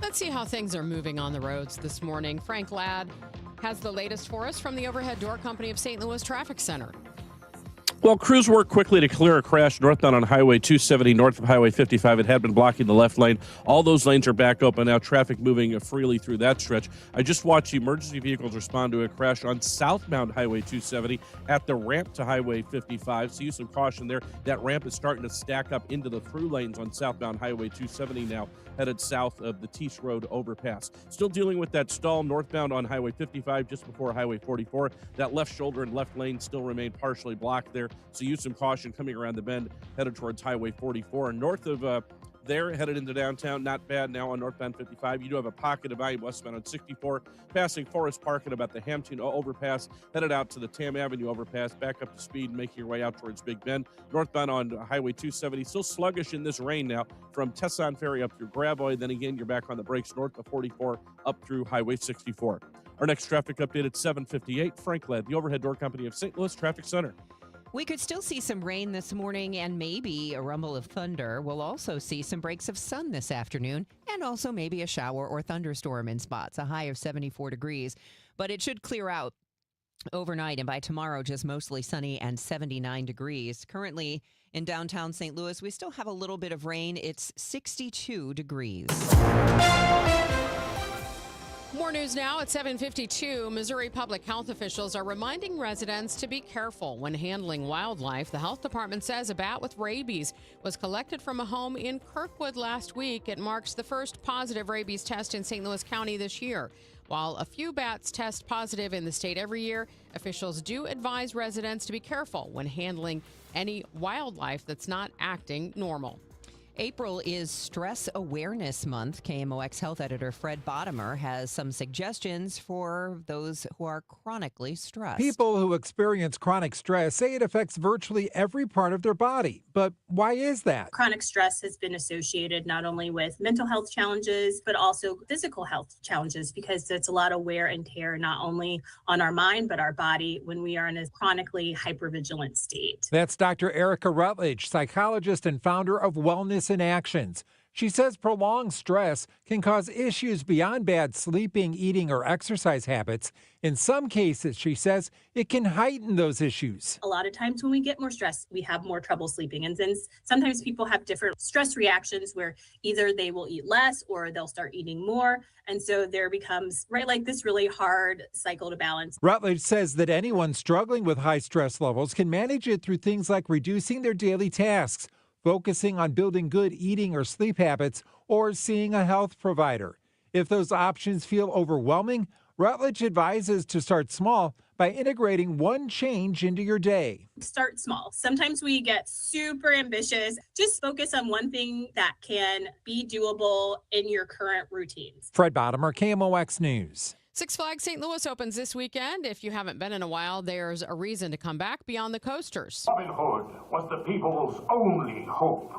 Let's see how things are moving on the roads this morning. Frank Ladd has the latest for us from the Overhead Door Company of St. Louis Traffic Center. Well, crews worked quickly to clear a crash northbound on Highway 270 north of Highway 55. It had been blocking the left lane. All those lanes are back open now, traffic moving freely through that stretch. I just watched emergency vehicles respond to a crash on southbound Highway 270 at the ramp to Highway 55. So use some caution there. That ramp is starting to stack up into the through lanes on southbound Highway 270 now, headed south of the Tees Road overpass. Still dealing with that stall northbound on Highway 55 just before Highway 44. That left shoulder and left lane still remain partially blocked there. So use some caution coming around the bend, headed towards Highway 44. North of there, headed into downtown, not bad now on northbound 55. You do have a pocket of volume westbound on 64, passing Forest Park at about the Hampton overpass, headed out to the Tam Avenue overpass, back up to speed, making your way out towards Big Bend. Northbound on Highway 270, still sluggish in this rain now, from Tesson Ferry up through Gravois. Then again, you're back on the brakes north of 44 up through Highway 64. Our next traffic update at 7:58. Frank Ladd, the Overhead Door Company of St. Louis Traffic Center. We could still see some rain this morning and maybe a rumble of thunder. We'll also see some breaks of sun this afternoon and also maybe a shower or thunderstorm in spots, a high of 74 degrees. But it should clear out overnight, and by tomorrow, just mostly sunny and 79 degrees. Currently in downtown St. Louis, we still have a little bit of rain. It's 62 degrees. More news now at 7:52. Missouri public health officials are reminding residents to be careful when handling wildlife. The health department says a bat with rabies was collected from a home in Kirkwood last week. It marks the first positive rabies test in St. Louis County this year. While a few bats test positive in the state every year, officials do advise residents to be careful when handling any wildlife that's not acting normal. April is Stress Awareness Month. KMOX health editor Fred Bottomer has some suggestions for those who are chronically stressed. People who experience chronic stress say it affects virtually every part of their body. But why is that? Chronic stress has been associated not only with mental health challenges, but also physical health challenges, because it's a lot of wear and tear, not only on our mind, but our body when we are in a chronically hypervigilant state. That's Dr. Erica Rutledge, psychologist and founder of Wellness in Actions. She says prolonged stress can cause issues beyond bad sleeping, eating, or exercise habits. In some cases, she says, it can heighten those issues. A lot of times when we get more stressed, we have more trouble sleeping. And then sometimes people have different stress reactions where either they will eat less or they'll start eating more. And so there becomes, this really hard cycle to balance. Rutledge says that anyone struggling with high stress levels can manage it through things like reducing their daily tasks, focusing on building good eating or sleep habits, or seeing a health provider. If those options feel overwhelming, Rutledge advises to start small by integrating one change into your day. Start small. Sometimes we get super ambitious. Just focus on one thing that can be doable in your current routines. Fred Bottomer, KMOX News. Six Flags St. Louis opens this weekend. If you haven't been in a while, there's a reason to come back beyond the coasters. Robin Hood was the people's only hope.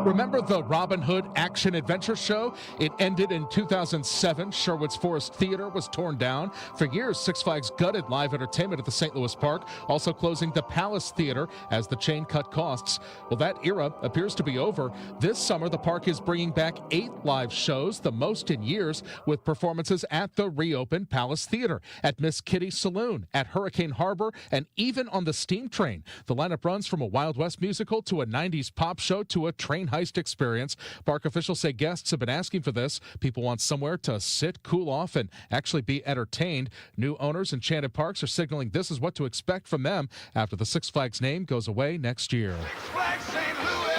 Remember the Robin Hood action adventure show? It ended in 2007. Sherwood's Forest Theater was torn down. For years, Six Flags gutted live entertainment at the St. Louis Park, also closing the Palace Theater as the chain cut costs. Well, that era appears to be over. This summer, the park is bringing back 8 live shows, the most in years, with performances at the reopened Palace Theater, at Miss Kitty's Saloon, at Hurricane Harbor, and even on the Steam Train. The lineup runs from a Wild West musical to a 90s pop show to a train heist experience. Park officials say guests have been asking for this. People want somewhere to sit, cool off, and actually be entertained. New owners Enchanted Parks are signaling this is what to expect from them after the Six Flags name goes away next year. Six Flags St. Louis.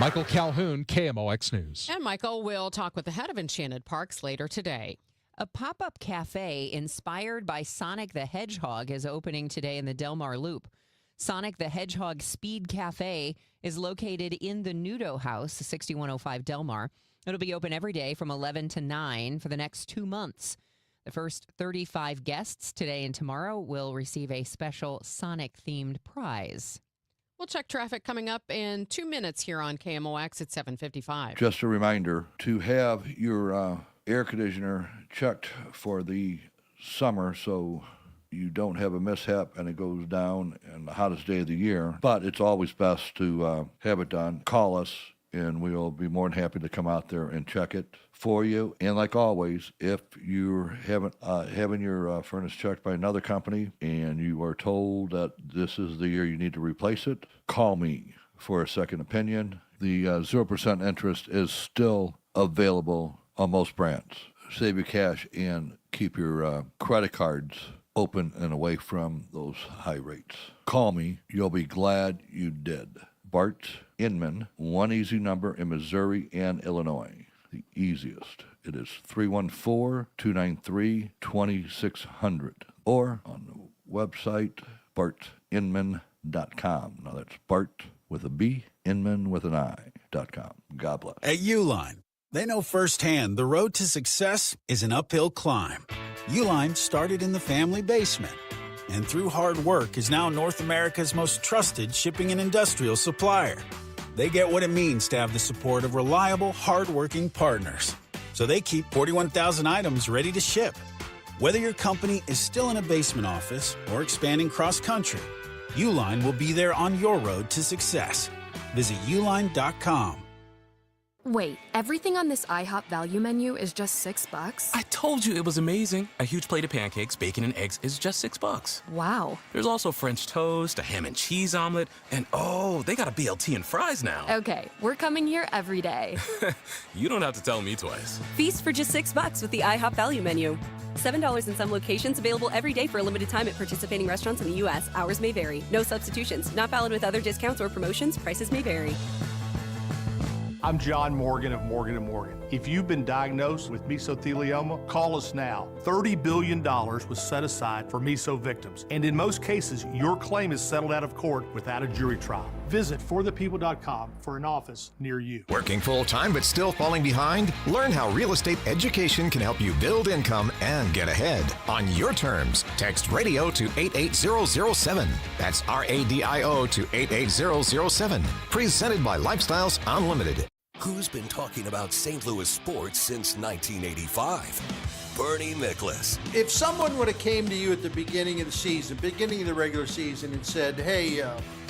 Michael Calhoun, KMOX News. And Michael will talk with the head of Enchanted Parks later today. A pop-up cafe inspired by Sonic the Hedgehog is opening today in the Del Mar Loop. Sonic the Hedgehog Speed Cafe is located in the Nudo House, 6105 Del Mar. It'll be open every day from 11 to 9 for the next 2 months. The first 35 guests today and tomorrow will receive a special Sonic-themed prize. We'll check traffic coming up in 2 minutes here on KMOX at 7:55. Just a reminder to have your air conditioner checked for the summer so you don't have a mishap and it goes down in the hottest day of the year. But it's always best to have it done. Call us and we'll be more than happy to come out there and check it for you. And like always, if you're having your furnace checked by another company and you are told that this is the year you need to replace it, call me for a second opinion. The 0% interest is still available on most brands. Save your cash and keep your credit cards open and away from those high rates. Call me. You'll be glad you did. Bart Inman, one easy number in Missouri and Illinois. The easiest. It is 314-293-2600 or on the website bartinman.com. Now that's Bart with a B, Inman with an I.com. God bless. At Uline, they know firsthand the road to success is an uphill climb. Uline started in the family basement and through hard work is now North America's most trusted shipping and industrial supplier. They get what it means to have the support of reliable, hard-working partners. So they keep 41,000 items ready to ship. Whether your company is still in a basement office or expanding cross-country, Uline will be there on your road to success. Visit uline.com. Wait, everything on this IHOP value menu is just $6? I told you it was amazing. A huge plate of pancakes, bacon, and eggs is just $6. Wow. There's also French toast, a ham and cheese omelet, and oh, they got a BLT and fries now. Okay, we're coming here every day. You don't have to tell me twice. Feast for just $6 with the IHOP value menu. $7 in some locations, available every day for a limited time at participating restaurants in the U.S. Hours may vary. No substitutions. Not valid with other discounts or promotions. Prices may vary. I'm John Morgan of Morgan & Morgan. If you've been diagnosed with mesothelioma, call us now. $30 billion was set aside for meso victims, and in most cases, your claim is settled out of court without a jury trial. Visit forthepeople.com for an office near you. Working full-time but still falling behind? Learn how real estate education can help you build income and get ahead on your terms. Text radio to 88007. That's RADIO to 88007. Presented by Lifestyles Unlimited. Who's been talking about St. Louis sports since 1985? Bernie Miklasz. If someone would have came to you at the beginning of the season, beginning of the regular season, and said, hey,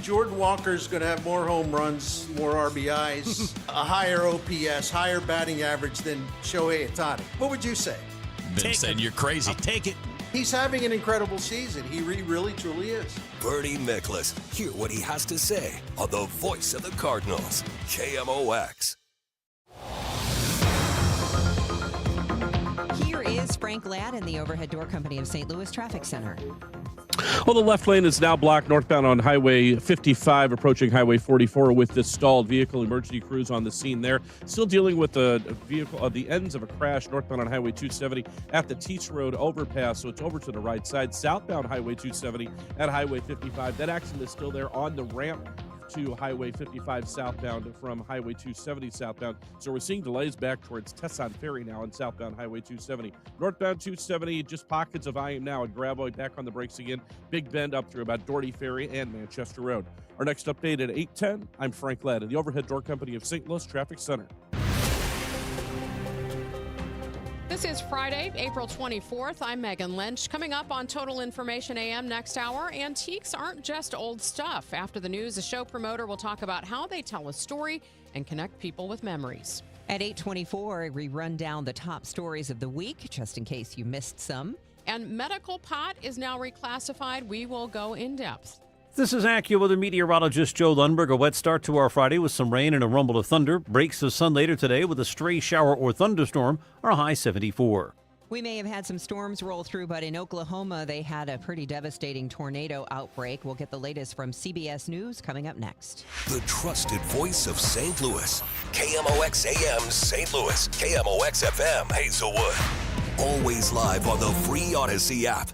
Jordan Walker's going to have more home runs, more RBIs, a higher OPS, higher batting average than Shohei Ohtani, what would you say? Then said you're crazy. I'll take it. He's having an incredible season. He really, truly is. Bernie Miklasz. Hear what he has to say on the voice of the Cardinals, KMOX. Here is Frank Ladd in the Overhead Door Company of St. Louis Traffic Center. Well, the left lane is now blocked northbound on Highway 55, approaching Highway 44 with this stalled vehicle. Emergency crews on the scene there. Still dealing with the vehicle at the ends of a crash northbound on Highway 270 at the Teats Road overpass, so it's over to the right side. Southbound Highway 270 at Highway 55. That accident is still there on the ramp to Highway 55 southbound from Highway 270 southbound. So we're seeing delays back towards Tesson Ferry now on southbound Highway 270. Northbound 270, just pockets of IM now at Gravois, back on the brakes again. Big Bend up through about Doherty Ferry and Manchester Road. Our next update at 8:10. I'm Frank Ladd in the Overhead Door Company of St. Louis Traffic Center. This is Friday, April 24th. I'm Megan Lynch. Coming up on Total Information AM next hour, antiques aren't just old stuff. After the news, a show promoter will talk about how they tell a story and connect people with memories. At 8:24, we run down the top stories of the week, just in case you missed some. And medical pot is now reclassified. We will go in depth. This is AccuWeather meteorologist Joe Lundberg. A wet start to our Friday with some rain and a rumble of thunder. Breaks of sun later today with a stray shower or thunderstorm. Our high 74. We may have had some storms roll through, but in Oklahoma, they had a pretty devastating tornado outbreak. We'll get the latest from CBS News coming up next. The trusted voice of St. Louis. KMOX AM St. Louis. KMOX FM Hazelwood. Always live on the free Odyssey app.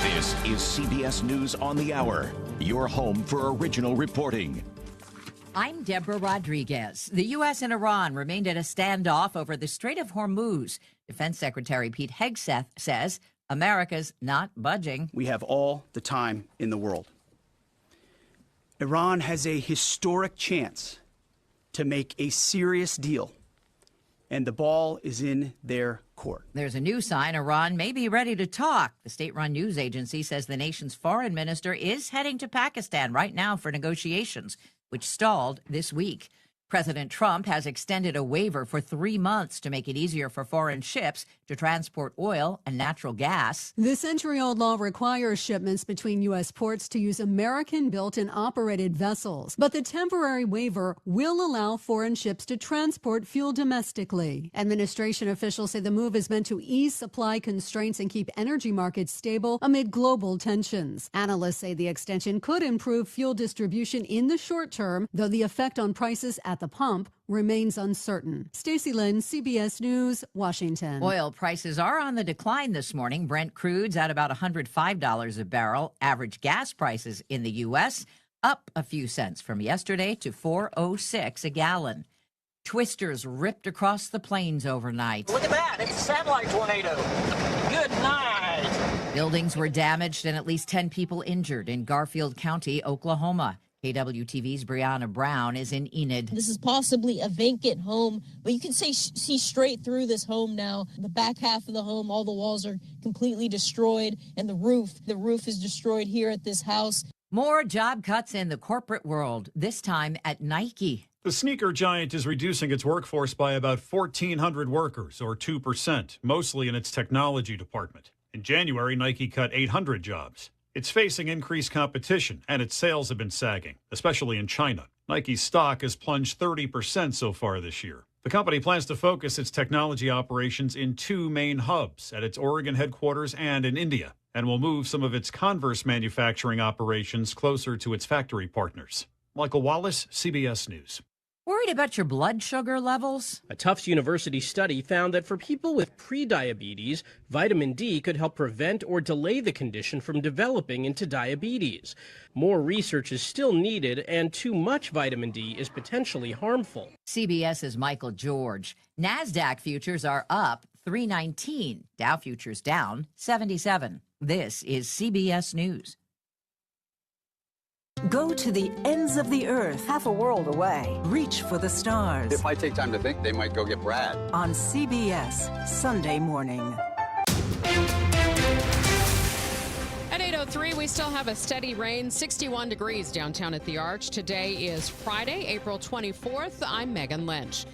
This is CBS News on the Hour, your home for original reporting. I'm Deborah Rodriguez. The U.S. and Iran remained at a standoff over the Strait of Hormuz. Defense Secretary Pete Hegseth says America's not budging. We have all the time in the world. Iran has a historic chance to make a serious deal, and the ball is in their court. There's a new sign Iran may be ready to talk. The state-run news agency says the nation's foreign minister is heading to Pakistan right now for negotiations, which stalled this week. President Trump has extended a waiver for 3 months to make it easier for foreign ships to transport oil and natural gas. The century-old law requires shipments between U.S. ports to use American-built and operated vessels. But the temporary waiver will allow foreign ships to transport fuel domestically. Administration officials say the move is meant to ease supply constraints and keep energy markets stable amid global tensions. Analysts say the extension could improve fuel distribution in the short term, though the effect on prices at the pump remains uncertain. Stacey Lynn, CBS News, Washington. Oil prices are on the decline this morning. Brent crude's at about $105 a barrel. Average gas prices in the U.S. up a few cents from yesterday to $4.06 a gallon. Twisters ripped across the plains overnight. Look at that. It's a satellite tornado. Good night. Buildings were damaged and at least 10 people injured in Garfield County, Oklahoma. KWTV's Brianna Brown is in Enid. This is possibly a vacant home, but you can see straight through this home now. The back half of the home, all the walls are completely destroyed, and the roof is destroyed here at this house. More job cuts in the corporate world, this time at Nike. The sneaker giant is reducing its workforce by about 1,400 workers, or 2%, mostly in its technology department. In January, Nike cut 800 jobs. It's facing increased competition, and its sales have been sagging, especially in China. Nike's stock has plunged 30% so far this year. The company plans to focus its technology operations in 2 main hubs, at its Oregon headquarters and in India, and will move some of its Converse manufacturing operations closer to its factory partners. Michael Wallace, CBS News. Worried about your blood sugar levels? A Tufts University study found that for people with prediabetes, vitamin D could help prevent or delay the condition from developing into diabetes. More research is still needed, and too much vitamin D is potentially harmful. CBS's Michael George. NASDAQ futures are up 319. Dow futures down 77. This is CBS News. Go to the ends of the earth, half a world away. Reach for the stars. It might take time to think. They might go get Brad. On CBS, Sunday morning. At 8:03, we still have a steady rain, 61 degrees downtown at the Arch. Today is Friday, April 24th. I'm Megan Lynch.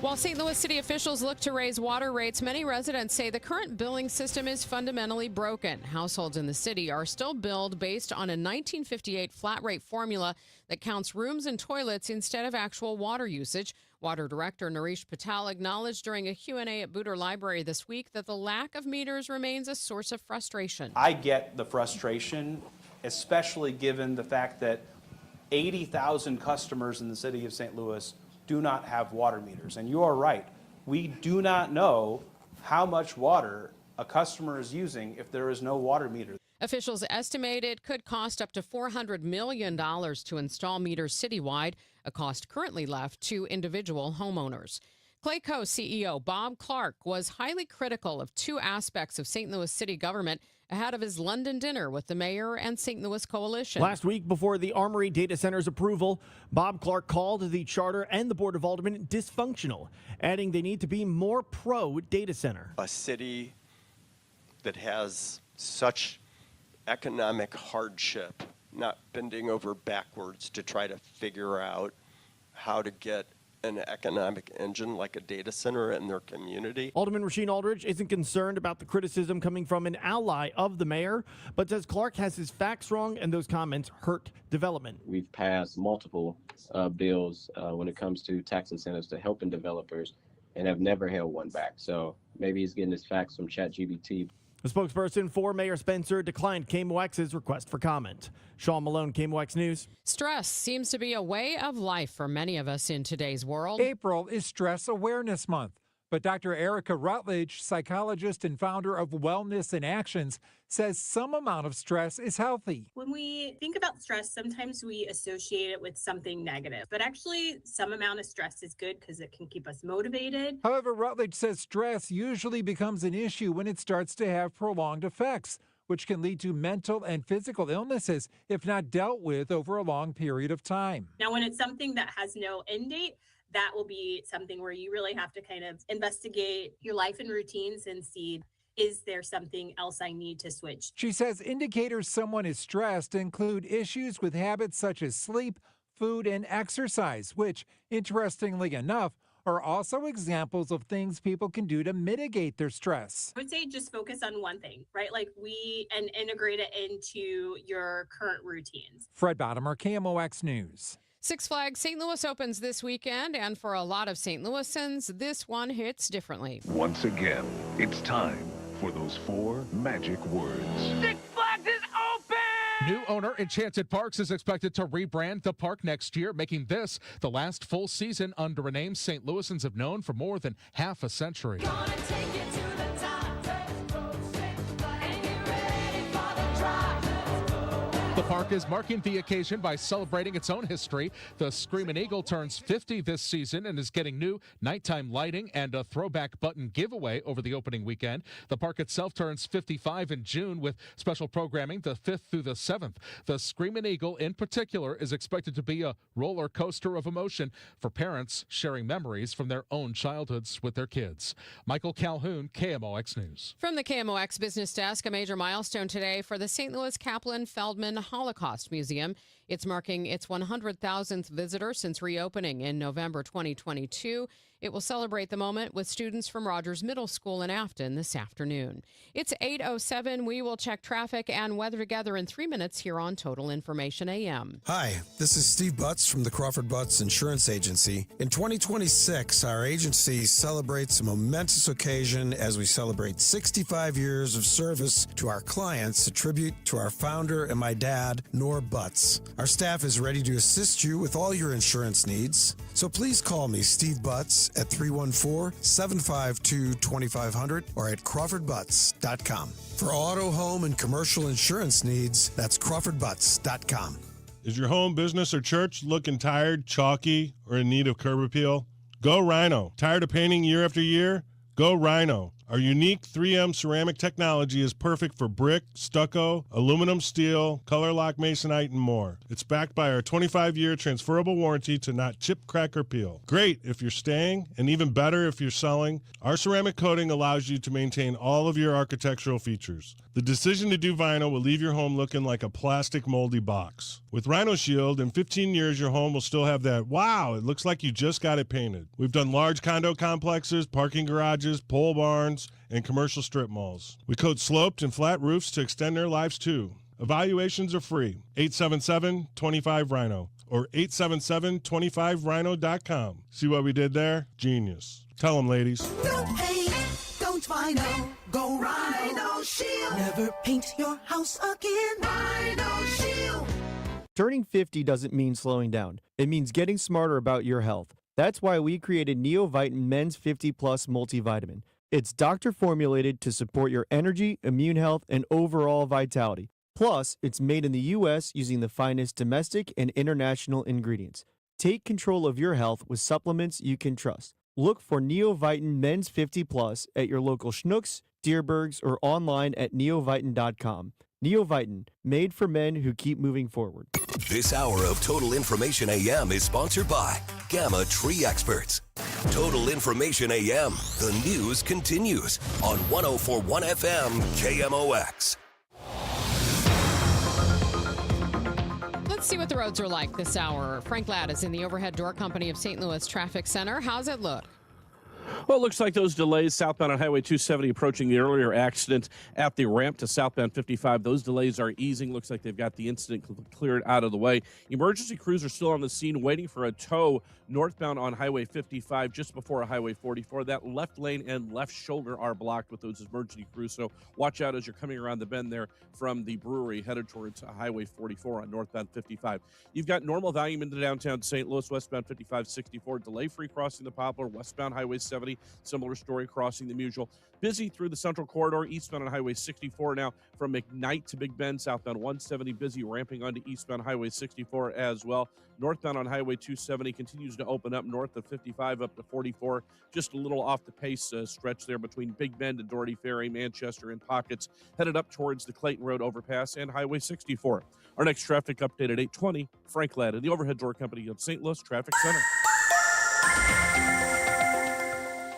While St. Louis City officials look to raise water rates, many residents say the current billing system is fundamentally broken. Households in the city are still billed based on a 1958 flat rate formula that counts rooms and toilets instead of actual water usage. Water Director Naresh Patel acknowledged during a Q&A at Booter Library this week that the lack of meters remains a source of frustration. I get the frustration, especially given the fact that 80,000 customers in the city of St. Louis do not have water meters. And you are right. We do not know how much water a customer is using if there is no water meter. Officials estimate it could cost up to $400 million to install meters citywide, a cost currently left to individual homeowners. Clayco CEO Bob Clark was highly critical of two aspects of St. Louis city government ahead of his London dinner with the mayor and St. Louis Coalition. Last week, before the Armory Data Center's approval, Bob Clark called the charter and the Board of Aldermen dysfunctional, adding they need to be more pro-data center. A city that has such economic hardship, not bending over backwards to try to figure out how to get an economic engine like a data center in their community. Alderman Rasheen Aldridge isn't concerned about the criticism coming from an ally of the mayor, but says Clark has his facts wrong and those comments hurt development. We've passed multiple bills when it comes to tax incentives to helping developers and have never held one back. So maybe he's getting his facts from ChatGPT. The spokesperson for Mayor Spencer declined KMOX's request for comment. Sean Malone, KMOX News. Stress seems to be a way of life for many of us in today's world. April is Stress Awareness Month, but Dr. Erica Rutledge, psychologist and founder of Wellness in Actions, says some amount of stress is healthy. When we think about stress, sometimes we associate it with something negative, but actually some amount of stress is good because it can keep us motivated. However, Rutledge says stress usually becomes an issue when it starts to have prolonged effects, which can lead to mental and physical illnesses if not dealt with over a long period of time. Now, when it's something that has no end date, that will be something where you really have to kind of investigate your life and routines and see, is there something else I need to switch? She says indicators someone is stressed include issues with habits such as sleep, food, and exercise, which, interestingly enough, are also examples of things people can do to mitigate their stress. I would say just focus on one thing, right? And integrate it into your current routines. Fred Bottomer, KMOX News. Six Flags St. Louis opens this weekend, and for a lot of St. Louisans, this one hits differently. Once again, it's time for those 4 magic words. Six Flags is open! New owner Enchanted Parks is expected to rebrand the park next year, making this the last full season under a name St. Louisans have known for more than half a century. The park is marking the occasion by celebrating its own history. The Screamin' Eagle turns 50 this season and is getting new nighttime lighting and a throwback button giveaway over the opening weekend. The park itself turns 55 in June with special programming the 5th through the 7th. The Screamin' Eagle in particular is expected to be a roller coaster of emotion for parents sharing memories from their own childhoods with their kids. Michael Calhoun, KMOX News. From the KMOX Business Desk, a major milestone today for the St. Louis Kaplan Feldman Holocaust Museum. It's marking its 100,000th visitor since reopening in November 2022. It will celebrate the moment with students from Rogers Middle School in Afton this afternoon. It's 8:07. We will check traffic and weather together in 3 minutes here on Total Information AM. Hi, this is Steve Butts from the Crawford Butts Insurance Agency. In 2026, our agency celebrates a momentous occasion as we celebrate 65 years of service to our clients, a tribute to our founder and my dad, Nor Butts. Our staff is ready to assist you with all your insurance needs. So please call me, Steve Butts, at 314-752-2500 or at crawfordbutts.com. For auto, home, and commercial insurance needs, that's crawfordbutts.com. Is your home, business, or church looking tired, chalky, or in need of curb appeal? Go Rhino. Tired of painting year after year? Go Rhino. Our unique 3M ceramic technology is perfect for brick, stucco, aluminum, steel, color lock masonite, and more. It's backed by our 25-year transferable warranty to not chip, crack, or peel. Great if you're staying, and even better if you're selling. Our ceramic coating allows you to maintain all of your architectural features. The decision to do vinyl will leave your home looking like a plastic moldy box. With Rhino Shield, in 15 years, your home will still have that, wow, it looks like you just got it painted. We've done large condo complexes, parking garages, pole barns, and commercial strip malls. We coat sloped and flat roofs to extend their lives too. Evaluations are free. 877-25-RHINO or 877-25rhino.com. See what we did there? Genius. Tell them, ladies. Don't paint, don't vinyl, go Rhino Shield. Never paint your house again. Rhino Shield. Turning 50 doesn't mean slowing down. It means getting smarter about your health. That's why we created Neovitin Men's 50 Plus Multivitamin. It's doctor formulated to support your energy, immune health, and overall vitality. Plus, it's made in the U.S. using the finest domestic and international ingredients. Take control of your health with supplements you can trust. Look for Neovitin Men's 50 Plus at your local Schnucks, Dierbergs, or online at neovitin.com. Neovitin, made for men who keep moving forward. This hour of Total Information AM is sponsored by Gamma Tree Experts. Total Information AM, the news continues on 104.1 FM KMOX. Let's see what the roads are like this hour. Frank Ladd is in the Overhead Door Company of St. Louis Traffic Center. How's it look? Well, it looks like those delays southbound on Highway 270 approaching the earlier accident at the ramp to southbound 55. Those delays are easing. Looks like they've got the incident cleared out of the way. Emergency crews are still on the scene waiting for a tow northbound on Highway 55 just before Highway 44. That left lane and left shoulder are blocked with those emergency crews. So watch out as you're coming around the bend there from the brewery headed towards Highway 44 on northbound 55. You've got normal volume into downtown St. Louis, westbound 55-64. Delay-free crossing the Poplar, westbound Highway 70. Similar story crossing the Musial. Busy through the Central Corridor, eastbound on Highway 64 now from McKnight to Big Bend, southbound 170 busy, ramping onto eastbound Highway 64 as well. Northbound on Highway 270 continues to open up north of 55 up to 44. Just a little off the pace stretch there between Big Bend and Doherty Ferry, Manchester, and Pockets, headed up towards the Clayton Road overpass and Highway 64. Our next traffic update at 8:20. Frank Ladd, the Overhead Door Company of St. Louis Traffic Center.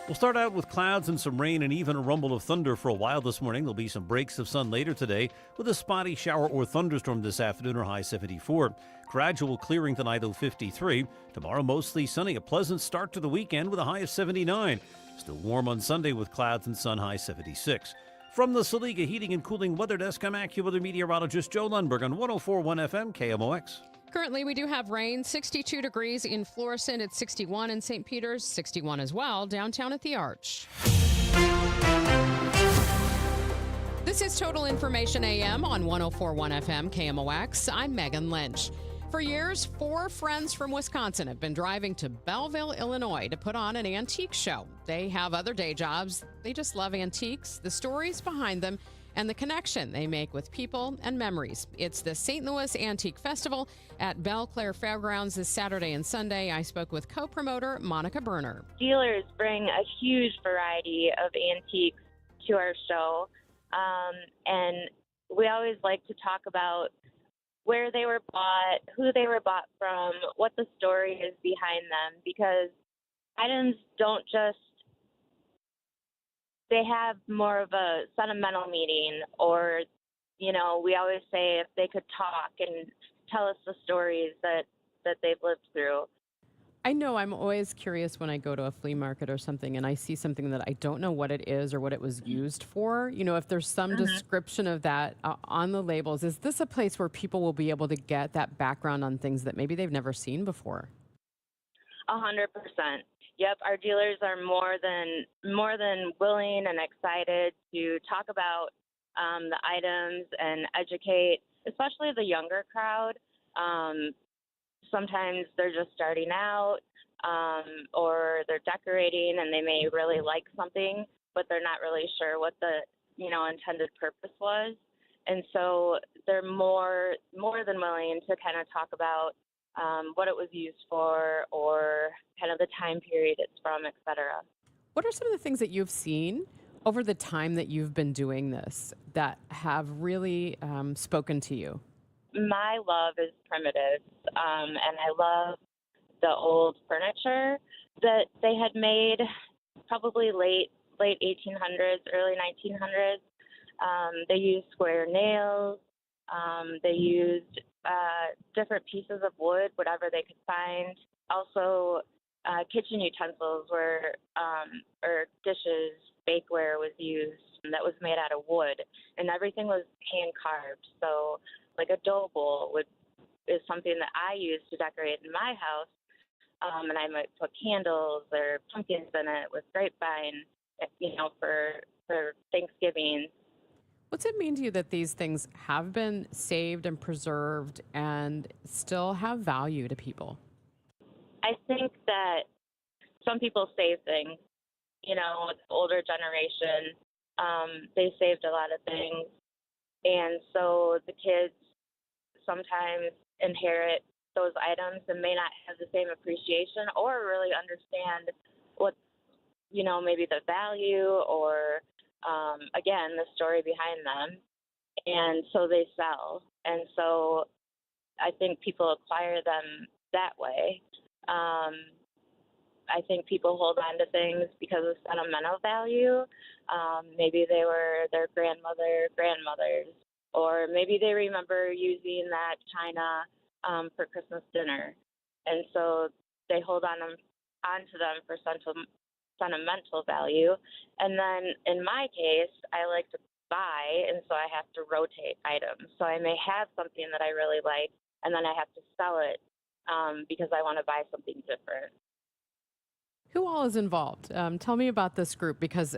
We'll start out with clouds and some rain and even a rumble of thunder for a while this morning. There'll be some breaks of sun later today with a spotty shower or thunderstorm this afternoon or high 74. Gradual clearing tonight of 53. Tomorrow mostly sunny, a pleasant start to the weekend with a high of 79. Still warm on Sunday with clouds and sun, high 76. From the Saliga Heating and Cooling Weather Desk, I'm AccuWeather meteorologist Joe Lundberg on 104.1 FM KMOX. Currently, we do have rain, 62 degrees in Florissant. It's 61 in St. Peter's, 61 as well, downtown at the Arch. This is Total Information AM on 104.1 FM KMOX. I'm Megan Lynch. For years, 4 friends from Wisconsin have been driving to Belleville, Illinois to put on an antique show. They have other day jobs. They just love antiques, the stories behind them, and the connection they make with people and memories. It's the St. Louis Antique Festival at Belle Claire Fairgrounds this Saturday and Sunday. I spoke with co-promoter Monica Berner. Dealers bring a huge variety of antiques to our show, and we always like to talk about where they were bought, who they were bought from, what the story is behind them, because items don't just, they have more of a sentimental meaning, or, you know, we always say if they could talk and tell us the stories that they've lived through. I know I'm always curious when I go to a flea market or something and I see something that I don't know what it is or what it was used for. You know, if there's some description of that on the labels, is this a place where people will be able to get that background on things that maybe they've never seen before? 100%. Yep, our dealers are more than willing and excited to talk about the items and educate, especially the younger crowd. Sometimes they're just starting out, or they're decorating and they may really like something, but they're not really sure what the, you know, intended purpose was. And so they're more than willing to kind of talk about what it was used for, or kind of the time period it's from, et cetera. What are some of the things that you've seen over the time that you've been doing this that have really spoken to you? My love is primitive, and I love the old furniture that they had made, probably late 1800s, early 1900s. They used square nails. They used different pieces of wood, whatever they could find. Also, kitchen utensils were, or dishes, bakeware was used that was made out of wood, and everything was hand carved. So, like a dough bowl is something that I use to decorate in my house, and I might put candles or pumpkins in it with grapevine, for Thanksgiving. What's it mean to you that these things have been saved and preserved and still have value to people? I think that some people save things. The older generation, they saved a lot of things. And so the kids sometimes inherit those items and may not have the same appreciation or really understand what, maybe the value or, again, the story behind them. And so they sell. And so I think people acquire them that way. I think people hold on to things because of sentimental value. Maybe they were their grandmother's, or maybe they remember using that china for Christmas dinner, and so they hold onto them for sentimental value. And then in my case, I like to buy, and so I have to rotate items. So I may have something that I really like, and then I have to sell it because I want to buy something different. Who all is involved? Tell me about this group because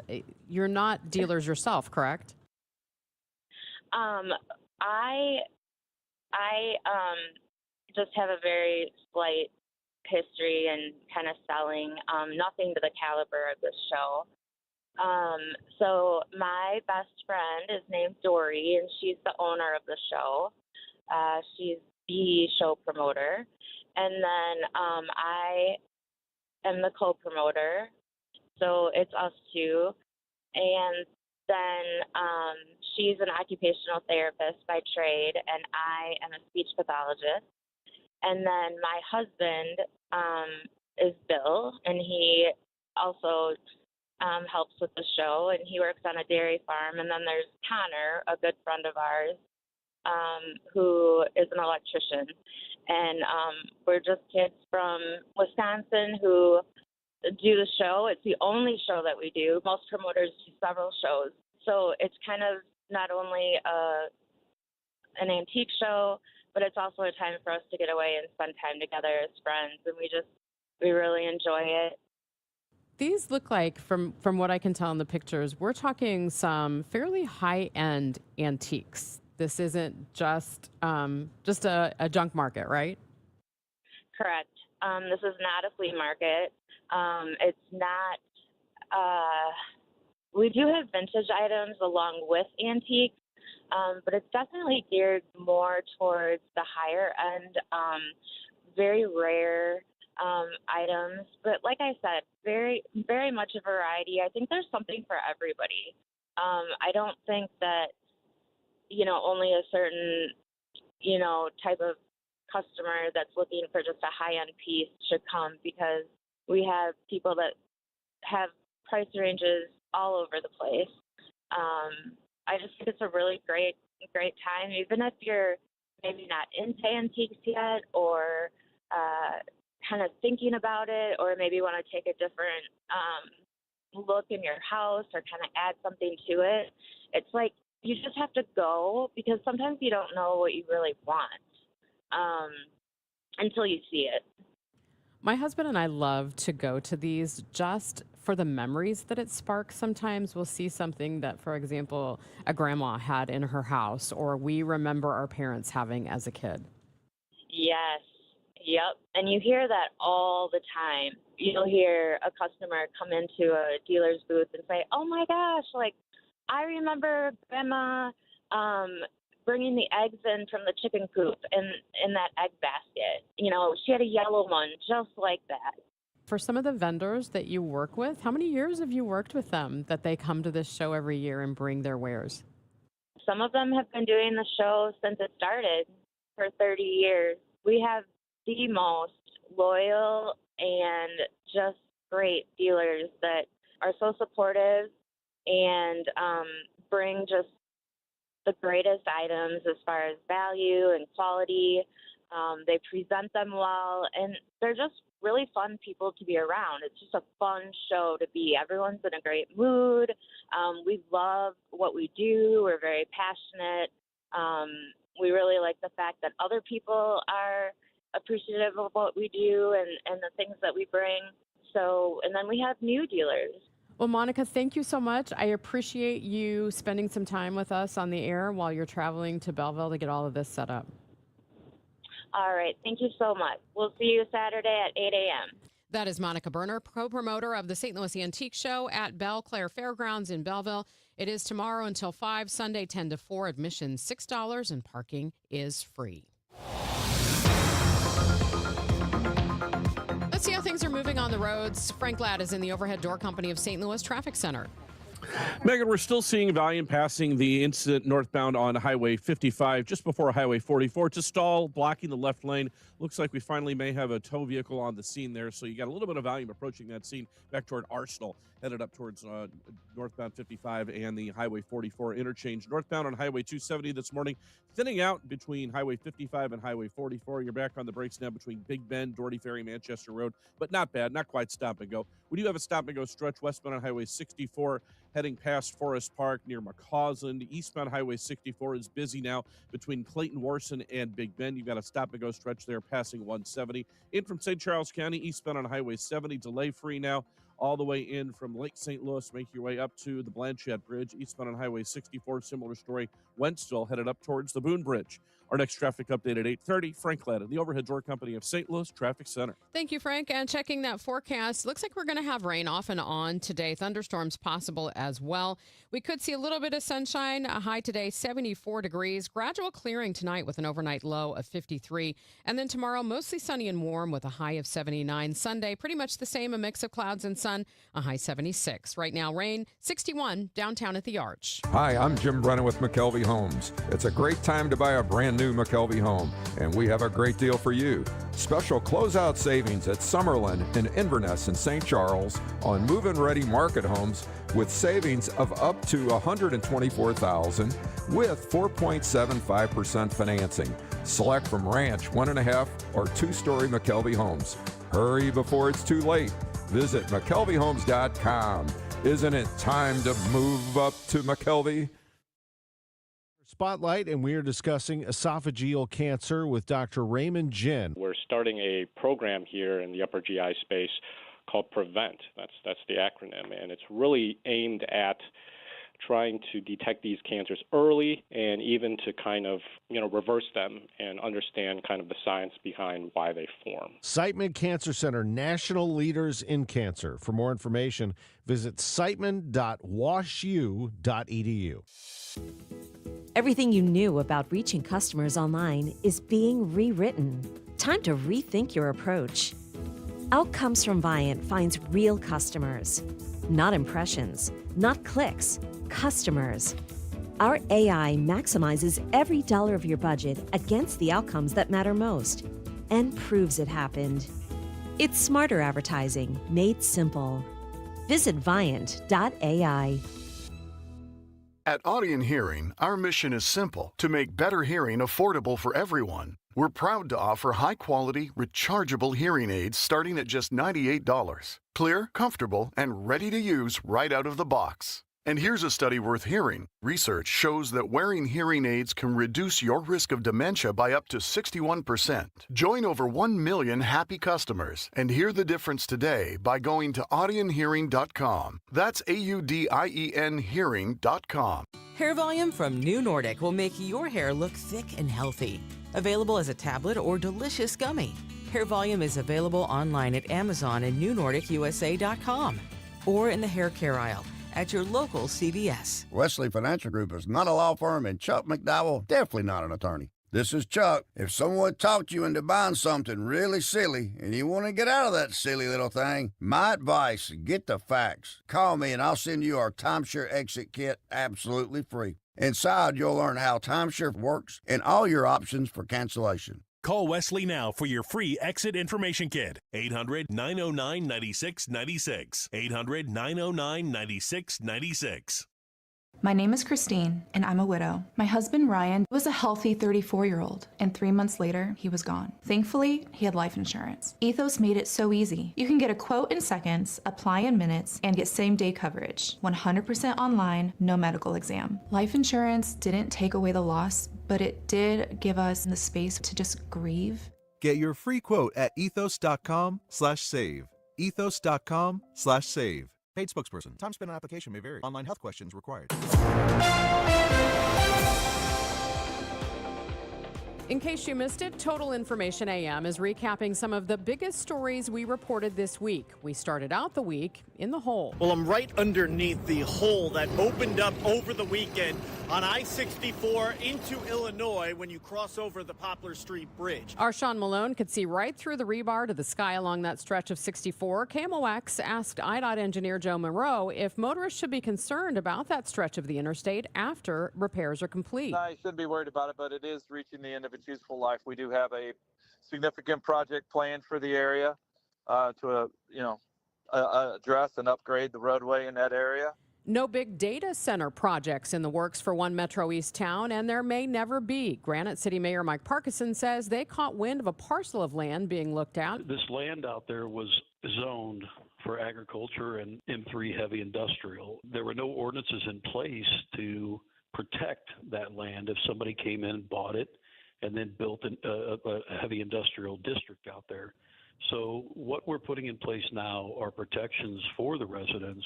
you're not dealers yourself, correct? I just have a very slight history and kind of selling, nothing to the caliber of this show. So my best friend is named Dory, and she's the owner of the show. She's the show promoter. And then I am the co-promoter, so it's us two. And then she's an occupational therapist by trade, and I am a speech pathologist. And then my husband is Bill, and he also helps with the show, and he works on a dairy farm. And then there's Connor, a good friend of ours, who is an electrician. And we're just kids from Wisconsin who do the show. It's the only show that we do. Most promoters do several shows. So it's kind of not only an antique show, but it's also a time for us to get away and spend time together as friends. And we really enjoy it. These look like, from what I can tell in the pictures, we're talking some fairly high-end antiques. This isn't just a junk market, right? Correct. This is not a flea market. It's not. We do have vintage items along with antiques, but it's definitely geared more towards the higher end, very rare items. But like I said, very, very much a variety. I think there's something for everybody. I don't think that, only a certain, type of customer that's looking for just a high-end piece should come, because we have people that have price ranges all over the place. I just think it's a really great time, even if you're maybe not into antiques yet, or kind of thinking about it, or maybe want to take a different look in your house or kind of add something to it. It's like you just have to go, because sometimes you don't know what you really want until you see it. My husband and I love to go to these just for the memories that it sparks. Sometimes we'll see something that, for example, a grandma had in her house, or we remember our parents having as a kid. Yes. Yep. And you hear that all the time. You'll hear a customer come into a dealer's booth and say, "Oh my gosh, like, I remember Grandma bringing the eggs in from the chicken coop in that egg basket. She had a yellow one just like that." For some of the vendors that you work with, how many years have you worked with them that they come to this show every year and bring their wares? Some of them have been doing the show since it started for 30 years. We have the most loyal and just great dealers that are so supportive and bring just the greatest items as far as value and quality. They present them well, and they're just really fun people to be around. It's just a fun show to be. Everyone's in a great mood. We love what we do. We're very passionate. We really like the fact that other people are appreciative of what we do and the things that we bring. So, and then we have new dealers. Well, Monica, thank you so much. I appreciate you spending some time with us on the air while you're traveling to Belleville to get all of this set up. All right. Thank you so much. We'll see you Saturday at 8 a.m. That is Monica Berner, co-promoter of the St. Louis Antique Show at Belle Claire Fairgrounds in Belleville. It is tomorrow until 5, Sunday 10 to 4. Admission $6 and parking is free. Let's see how things are moving on the roads. Frank Ladd is in the Overhead Door Company of St. Louis Traffic Center. Megan, we're still seeing volume passing the incident northbound on Highway 55 just before Highway 44. It's a stall blocking the left lane. Looks like we finally may have a tow vehicle on the scene there. So you got a little bit of volume approaching that scene back toward Arsenal, headed up towards northbound 55 and the Highway 44 interchange. Northbound on Highway 270 this morning, thinning out between Highway 55 and Highway 44. You're back on the brakes now between Big Bend, Doherty Ferry, Manchester Road, but not bad, not quite stop and go. We do have a stop and go stretch westbound on Highway 64, heading past Forest Park near McCausland. Eastbound Highway 64 is busy now between Clayton Warson and Big Bend. You've got a stop and go stretch there passing 170. In from St. Charles County, eastbound on Highway 70, delay free now all the way in from Lake St. Louis. Make your way up to the Blanchette Bridge. Eastbound on Highway 64, similar story. Wentzville headed up towards the Boone Bridge. Our next traffic update at 8:30. Frank Ladd, the Overhead Door Company of St. Louis Traffic Center. Thank you, Frank. And checking that forecast, looks like we're going to have rain off and on today. Thunderstorms possible as well. We could see a little bit of sunshine. A high today, 74 degrees. Gradual clearing tonight with an overnight low of 53. And then tomorrow, mostly sunny and warm with a high of 79. Sunday, pretty much the same, a mix of clouds and sun, a high 76. Right now, rain, 61 downtown at the Arch. Hi, I'm Jim Brennan with McKelvey Homes. It's a great time to buy a brand new McKelvey home, and we have a great deal for you. Special closeout savings at Summerlin and Inverness in St. Charles on move-in ready market homes with savings of up to $124,000 with 4.75% financing. Select from ranch, 1.5 or 2-story McKelvey homes. Hurry before it's too late. Visit McKelveyhomes.com. Isn't it time to move up to McKelvey? Spotlight, and we are discussing esophageal cancer with Dr. Raymond Jin. We're starting a program here in the upper GI space called PREVENT. That's the acronym, and it's really aimed at trying to detect these cancers early and even to kind of, reverse them and understand kind of the science behind why they form. Siteman Cancer Center, national leaders in cancer. For more information, visit siteman.washu.edu. Everything you knew about reaching customers online is being rewritten. Time to rethink your approach. Outcomes from Viant finds real customers, not impressions, not clicks, customers. Our AI maximizes every dollar of your budget against the outcomes that matter most and proves it happened. It's smarter advertising made simple. Visit Viant.ai. At Audion Hearing, our mission is simple: to make better hearing affordable for everyone. We're proud to offer high-quality, rechargeable hearing aids starting at just $98. Clear, comfortable, and ready to use right out of the box. And here's a study worth hearing. Research shows that wearing hearing aids can reduce your risk of dementia by up to 61%. Join over 1 million happy customers and hear the difference today by going to audionhearing.com. That's AUDIEN hearing.com. Hair Volume from New Nordic will make your hair look thick and healthy. Available as a tablet or delicious gummy. Hair Volume is available online at Amazon and newnordicusa.com or in the hair care aisle at your local CVS. Wesley Financial Group is not a law firm, and Chuck McDowell definitely not an attorney. This is Chuck. If someone talked you into buying something really silly and you want to get out of that silly little thing, my advice, get the facts. Call me and I'll send you our timeshare exit kit absolutely free. Inside, you'll learn how timeshare works and all your options for cancellation. Call Wesley now for your free exit information kit. 800-909-9696. 800-909-9696. My name is Christine, and I'm a widow. My husband, Ryan, was a healthy 34-year-old, and 3 months later, he was gone. Thankfully, he had life insurance. Ethos made it so easy. You can get a quote in seconds, apply in minutes, and get same-day coverage. 100% online, no medical exam. Life insurance didn't take away the loss, but it did give us the space to just grieve. Get your free quote at ethos.com/save. Ethos.com/save. Paid spokesperson. Time spent on application may vary. Online health questions required. In case you missed it, Total Information AM is recapping some of the biggest stories we reported this week. We started out the week in the hole. Well, I'm right underneath the hole that opened up over the weekend on I-64 into Illinois when you cross over the Poplar Street Bridge. Our Sean Malone could see right through the rebar to the sky along that stretch of 64. KMOX asked IDOT engineer Joe Monroe if motorists should be concerned about that stretch of the interstate after repairs are complete. I shouldn't be worried about it, but it is reaching the end of its useful life. We do have a significant project planned for the area to address and upgrade the roadway in that area. No big data center projects in the works for one Metro East town, and there may never be. Granite City Mayor Mike Parkinson says they caught wind of a parcel of land being looked at. This land out there was zoned for agriculture and M3 heavy industrial. There were no ordinances in place to protect that land if somebody came in and bought it and then built a heavy industrial district out there. So what we're putting in place now are protections for the residents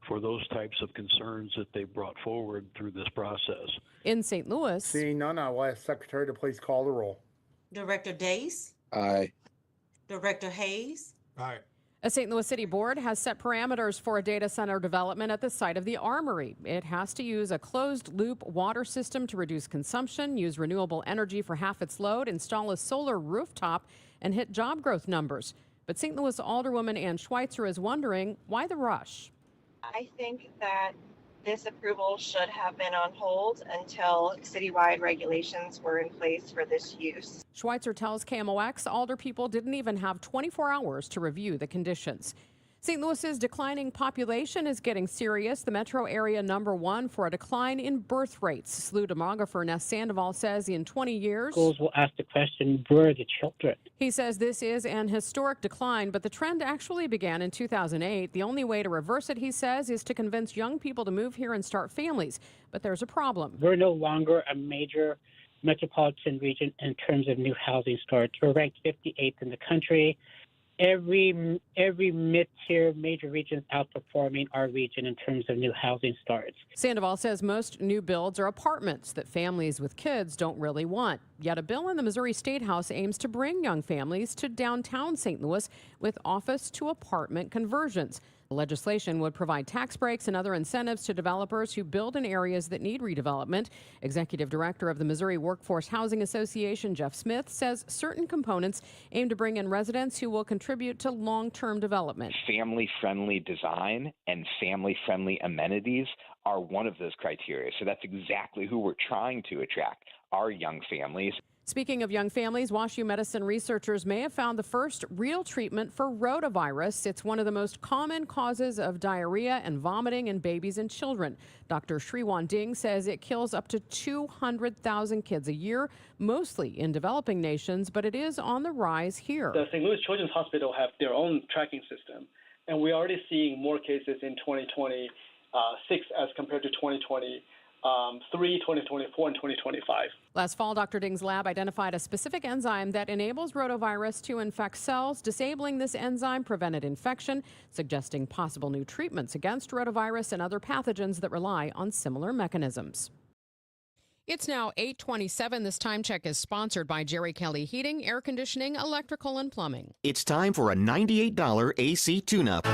for those types of concerns that they brought forward through this process. In St. Louis. Seeing none, I'll ask Secretary to please call the roll. Director Dace? Aye. Director Hayes? Aye. A St. Louis City board has set parameters for a data center development at the site of the Armory. It has to use a closed-loop water system to reduce consumption, use renewable energy for half its load, install a solar rooftop, and hit job growth numbers. But St. Louis Alderwoman Ann Schweitzer is wondering, why the rush? I think that this approval should have been on hold until citywide regulations were in place for this use. Schweitzer tells KMOX alder people didn't even have 24 hours to review the conditions. St. Louis's declining population is getting serious. The metro area #1 for a decline in birth rates. SLU demographer Ness Sandoval says in 20 years, schools will ask the question, where are the children? He says this is an historic decline, but the trend actually began in 2008. The only way to reverse it, he says, is to convince young people to move here and start families. But there's a problem. We're no longer a major metropolitan region in terms of new housing starts. We're ranked 58th in the country. Every mid-tier major region outperforming our region in terms of new housing starts. Sandoval says most new builds are apartments that families with kids don't really want. Yet a bill in the Missouri State House aims to bring young families to downtown St. Louis with office-to-apartment conversions. The legislation would provide tax breaks and other incentives to developers who build in areas that need redevelopment. Executive Director of the Missouri Workforce Housing Association, Jeff Smith, says certain components aim to bring in residents who will contribute to long-term development. Family-friendly design and family-friendly amenities are one of those criteria. So that's exactly who we're trying to attract, our young families. Speaking of young families, WashU medicine researchers may have found the first real treatment for rotavirus. It's one of the most common causes of diarrhea and vomiting in babies and children. Dr. Sriwan Ding says it kills up to 200,000 kids a year, mostly in developing nations, but it is on the rise here. The St. Louis Children's Hospital have their own tracking system, and we're already seeing more cases in 2026 as compared to 2020. 2024, and 2025. Last fall, Dr. Ding's lab identified a specific enzyme that enables rotavirus to infect cells. Disabling this enzyme prevented infection, suggesting possible new treatments against rotavirus and other pathogens that rely on similar mechanisms. It's now 8:27. This time check is sponsored by Jerry Kelley Heating, Air Conditioning, Electrical, and Plumbing. It's time for a $98 AC tune-up.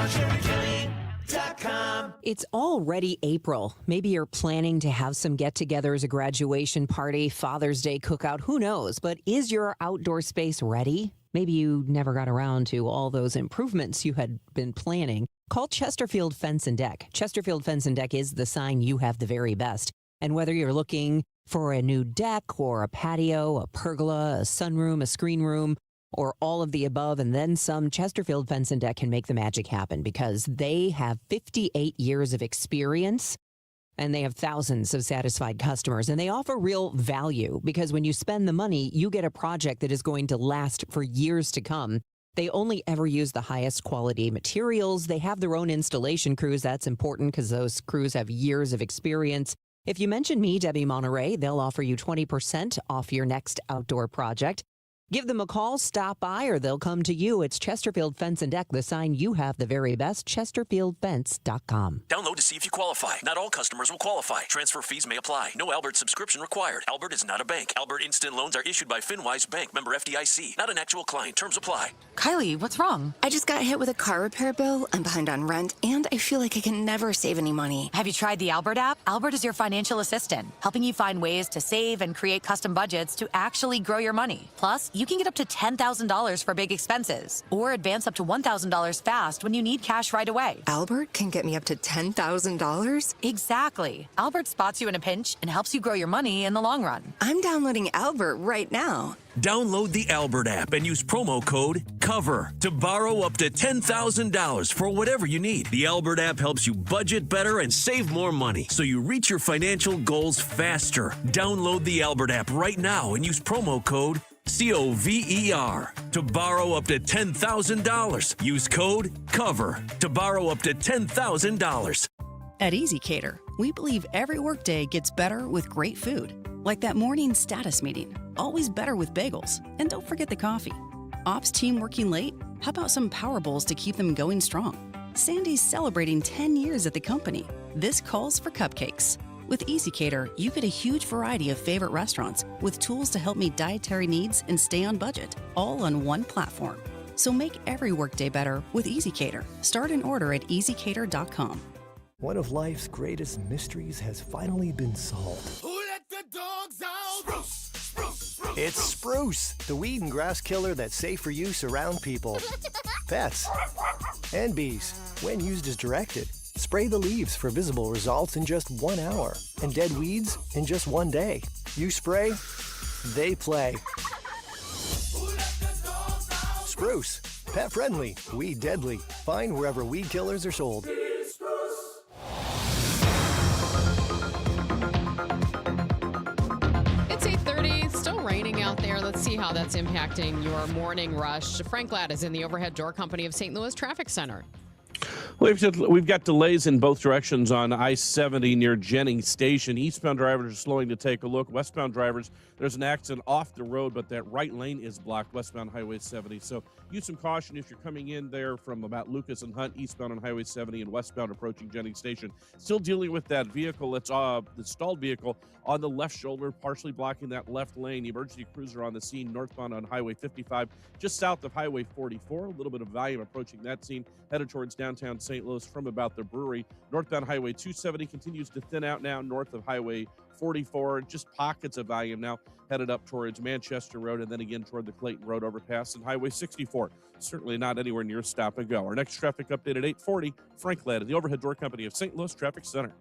It's already April. Maybe you're planning to have some get-togethers, a graduation party, Father's Day cookout, who knows? But is your outdoor space ready? Maybe you never got around to all those improvements you had been planning. Call Chesterfield Fence and Deck. Chesterfield Fence and Deck is the sign you have the very best. And whether you're looking for a new deck or a patio, a pergola, a sunroom, a screen room, or all of the above and then some, Chesterfield Fence and Deck can make the magic happen because they have 58 years of experience and they have thousands of satisfied customers, and they offer real value because when you spend the money, you get a project that is going to last for years to come. They only ever use the highest quality materials. They have their own installation crews. That's important because those crews have years of experience. If you mention me, Debbie Monterey, they'll offer you 20% off your next outdoor project. Give them a call, stop by, or they'll come to you. It's Chesterfield Fence and Deck, the sign you have the very best, chesterfieldfence.com. Download to see if you qualify. Not all customers will qualify. Transfer fees may apply. No Albert subscription required. Albert is not a bank. Albert Instant Loans are issued by FinWise Bank, member FDIC. Not an actual client. Terms apply. Kylie, what's wrong? I just got hit with a car repair bill. I'm behind on rent, and I feel like I can never save any money. Have you tried the Albert app? Albert is your financial assistant, helping you find ways to save and create custom budgets to actually grow your money. Plus, you can get up to $10,000 for big expenses, or advance up to $1,000 fast when you need cash right away. Albert can get me up to $10,000? Exactly. Albert spots you in a pinch and helps you grow your money in the long run. I'm downloading Albert right now. Download the Albert app and use promo code COVER to borrow up to $10,000 for whatever you need. The Albert app helps you budget better and save more money so you reach your financial goals faster. Download the Albert app right now and use promo code COVER to borrow up to $10,000. Use code COVER to borrow up to $10,000. At EasyCater, we believe every workday gets better with great food. Like that morning status meeting, always better with bagels. And don't forget the coffee. Ops team working late? How about some Power Bowls to keep them going strong? Sandy's celebrating 10 years at the company. This calls for cupcakes. With EasyCater, you get a huge variety of favorite restaurants with tools to help meet dietary needs and stay on budget, all on one platform. So make every workday better with EasyCater. Start an order at easycater.com. One of life's greatest mysteries has finally been solved. Who let the dogs out? Spruce, spruce, spruce. It's Spruce, the weed and grass killer that's safe for use around people, pets, and bees when used as directed. Spray the leaves for visible results in just 1 hour and dead weeds in just 1 day. You spray, they play. Spruce, pet friendly, weed deadly. Find wherever weed killers are sold. It's 8:30, still raining out there. Let's see how that's impacting your morning rush. Frank Ladd is in the Overhead Door Company of St. Louis Traffic Center. We've got delays in both directions on I-70 near Jennings Station. Eastbound drivers are slowing to take a look. Westbound drivers, there's an accident off the road, but that right lane is blocked, westbound Highway 70. So use some caution if you're coming in there from about Lucas and Hunt, eastbound on Highway 70 and westbound approaching Jennings Station. Still dealing with that vehicle. It's the stalled vehicle on the left shoulder, partially blocking that left lane. The emergency cruiser on the scene northbound on Highway 55, just south of Highway 44. A little bit of volume approaching that scene, headed towards downtown St. Louis from about the brewery. Northbound Highway 270 continues to thin out now north of Highway 44. Just pockets of volume now headed up towards Manchester Road and then again toward the Clayton Road overpass and Highway 64. Certainly not anywhere near stop and go. Our next traffic update at 8:40. Frank Ladd at the Overhead Door Company of St. Louis Traffic Center.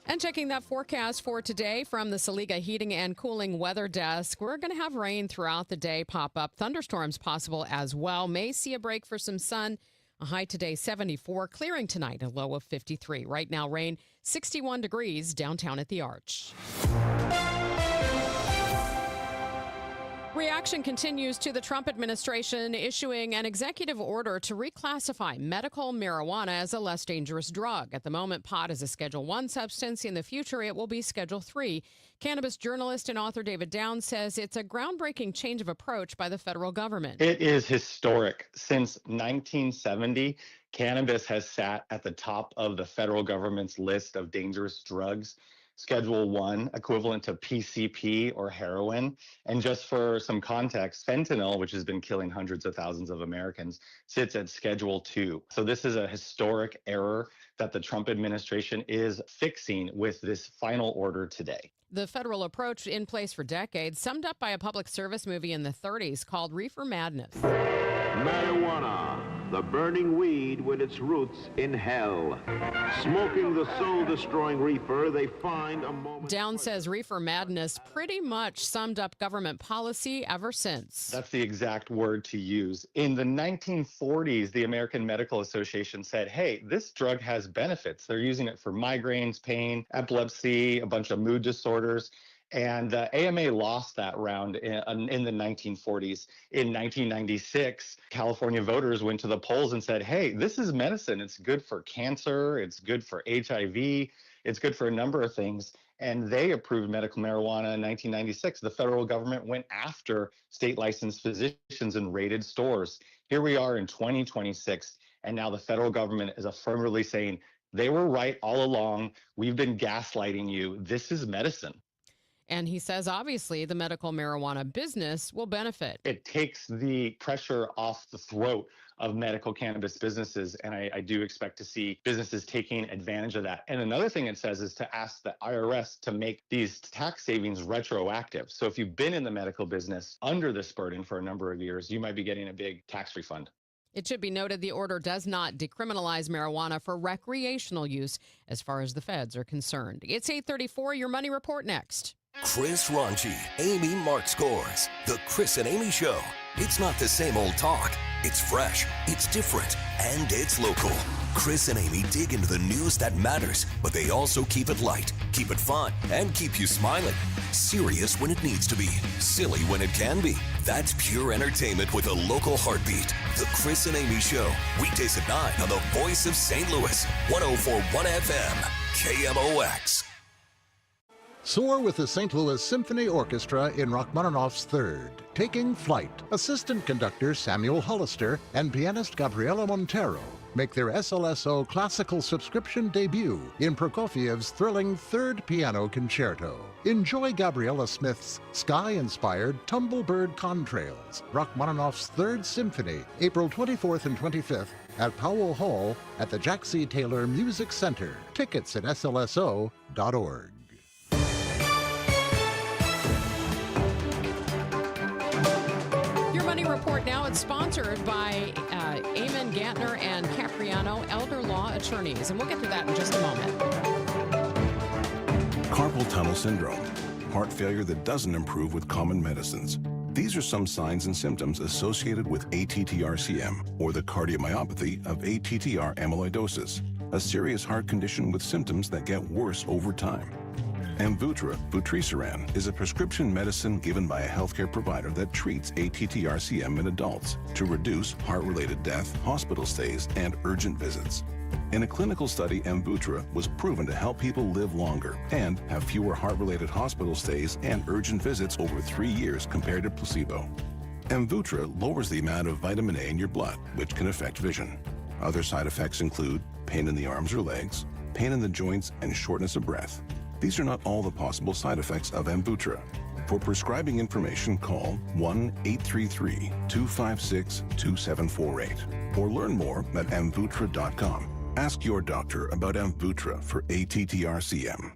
And checking that forecast for today from the Saliga Heating and Cooling Weather Desk, we're going to have rain throughout the day pop up. Thunderstorms possible as well. May see a break for some sun. A high today 74, clearing tonight, a low of 53. Right now, rain 61 degrees downtown at the Arch. Reaction continues to the Trump administration issuing an executive order to reclassify medical marijuana as a less dangerous drug. At the moment, pot is a Schedule I substance. In the future, it will be Schedule III. Cannabis journalist and author David Downs says it's a groundbreaking change of approach by the federal government. It is historic. Since 1970, cannabis has sat at the top of the federal government's list of dangerous drugs. Schedule 1, equivalent to PCP or heroin. And just for some context, fentanyl, which has been killing hundreds of thousands of Americans, sits at Schedule 2. So this is a historic error that the Trump administration is fixing with this final order today. The federal approach in place for decades, summed up by a public service movie in the 30s called Reefer Madness. Marijuana, the burning weed with its roots in hell. Smoking the soul-destroying reefer, they find a moment... Down says Reefer Madness pretty much summed up government policy ever since. That's the exact word to use. In the 1940s, the American Medical Association said, hey, this drug has benefits. They're using it for migraines, pain, epilepsy, a bunch of mood disorders. And the AMA lost that round in the 1940s. In 1996, California voters went to the polls and said, hey, this is medicine. It's good for cancer. It's good for HIV. It's good for a number of things. And they approved medical marijuana in 1996. The federal government went after state licensed physicians and raided stores. Here we are in 2026. And now the federal government is affirmatively saying, they were right all along. We've been gaslighting you. This is medicine. And he says, obviously, the medical marijuana business will benefit. It takes the pressure off the throat of medical cannabis businesses, and I do expect to see businesses taking advantage of that. And another thing it says is to ask the IRS to make these tax savings retroactive. So if you've been in the medical business under this burden for a number of years, you might be getting a big tax refund. It should be noted the order does not decriminalize marijuana for recreational use as far as the feds are concerned. It's 8:34. Your Money Report next. Chris Ronchi, Amy Mark Scores. The Chris and Amy Show. It's not the same old talk. It's fresh, it's different, and it's local. Chris and Amy dig into the news that matters, but they also keep it light, keep it fun, and keep you smiling. Serious when it needs to be, silly when it can be. That's pure entertainment with a local heartbeat. The Chris and Amy Show. Weekdays at 9 on the Voice of St. Louis. 104.1 FM. KMOX. Soar with the St. Louis Symphony Orchestra in Rachmaninoff's Third. Taking Flight. Assistant conductor Samuel Hollister and pianist Gabriela Montero make their SLSO classical subscription debut in Prokofiev's thrilling Third Piano Concerto. Enjoy Gabriela Smith's sky-inspired Tumblebird Contrails, Rachmaninoff's Third Symphony, April 24th and 25th at Powell Hall at the Jack C. Taylor Music Center. Tickets at slso.org. Report now. It's sponsored by Eamon Gantner and Capriano Elder Law Attorneys, and we'll get to that in just a moment. Carpal tunnel syndrome, heart failure that doesn't improve with common medicines. These are some signs and symptoms associated with ATTR-CM, or the cardiomyopathy of ATTR amyloidosis, a serious heart condition with symptoms that get worse over time. Amvuttra, vutrisiran, is a prescription medicine given by a healthcare provider that treats ATTR-CM in adults to reduce heart-related death, hospital stays, and urgent visits. In a clinical study, Amvuttra was proven to help people live longer and have fewer heart-related hospital stays and urgent visits over 3 years compared to placebo. Amvuttra lowers the amount of vitamin A in your blood, which can affect vision. Other side effects include pain in the arms or legs, pain in the joints, and shortness of breath. These are not all the possible side effects of Amvuttra. For prescribing information, call 1-833-256-2748 or learn more at amvuttra.com. Ask your doctor about Amvuttra for ATTR-CM.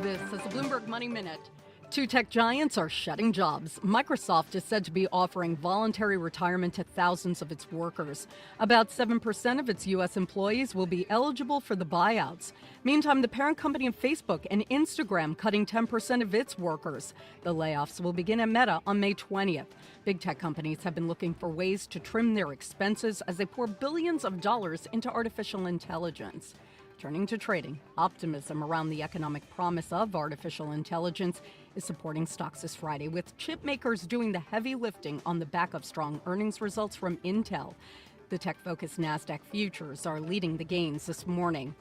This is the Bloomberg Money Minute. Two tech giants are shedding jobs. Microsoft is said to be offering voluntary retirement to thousands of its workers. About 7% of its U.S. employees will be eligible for the buyouts. Meantime, the parent company of Facebook and Instagram cutting 10% of its workers. The layoffs will begin at Meta on May 20th. Big tech companies have been looking for ways to trim their expenses as they pour billions of dollars into artificial intelligence. Turning to trading, optimism around the economic promise of artificial intelligence is supporting stocks this Friday, with chip makers doing the heavy lifting on the back of strong earnings results from Intel. The tech-focused NASDAQ futures are leading the gains this morning.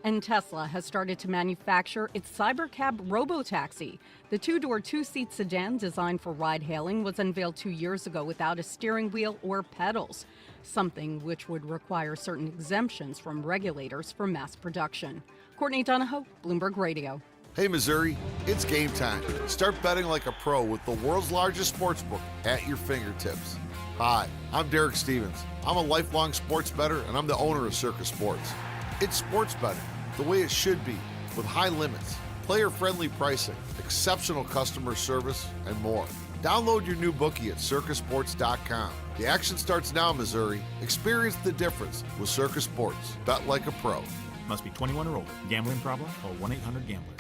And Tesla has started to manufacture its Cybercab robotaxi. The two-door, two-seat sedan designed for ride-hailing was unveiled 2 years ago without a steering wheel or pedals, something which would require certain exemptions from regulators for mass production. Courtney Donahoe, Bloomberg Radio. Hey Missouri, it's game time. Start betting like a pro with the world's largest sportsbook at your fingertips. Hi, I'm Derek Stevens. I'm a lifelong sports bettor and I'm the owner of Circus Sports. It's sports betting the way it should be, with high limits, player-friendly pricing, exceptional customer service, and more. Download your new bookie at circusports.com. The action starts now, Missouri. Experience the difference with Circus Sports. Bet like a pro. Must be 21 or older. Gambling problem? Call 1-800-GAMBLER.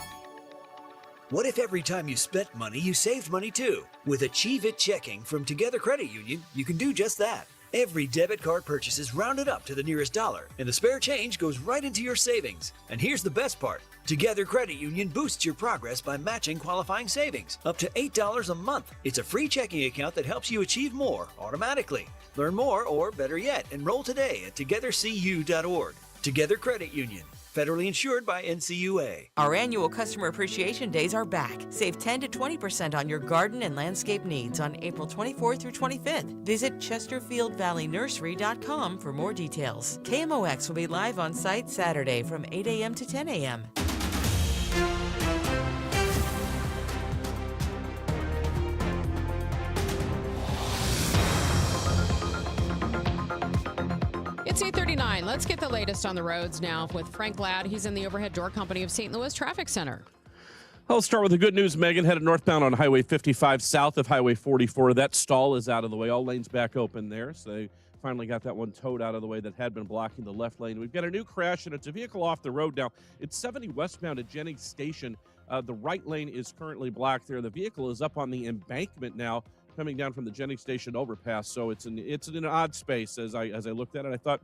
What if every time you spent money, you saved money too? With Achieve It Checking from Together Credit Union, you can do just that. Every debit card purchase is rounded up to the nearest dollar, and the spare change goes right into your savings. And here's the best part. Together Credit Union boosts your progress by matching qualifying savings, up to $8 a month. It's a free checking account that helps you achieve more automatically. Learn more, or better yet, enroll today at togethercu.org. Together Credit Union. Federally insured by NCUA. Our annual Customer Appreciation Days are back. Save 10 to 20% on your garden and landscape needs on April 24th through 25th. Visit ChesterfieldValleyNursery.com for more details. KMOX will be live on site Saturday from 8 a.m. to 10 a.m. It's 8:39. Let's get the latest on the roads now with Frank Ladd. He's in the Overhead Door Company of St. Louis Traffic Center. I'll start with the good news, Megan. Headed northbound on Highway 55 south of Highway 44. That stall is out of the way. All lanes back open there. So they finally got that one towed out of the way that had been blocking the left lane. We've got a new crash, and it's a vehicle off the road now. It's 70 westbound at Jennings Station. The right lane is currently blocked there. The vehicle is up on the embankment now, coming down from the Jennings Station overpass. So it's in an odd space. As I looked at it, I thought,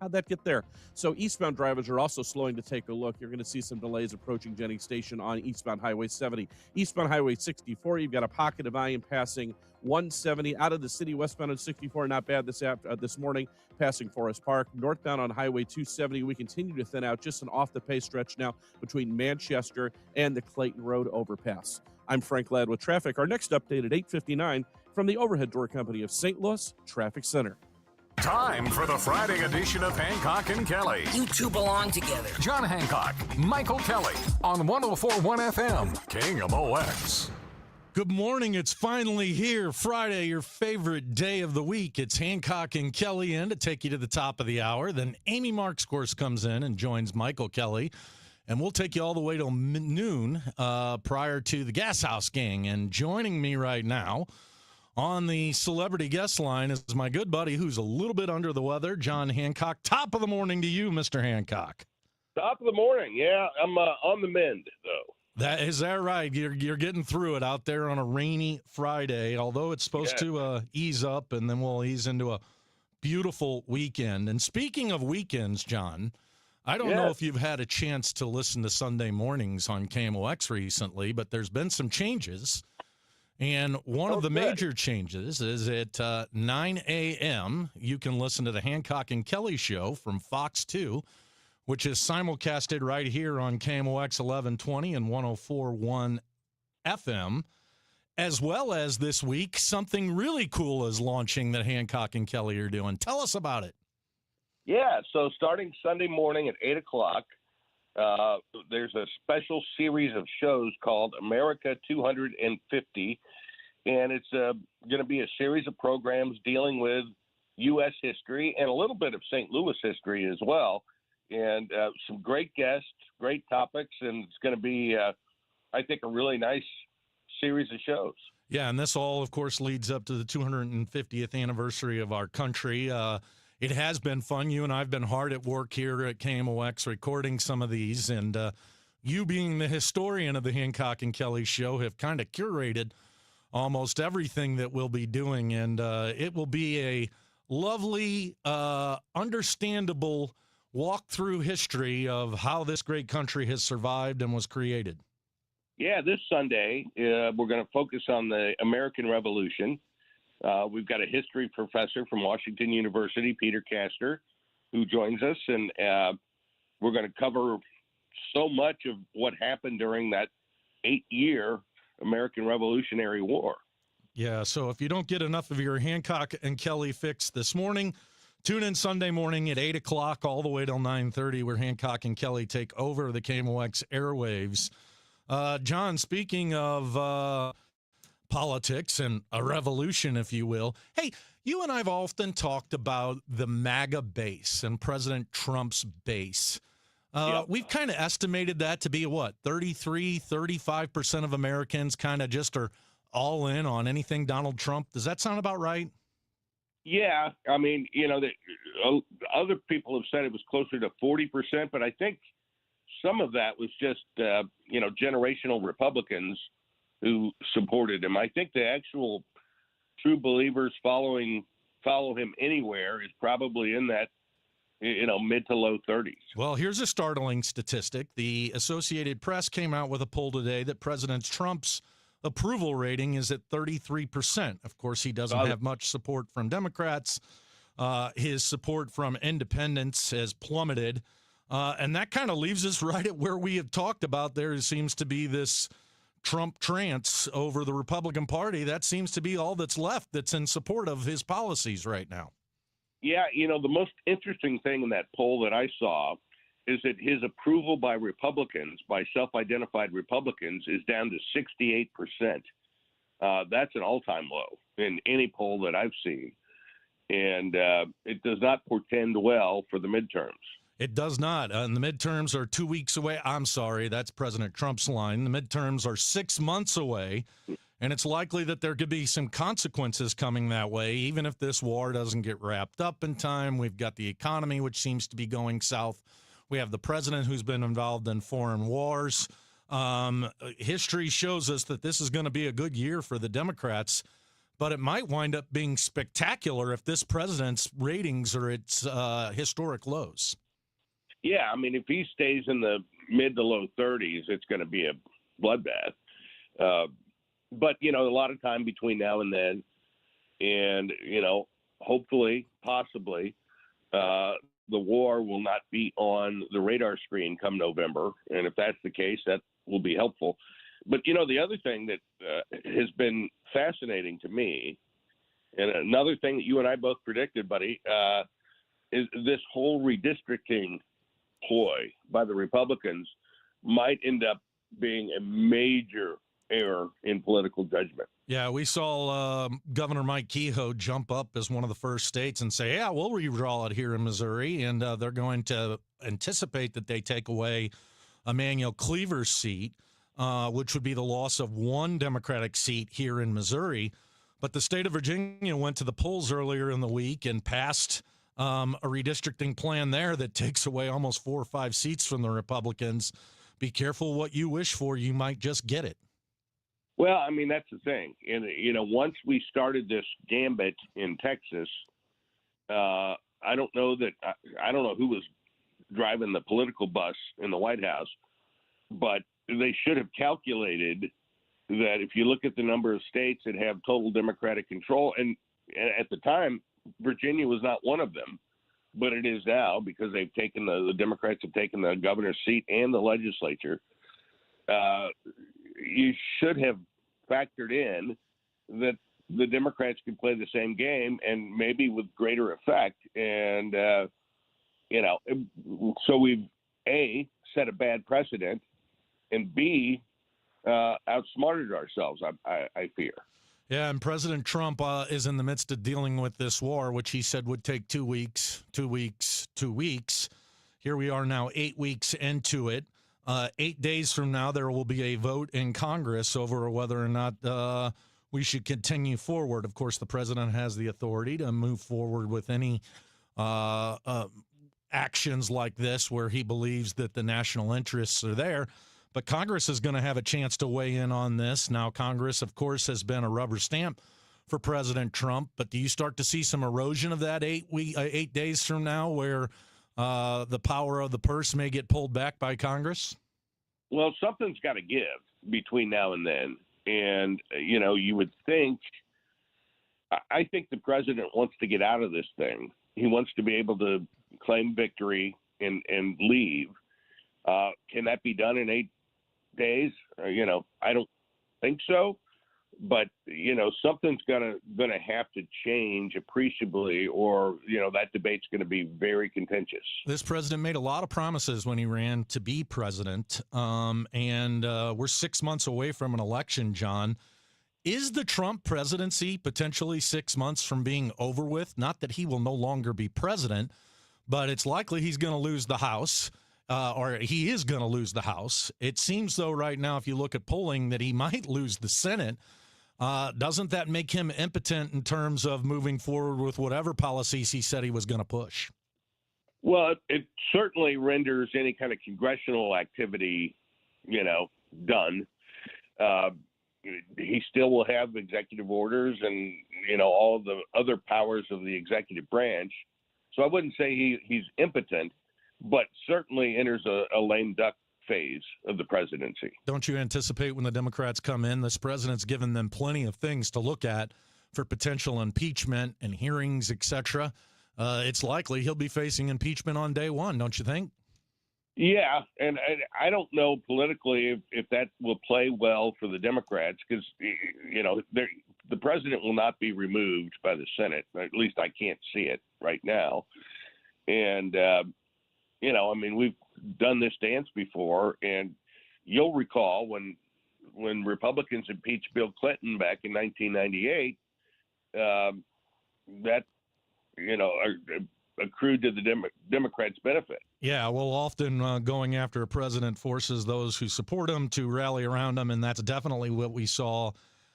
how'd that get there? So eastbound drivers are also slowing to take a look. You're going to see some delays approaching Jennings Station on eastbound Highway 70. Eastbound Highway 64, you've got a pocket of volume passing 170 out of the city. Westbound on 64, not bad this morning, passing Forest Park. Northbound on Highway 270, we continue to thin out, just an off-the-pace stretch now between Manchester and the Clayton Road overpass. I'm Frank Ladd with traffic. Our next update at 8:59 from the Overhead Door Company of St. Louis Traffic Center. Time for the Friday edition of Hancock and Kelley. You two belong together. John Hancock, Michael Kelley on 104.1 FM, KMOX. Good morning. It's finally here. Friday, your favorite day of the week. It's Hancock and Kelley in to take you to the top of the hour. Then Amy Marks, of course, comes in and joins Michael Kelley. And we'll take you all the way till noon prior to the Gas House Gang. And joining me right now on the celebrity guest line is my good buddy who's a little bit under the weather, John Hancock. Top of the morning to you, Mr. Hancock. Top of the morning. Yeah, I'm on the mend, though. Is that right? You're getting through it out there on a rainy Friday, although it's supposed to ease up, and then we'll ease into a beautiful weekend. And speaking of weekends, John, I don't know if you've had a chance to listen to Sunday mornings on KMOX recently, but there's been some changes. And one of the major changes is at 9 a.m., you can listen to the Hancock and Kelley Show from Fox 2, which is simulcasted right here on KMOX 1120 and 104.1 FM, as well as this week, something really cool is launching that Hancock and Kelley are doing. Tell us about it. Yeah, so starting Sunday morning at 8 o'clock, there's a special series of shows called America 250, and it's going to be a series of programs dealing with U.S. history and a little bit of St. Louis history as well. And some great guests, great topics, and it's going to be, I think, a really nice series of shows. Yeah, and this all, of course, leads up to the 250th anniversary of our country. It has been fun. You and I have been hard at work here at KMOX recording some of these, and you being the historian of the Hancock and Kelley Show have kind of curated almost everything that we'll be doing, and it will be a lovely, understandable walk through history of how this great country has survived and was created. Yeah, this Sunday, we're going to focus on the American Revolution. We've got a history professor from Washington University, Peter Castor, who joins us, and we're going to cover so much of what happened during that 8-year American Revolutionary War. Yeah, so if you don't get enough of your Hancock and Kelley fix this morning, tune in Sunday morning at 8 o'clock all the way till 9:30, where Hancock and Kelley take over the KMOX airwaves. John, speaking of politics and a revolution, if you will, hey, you and I have often talked about the MAGA base and President Trump's base. We've kind of estimated that to be, 35% of Americans kind of just are all in on anything Donald Trump. Does that sound about right? Yeah, I mean, other people have said it was closer to 40%, but I think some of that was just, generational Republicans who supported him. I think the actual true believers follow him anywhere is probably in that, mid to low 30s. Well, here's a startling statistic. The Associated Press came out with a poll today that President Trump's approval rating is at 33%. Of course, he doesn't have much support from Democrats. His support from independents has plummeted. And that kind of leaves us right at where we have talked about. There seems to be this Trump trance over the Republican Party. That seems to be all that's left that's in support of his policies right now. Yeah, the most interesting thing in that poll that I saw is that his approval by Republicans, by self-identified Republicans, is down to 68%. That's an all-time low in any poll that I've seen. And it does not portend well for the midterms. It does not. And the midterms are 2 weeks away. I'm sorry, that's President Trump's line. The midterms are 6 months away. And it's likely that there could be some consequences coming that way, even if this war doesn't get wrapped up in time. We've got the economy, which seems to be going south. We have the president who's been involved in foreign wars. History shows us that this is going to be a good year for the Democrats, but it might wind up being spectacular if this president's ratings are at historic lows. Yeah, I mean, if he stays in the mid to low 30s, it's going to be a bloodbath. But, a lot of time between now and then, and, hopefully, possibly, the war will not be on the radar screen come November. And if that's the case, that will be helpful. But, the other thing that has been fascinating to me, and another thing that you and I both predicted, buddy, is this whole redistricting ploy by the Republicans might end up being a major error in political judgment. Yeah, we saw Governor Mike Kehoe jump up as one of the first states and say, yeah, we'll redraw it here in Missouri, and they're going to anticipate that they take away Emanuel Cleaver's seat, which would be the loss of one Democratic seat here in Missouri. But the state of Virginia went to the polls earlier in the week and passed a redistricting plan there that takes away almost 4 or 5 seats from the Republicans. Be careful what you wish for. You might just get it. Well, I mean, that's the thing. And, once we started this gambit in Texas, I don't know who was driving the political bus in the White House, but they should have calculated that if you look at the number of states that have total Democratic control, and at the time, Virginia was not one of them, but it is now because they've taken the Democrats have taken the governor's seat and the legislature. You should have factored in that the Democrats could play the same game and maybe with greater effect. And, so we've, A, set a bad precedent, and B, outsmarted ourselves, I fear. Yeah, and President Trump is in the midst of dealing with this war, which he said would take 2 weeks, 2 weeks, 2 weeks. Here we are now 8 weeks into it. 8 days from now, there will be a vote in Congress over whether or not we should continue forward. Of course, the president has the authority to move forward with any actions like this where he believes that the national interests are there. But Congress is going to have a chance to weigh in on this. Now, Congress, of course, has been a rubber stamp for President Trump. But do you start to see some erosion of that 8 days from now where the power of the purse may get pulled back by Congress? Well, something's got to give between now and then. And, you would think I think the president wants to get out of this thing. He wants to be able to claim victory and leave. Can that be done in 8 days? I don't think so. But something's gonna have to change appreciably, or that debate's going to be very contentious. This president made a lot of promises when he ran to be president, and we're 6 months away from an election. John, is the Trump presidency potentially 6 months from being over with? Not that he will no longer be president, but it's likely he's going to lose the House. Or he is going to lose the House. It seems, though, right now, if you look at polling, that he might lose the Senate. Doesn't that make him impotent in terms of moving forward with whatever policies he said he was going to push? Well, it certainly renders any kind of congressional activity, done. He still will have executive orders and, all the other powers of the executive branch. So I wouldn't say he's impotent, but certainly enters a lame duck phase of the presidency. Don't you anticipate when the Democrats come in, this president's given them plenty of things to look at for potential impeachment and hearings, etc. It's likely he'll be facing impeachment on day one, don't you think? Yeah, and I don't know politically if that will play well for the Democrats, because, the president will not be removed by the Senate. At least I can't see it right now. And, we've done this dance before, and you'll recall when Republicans impeached Bill Clinton back in 1998, that accrued to the Democrats' benefit. Yeah, well, often going after a president forces those who support him to rally around him, and that's definitely what we saw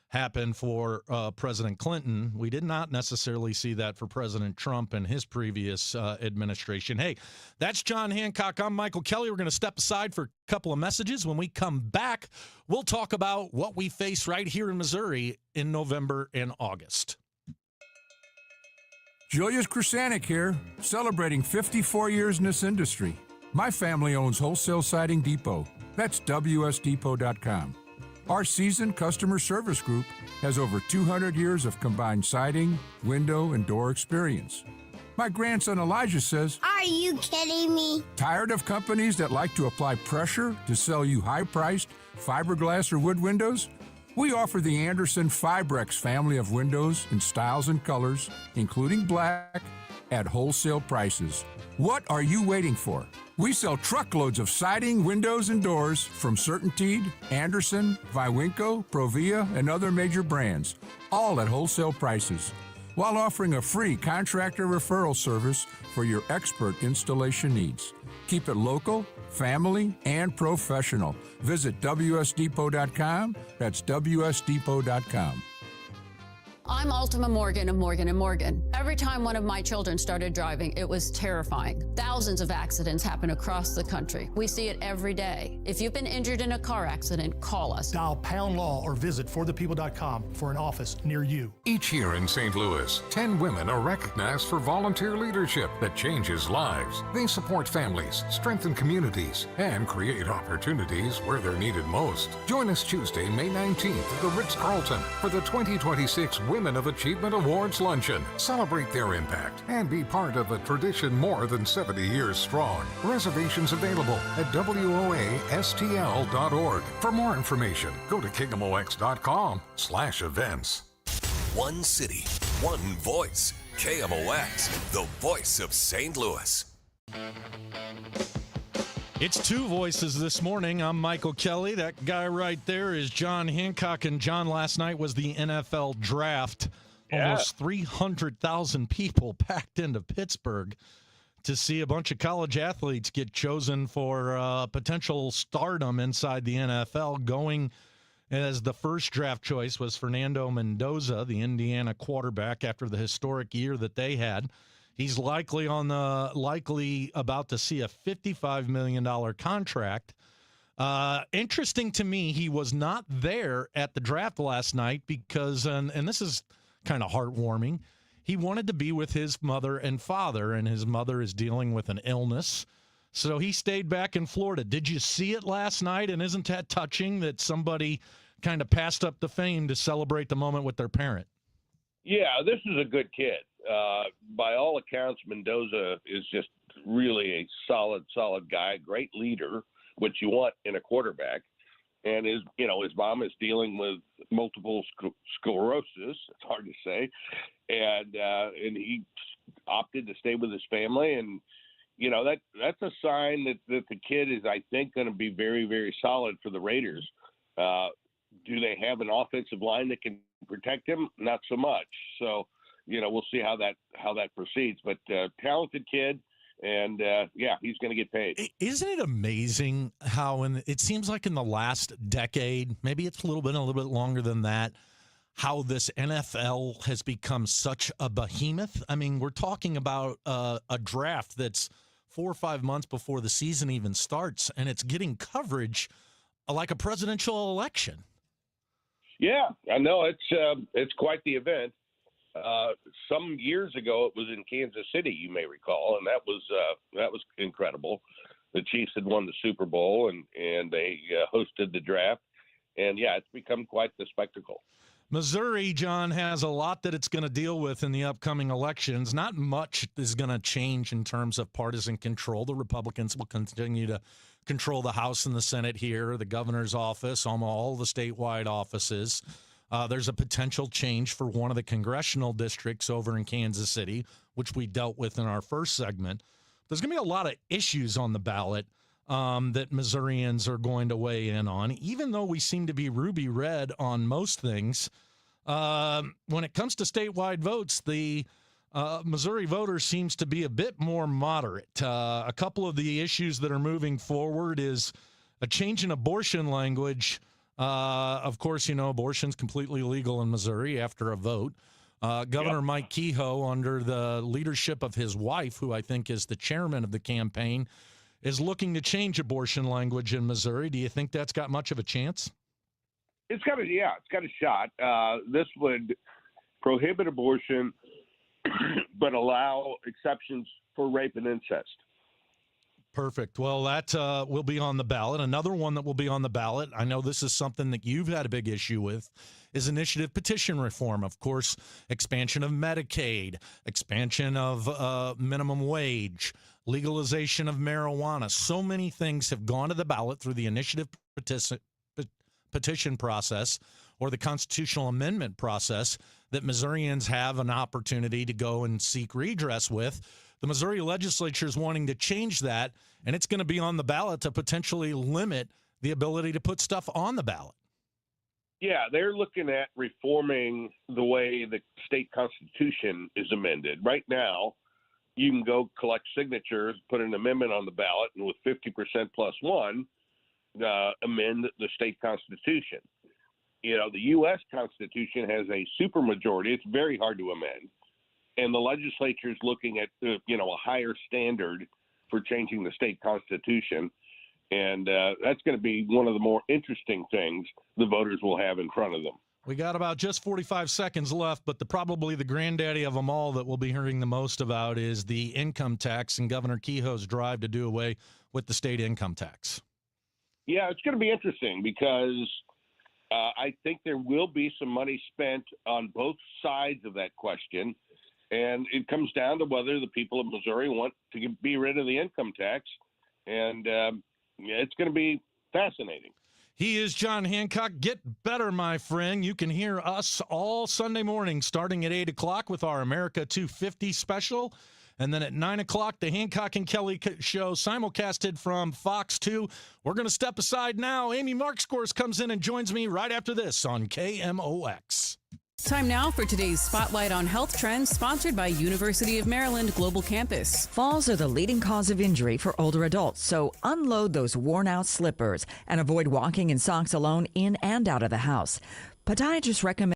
happen for President Clinton. We did not necessarily see that for President Trump and his previous administration. Hey, that's John Hancock. I'm Michael Kelley. We're going to step aside for a couple of messages. When we come back, we'll talk about what we face right here in Missouri in November and August. Julius Krasanik here, celebrating 54 years in this industry. My family owns Wholesale Siding Depot. That's WSDepot.com. Our seasoned customer service group has over 200 years of combined siding, window, and door experience. My grandson Elijah says, "Are you kidding me?" Tired of companies that like to apply pressure to sell you high-priced fiberglass or wood windows? We offer the Anderson Fibrex family of windows in styles and colors, including black, at wholesale prices. What are you waiting for? We sell truckloads of siding, windows, and doors from CertainTeed, Anderson, Viwinco, Provia, and other major brands, all at wholesale prices, while offering a free contractor referral service for your expert installation needs. Keep it local, family, and professional. Visit WSDepot.com. That's WSDepot.com. I'm Ultima Morgan of Morgan & Morgan. Every time one of my children started driving, it was terrifying. Thousands of accidents happen across the country. We see it every day. If you've been injured in a car accident, call us. Dial #law or visit forthepeople.com for an office near you. Each year in St. Louis, 10 women are recognized for volunteer leadership that changes lives. They support families, strengthen communities, and create opportunities where they're needed most. Join us Tuesday, May 19th at the Ritz-Carlton for the 2026 Women of Achievement Awards Luncheon. Celebrate their impact and be part of a tradition more than 70 years strong. Reservations available at WOASTL.org. For more information, go to KMOX.com/events. One city, one voice. KMOX, the voice of St. Louis. It's two voices this morning. I'm Michael Kelley. That guy right there is John Hancock. And John, last night was the NFL draft. Yeah. Almost 300,000 people packed into Pittsburgh to see a bunch of college athletes get chosen for potential stardom inside the NFL. Going as the first draft choice was Fernando Mendoza, the Indiana quarterback, after the historic year that they had. He's likely about to see a $55 million contract. Interesting to me, he was not there at the draft last night because, and this is kind of heartwarming, he wanted to be with his mother and father, and his mother is dealing with an illness. So he stayed back in Florida. Did you see it last night? And isn't that touching that somebody kind of passed up the fame to celebrate the moment with their parent? Yeah, this is a good kid. By all accounts, Mendoza is just really a solid guy, great leader, which you want in a quarterback. And his mom is dealing with multiple sclerosis. It's hard to say, and he opted to stay with his family. And that's a sign that the kid is, I think, going to be very, very solid for the Raiders. Do they have an offensive line that can protect him? Not so much. So, we'll see how that proceeds. But talented kid, and he's going to get paid. Isn't it amazing how it seems like in the last decade, maybe it's a little bit longer than that, how this NFL has become such a behemoth? I mean, we're talking about a draft that's 4 or 5 months before the season even starts, and it's getting coverage like a presidential election. Yeah, I know it's quite the event. Some years ago, it was in Kansas City, you may recall, and that was incredible. The Chiefs had won the Super Bowl, and they hosted the draft, and it's become quite the spectacle. Missouri, John, has a lot that it's going to deal with in the upcoming elections. Not much is going to change in terms of partisan control. The Republicans will continue to control the House and the Senate here, the governor's office, all the statewide offices. There's a potential change for one of the congressional districts over in Kansas City, which we dealt with in our first segment. There's going to be a lot of issues on the ballot that Missourians are going to weigh in on, even though we seem to be ruby red on most things. When it comes to statewide votes, the Missouri voter seems to be a bit more moderate. A couple of the issues that are moving forward is a change in abortion language. Of course, abortion's completely legal in Missouri after a vote. Governor Mike Kehoe, under the leadership of his wife, who I think is the chairman of the campaign, is looking to change abortion language in Missouri. Do you think that's got much of a chance? It's got a shot. This would prohibit abortion, but allow exceptions for rape and incest. Perfect. Well, that will be on the ballot. Another one that will be on the ballot, I know this is something that you've had a big issue with, is initiative petition reform. Of course, expansion of Medicaid, expansion of minimum wage, legalization of marijuana. So many things have gone to the ballot through the initiative petition process or the constitutional amendment process that Missourians have an opportunity to go and seek redress with. The Missouri legislature is wanting to change that, and it's going to be on the ballot to potentially limit the ability to put stuff on the ballot. Yeah, they're looking at reforming the way the state constitution is amended. Right now, you can go collect signatures, put an amendment on the ballot, and with 50% plus one, amend the state constitution. The U.S. Constitution has a supermajority. It's very hard to amend. And the legislature is looking at, a higher standard for changing the state constitution. And that's going to be one of the more interesting things the voters will have in front of them. We got about just 45 seconds left, but probably the granddaddy of them all that we'll be hearing the most about is the income tax and Governor Kehoe's drive to do away with the state income tax. Yeah, it's going to be interesting because I think there will be some money spent on both sides of that question. And it comes down to whether the people of Missouri want to be rid of the income tax. And it's going to be fascinating. He is John Hancock. Get better, my friend. You can hear us all Sunday morning starting at 8 o'clock with our America 250 special. And then at 9 o'clock, the Hancock and Kelley show simulcasted from Fox 2. We're going to step aside now. Amy Markscourse comes in and joins me right after this on KMOX. Time now for today's Spotlight on Health Trends, sponsored by University of Maryland Global Campus. Falls are the leading cause of injury for older adults, so unload those worn-out slippers and avoid walking in socks alone in and out of the house. Podiatrists recommend